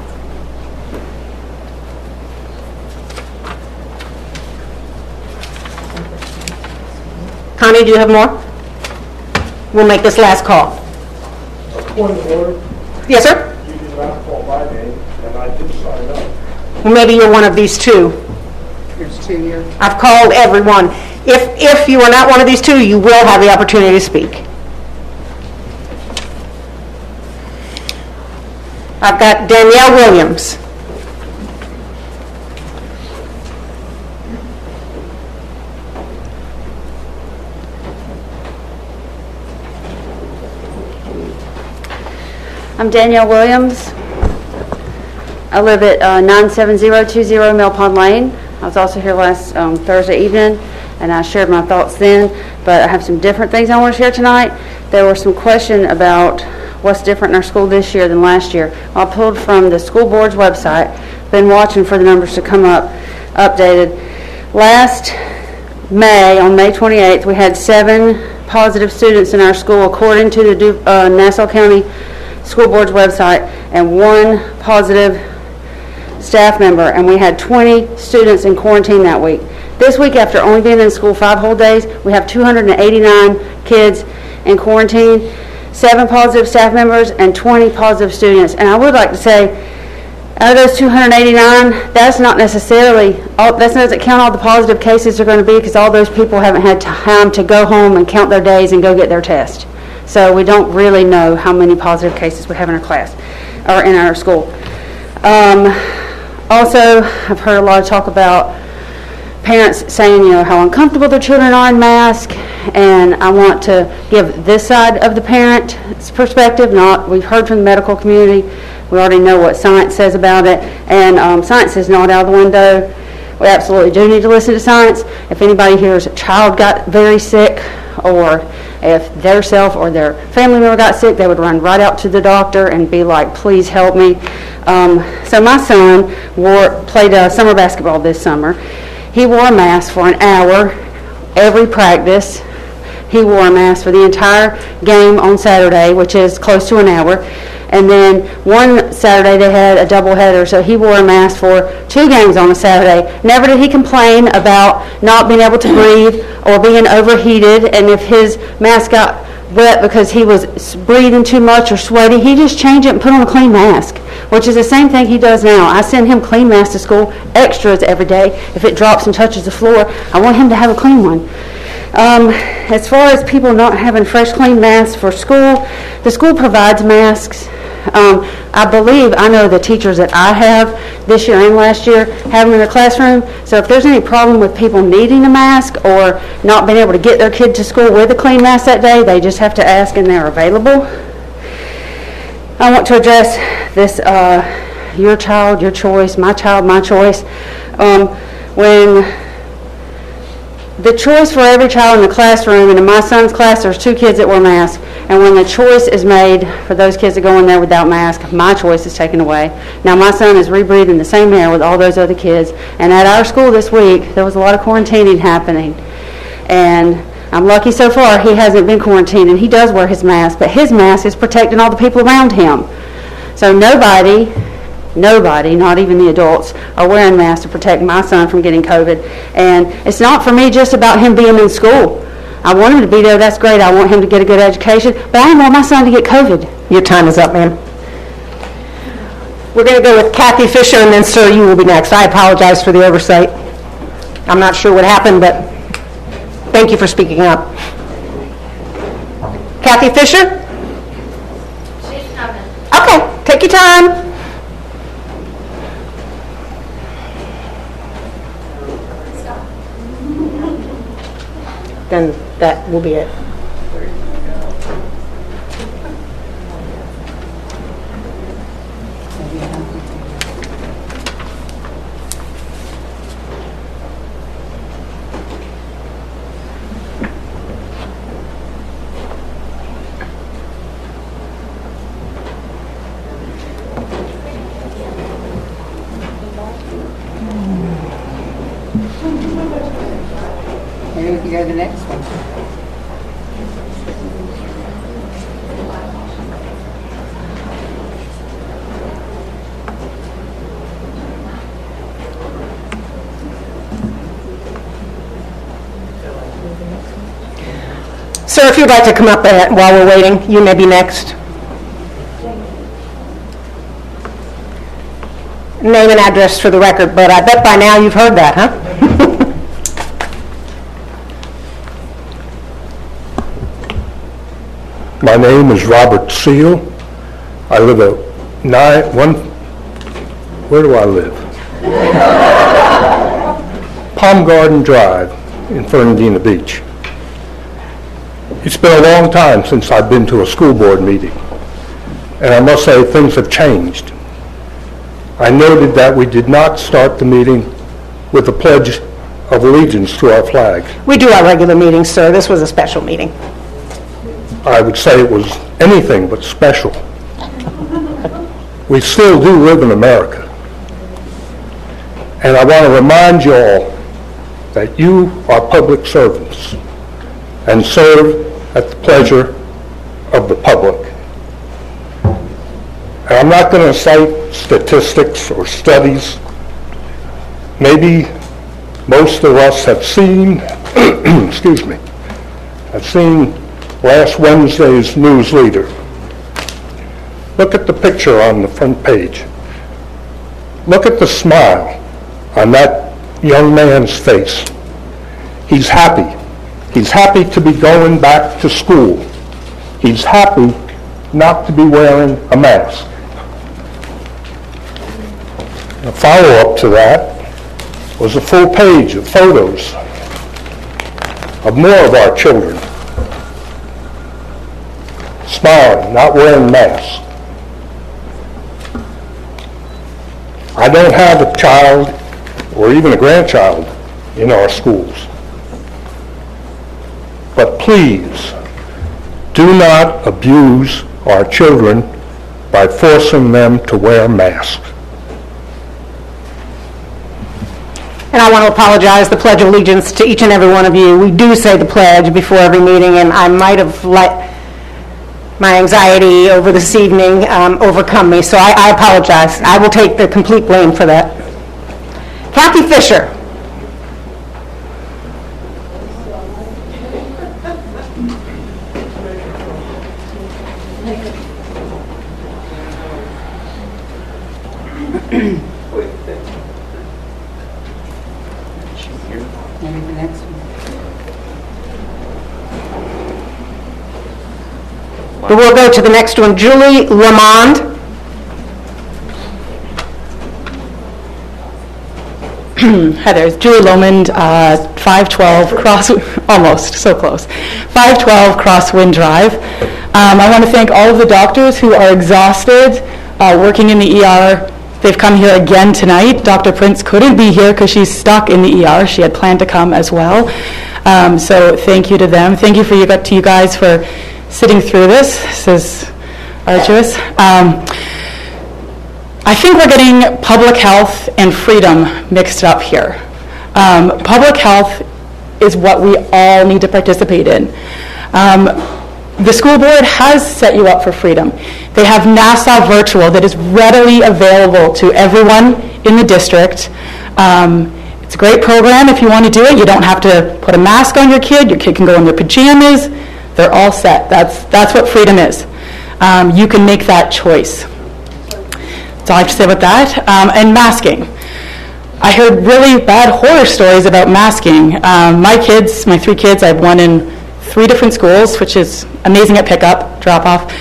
Connie, do you have more? We'll make this last call. Point of order. Yes, sir? You did not call my name, and I did sign up. Well, maybe you're one of these 2. There's 2 here. I've called everyone. If you are not one of these 2, you will have the opportunity to speak. I've got Danielle Williams. I'm Danielle Williams. I live at 97020 Mill Pond Lane. I was also here last Thursday evening, and I shared my thoughts then, but I have some different things I want to share tonight. There were some questions about what's different in our school this year than last year. I pulled from the school board's website, been watching for the numbers to come up, updated. Last May, on May 28th, we had 7 positive students in our school, according to the Nassau County School Board's website, and 1 positive staff member, and we had 20 students in quarantine that week. This week, after only being in school 5 whole days, we have 289 kids in quarantine, 7 positive staff members, and 20 positive students. And I would like to say, out of those 289, that's not necessarily, that doesn't count all the positive cases are going to be, because all those people haven't had time to go home and count their days and go get their test. So we don't really know how many positive cases we have in our class, or in our school. Also, I've heard a lot of talk about parents saying, how uncomfortable their children are in masks, and I want to give this side of the parent's perspective. We've heard from the medical community. We already know what science says about it, and science is not out of the window. We absolutely do need to listen to science. If anybody here's child got very sick, or if their self or their family member got sick, they would run right out to the doctor and be like, please help me. So my son played summer basketball this summer. He wore a mask for an hour every practice. He wore a mask for the entire game on Saturday, which is close to an hour. And then one Saturday they had a doubleheader, so he wore a mask for 2 games on a Saturday. Never did he complain about not being able to breathe or being overheated, and if his mask got wet because he was breathing too much or sweaty, he just changed it and put on a clean mask, which is the same thing he does now. I send him clean masks to school, extras every day. If it drops and touches the floor, I want him to have a clean one. As far as people not having fresh, clean masks for school, the school provides masks. I know the teachers that I have this year and last year have them in their classroom. So if there's any problem with people needing a mask or not being able to get their kid to school with a clean mask that day, they just have to ask and they're available. I want to address this, your child, your choice, my child, my choice. When the choice for every child in the classroom, and in my son's class, there's 2 kids that wear masks, and when the choice is made for those kids that go in there without masks, my choice is taken away. Now, my son is rebreathing the same air with all those other kids, and at our school this week, there was a lot of quarantining happening, and I'm lucky so far he hasn't been quarantined, and he does wear his mask, but his mask is protecting all the people around him. So nobody, not even the adults, are wearing masks to protect my son from getting COVID. And it's not for me just about him being in school. I want him to be there, that's great. I want him to get a good education, but I don't want my son to get COVID. Your time is up, ma'am. We're going to go with Kathy Fisher, and then, sir, you will be next. I apologize for the oversight. I'm not sure what happened, but thank you for speaking up. Kathy Fisher? She's coming. Okay, take your time. Then that will be it. Maybe we can go to the next one. Sir, if you'd like to come up while we're waiting, you may be next. Name and address for the record, but I bet by now you've heard that, huh? My name is Robert Seal. I live at where do I live? Palm Garden Drive in Fernandina Beach. It's been a long time since I've been to a school board meeting, and I must say things have changed. I noted that we did not start the meeting with a pledge of allegiance to our flag. We do our regular meetings, sir. This was a special meeting. I would say it was anything but special. We still do live in America. And I want to remind you all that you are public servants and serve at the pleasure of the public. And I'm not going to cite statistics or studies. Maybe most of us have seen, excuse me, have seen last Wednesday's news leader. Look at the picture on the front page. Look at the smile on that young man's face. He's happy. He's happy to be going back to school. He's happy not to be wearing a mask. A follow-up to that was a full page of photos of more of our children smiling, not wearing masks. I don't have a child or even a grandchild in our schools. But please, do not abuse our children by forcing them to wear masks. And I want to apologize, the Pledge of Allegiance to each and every one of you. We do say the pledge before every meeting, and I might have let my anxiety over this evening overcome me, so I apologize. I will take the complete blame for that. Kathy Fisher. Maybe the next one. But we'll go to the next one, Julie Lamond. Hi there, it's Julie Lomond, 512 almost, so close, 512 Crosswind Drive. I want to thank all of the doctors who are exhausted working in the ER. They've come here again tonight. Dr. Prince couldn't be here because she's stuck in the ER. She had planned to come as well. So thank you to them. Thank you to you guys for sitting through this. This is arduous. I think we're getting public health and freedom mixed up here. Public health is what we all need to participate in. The school board has set you up for freedom. They have Nassau Virtual that is readily available to everyone in the district. It's a great program if you want to do it. You don't have to put a mask on your kid. Your kid can go in their pajamas. They're all set. That's what freedom is. You can make that choice. That's all I have to say about that. And masking. I heard really bad horror stories about masking. My 3 kids, I have one in 3 different schools, which is amazing at pickup, drop-off.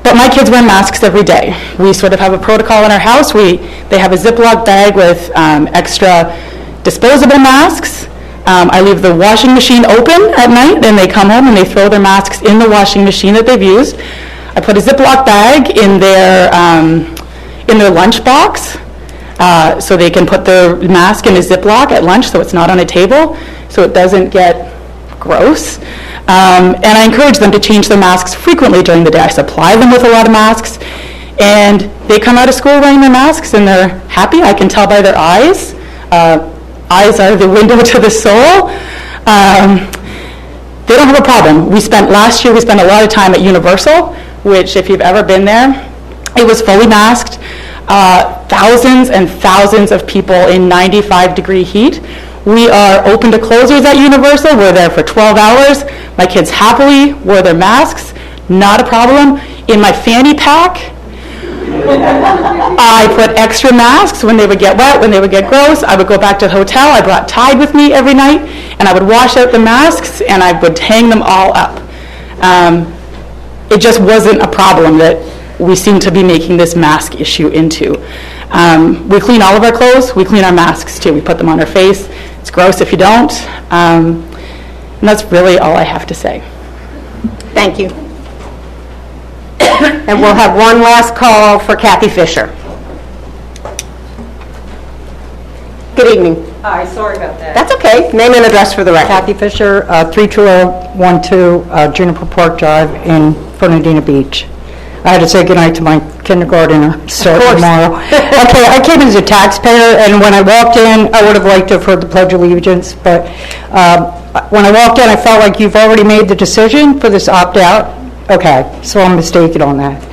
But my kids wear masks every day. We sort of have a protocol in our house. They have a Ziploc bag with extra disposable masks. I leave the washing machine open at night, and they come home and they throw their masks in the washing machine that they've used. I put a Ziploc bag in their lunch box so they can put their mask in a Ziploc at lunch so it's not on a table, so it doesn't get gross. And I encourage them to change their masks frequently during the day. I supply them with a lot of masks, and they come out of school wearing their masks and they're happy. I can tell by their eyes. Eyes are the window to the soul. They don't have a problem. Last year we spent a lot of time at Universal, which if you've ever been there, it was fully masked. Thousands and thousands of people in 95-degree heat. We are open to closers at Universal. We're there for 12 hours. My kids happily wore their masks. Not a problem. In my fanny pack, I put extra masks when they would get wet, when they would get gross. I would go back to the hotel. I brought Tide with me every night, and I would wash out the masks, and I would hang them all up. It just wasn't a problem that we seem to be making this mask issue into. We clean all of our clothes. We clean our masks, too. We put them on our face. It's gross if you don't. And that's really all I have to say. Thank you. And we'll have one last call for Kathy Fisher. Good evening. Hi, sorry about that. That's okay. Name and address for the record. Kathy Fisher, 32012 Juniper Park Drive in Fernandina Beach. I had to say goodnight to my kindergartner starting tomorrow. Okay, I came as a taxpayer, and when I walked in, I would have liked to have heard the Pledge of Allegiance, but when I walked in, I felt like you've already made the decision for this opt-out. Okay, so I'm mistaken on that.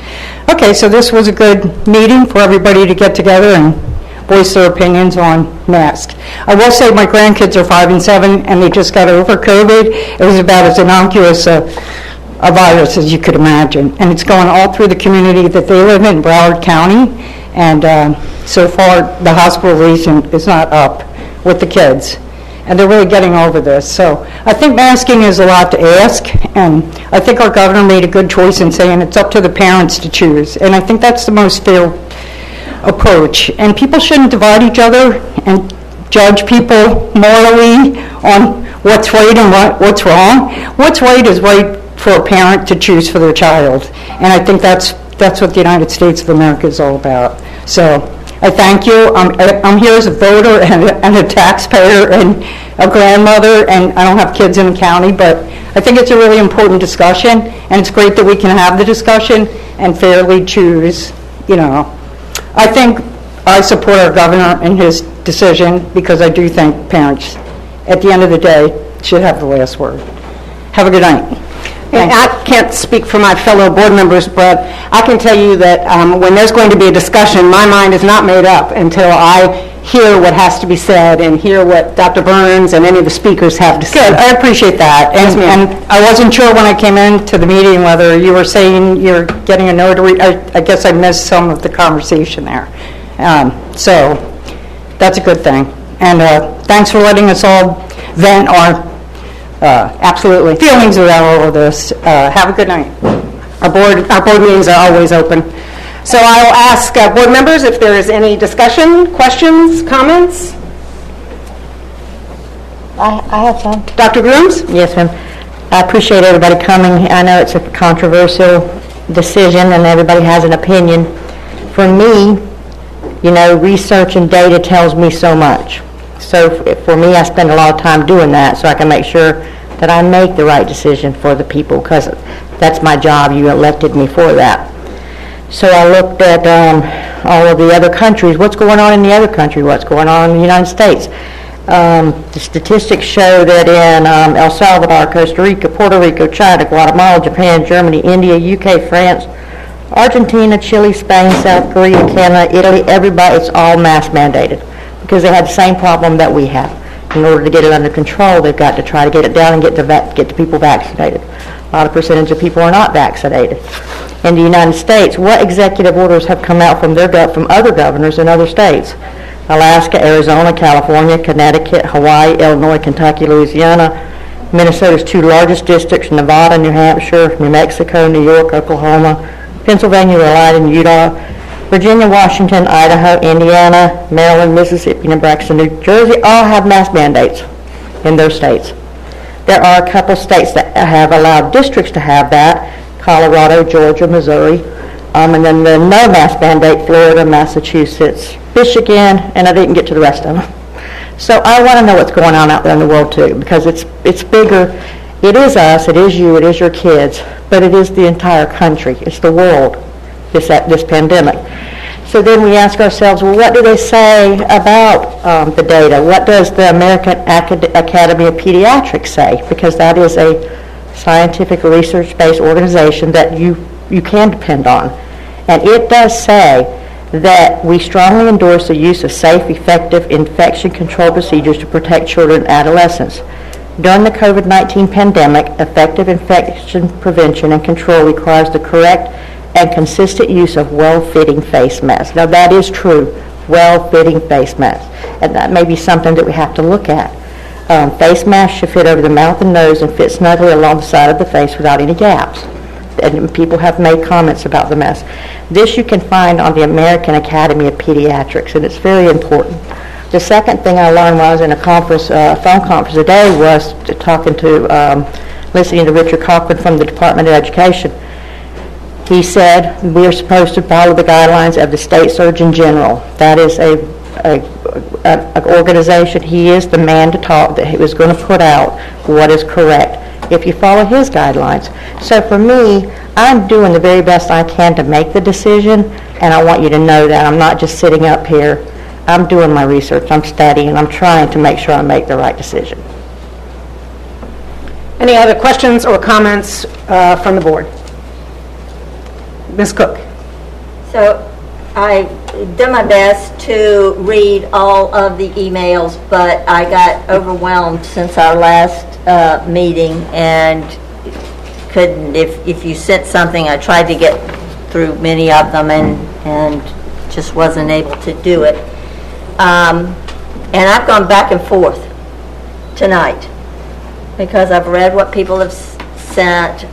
Okay, so this was a good meeting for everybody to get together and voice their opinions on masks. I will say my grandkids are 5 and 7, and they just got over COVID. It was about as innocuous a virus as you could imagine, and it's going all through the community that they live in, Broward County, and so far the hospitalization is not up with the kids, and they're really getting over this. So I think masking is a lot to ask, and I think our governor made a good choice in saying it's up to the parents to choose, and I think that's the most fair approach. And people shouldn't divide each other and judge people morally on what's right and what's wrong. What's right is right for a parent to choose for their child, and I think that's what the United States of America is all about. So I thank you. I'm here as a voter and a taxpayer and a grandmother, and I don't have kids in the county, but I think it's a really important discussion, and it's great that we can have the discussion and fairly choose. I think I support our governor in his decision because I do think parents, at the end of the day, should have the last word. Have a good night. And I can't speak for my fellow board members, but I can tell you that when there's going to be a discussion, my mind is not made up until I hear what has to be said and hear what Dr. Burns and any of the speakers have to say. Good, I appreciate that. And I wasn't sure when I came into the meeting whether you were saying you're getting a notary. I guess I missed some of the conversation there. So that's a good thing. And thanks for letting us all vent our absolutely feelings about all of this. Have a good night. Our board meetings are always open. So I'll ask board members if there is any discussion, questions, comments. I have some. Dr. Grooms? Yes, ma'am. I appreciate everybody coming. I know it's a controversial decision and everybody has an opinion. For me, research and data tells me so much. So for me, I spend a lot of time doing that so I can make sure that I make the right decision for the people, because that's my job. You elected me for that. So I looked at all of the other countries. What's going on in the other country? What's going on in the United States? The statistics show that in El Salvador, Costa Rica, Puerto Rico, China, Guatemala, Japan, Germany, India, UK, France, Argentina, Chile, Spain, South Korea, Canada, Italy, everybody, it's all mask mandated because they had the same problem that we have. In order to get it under control, they've got to try to get it down and get the people vaccinated. A lot of percentage of people are not vaccinated. In the United States, what executive orders have come out from other governors in other states? Alaska, Arizona, California, Connecticut, Hawaii, Illinois, Kentucky, Louisiana, Minnesota's two largest districts, Nevada, New Hampshire, New Mexico, New York, Oklahoma, Pennsylvania, Rhode Island, Utah, Virginia, Washington, Idaho, Indiana, Maryland, Mississippi, Nebraska, New Jersey, all have mask mandates in their states. There are a couple states that have allowed districts to have that, Colorado, Georgia, Missouri, and then the no mask mandate, Florida, Massachusetts, Michigan, and I didn't get to the rest of them. So I want to know what's going on out there in the world too, because it's bigger. It is us, it is you, it is your kids, but it is the entire country. It's the world, this pandemic. So then we ask ourselves, well, what do they say about the data? What does the American Academy of Pediatrics say? Because that is a scientific research-based organization that you can depend on. And it does say that we strongly endorse the use of safe, effective infection control procedures to protect children and adolescents. During the COVID-19 pandemic, effective infection prevention and control requires the correct and consistent use of well-fitting face masks. Now that is true, well-fitting face masks. And that may be something that we have to look at. Face masks should fit over the mouth and nose and fit snugly along the side of the face without any gaps. And people have made comments about the mask. This you can find on the American Academy of Pediatrics, and it's very important. The second thing I learned while I was in a conference, phone conference today, was listening to Richard Cochran from the Department of Education. He said we are supposed to follow the guidelines of the State Surgeon General. That is an organization. He is the man to talk, that he was going to put out what is correct if you follow his guidelines. So for me, I'm doing the very best I can to make the decision, and I want you to know that I'm not just sitting up here. I'm doing my research, I'm studying, I'm trying to make sure I make the right decision. Any other questions or comments from the board? Ms. Cook. So I did my best to read all of the emails, but I got overwhelmed since our last meeting and couldn't, if you sent something, I tried to get through many of them and just wasn't able to do it. And I've gone back and forth tonight because I've read what people have sent.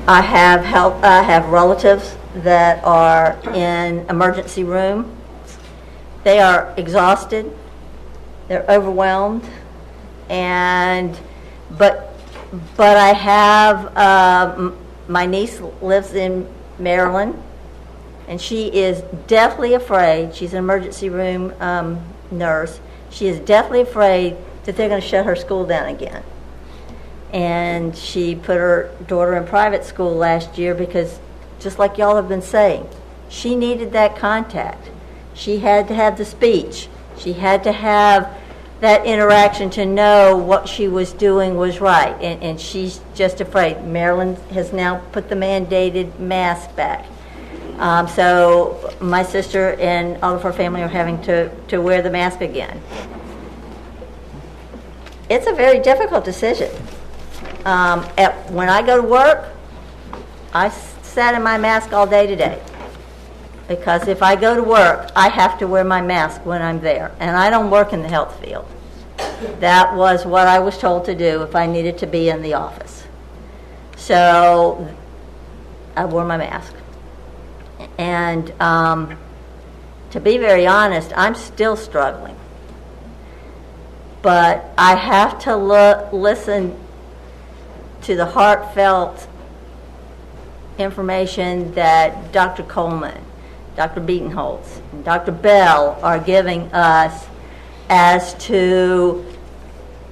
I have relatives that are in emergency room. They are exhausted. They're overwhelmed, but I have my niece lives in Maryland, and she is deathly afraid. She's an emergency room nurse. She is deathly afraid that they're going to shut her school down again. And she put her daughter in private school last year because, just like y'all have been saying, she needed that contact. She had to have the speech. She had to have that interaction to know what she was doing was right. And she's just afraid. Maryland has now put the mandated mask back. So my sister and all of her family are having to wear the mask again. It's a very difficult decision. When I go to work, I sat in my mask all day today. Because if I go to work, I have to wear my mask when I'm there. And I don't work in the health field. That was what I was told to do if I needed to be in the office. So I wore my mask. And to be very honest, I'm still struggling. But I have to listen to the heartfelt information that Dr. Coleman, Dr. Beatonholtz, and Dr. Bell are giving us as to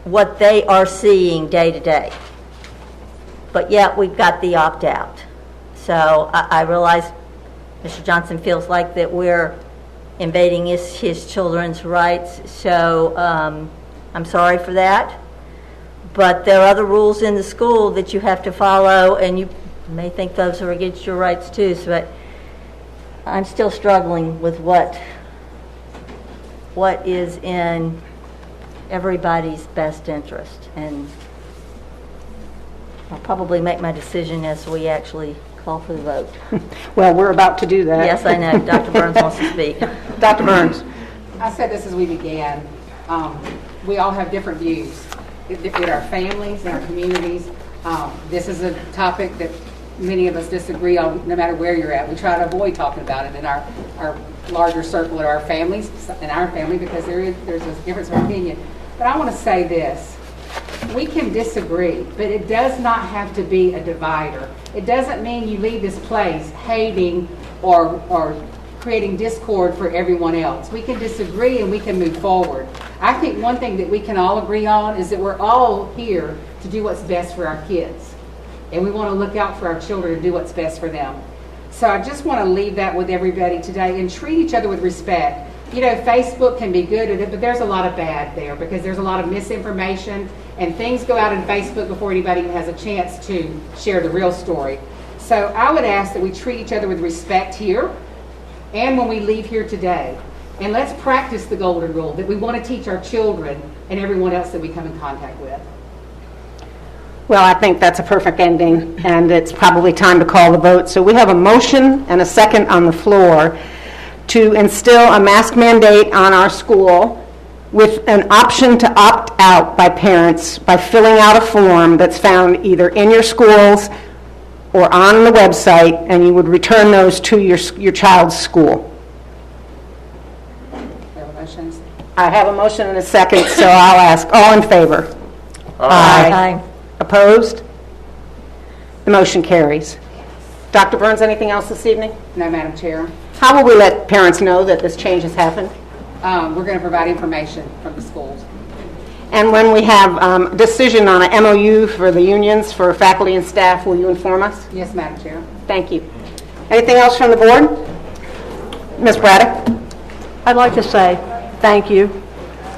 what they are seeing day to day. But yet we've got the opt-out. So I realize Mr. Johnson feels like that we're invading his children's rights. So I'm sorry for that. But there are other rules in the school that you have to follow, and you may think those are against your rights too. So, but I'm still struggling with what is in everybody's best interest, and I'll probably make my decision as we actually call for the vote. Well, we're about to do that. Yes, I know. Dr. Burns wants to speak. Dr. Burns. I said this as we began. We all have different views in our families, in our communities. This is a topic that many of us disagree on, no matter where you're at. We try to avoid talking about it in our larger circle of our families, in our family, because there's a difference of opinion. But I want to say this. We can disagree, but it does not have to be a divider. It doesn't mean you leave this place hating or creating discord for everyone else. We can disagree and we can move forward. I think one thing that we can all agree on is that we're all here to do what's best for our kids. And we want to look out for our children and do what's best for them. So I just want to leave that with everybody today and treat each other with respect. You know, Facebook can be good at it, but there's a lot of bad there because there's a lot of misinformation and things go out on Facebook before anybody even has a chance to share the real story. So I would ask that we treat each other with respect here and when we leave here today. And let's practice the golden rule that we want to teach our children and everyone else that we come in contact with. Well, I think that's a perfect ending, and it's probably time to call the vote. So we have a motion and a second on the floor to instill a mask mandate on our school with an option to opt out by parents by filling out a form that's found either in your schools or on the website, and you would return those to your child's school. I have a motion and a second, so I'll ask. All in favor? Aye. Opposed? The motion carries. Dr. Burns, anything else this evening? No, Madam Chair. How will we let parents know that this change has happened? We're going to provide information from the schools. And when we have a decision on an MOU for the unions for faculty and staff, will you inform us? Yes, Madam Chair. Thank you. Anything else from the board? Ms. Braddock? I'd like to say thank you.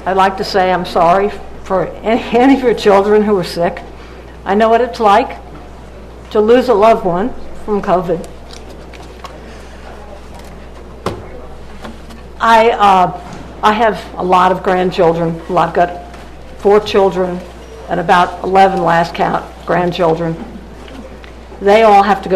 I'd like to say I'm sorry for any of your children who are sick. I know what it's like to lose a loved one from COVID. I have a lot of grandchildren. Well, I've got 4 children and about 11 last count grandchildren. They all have to go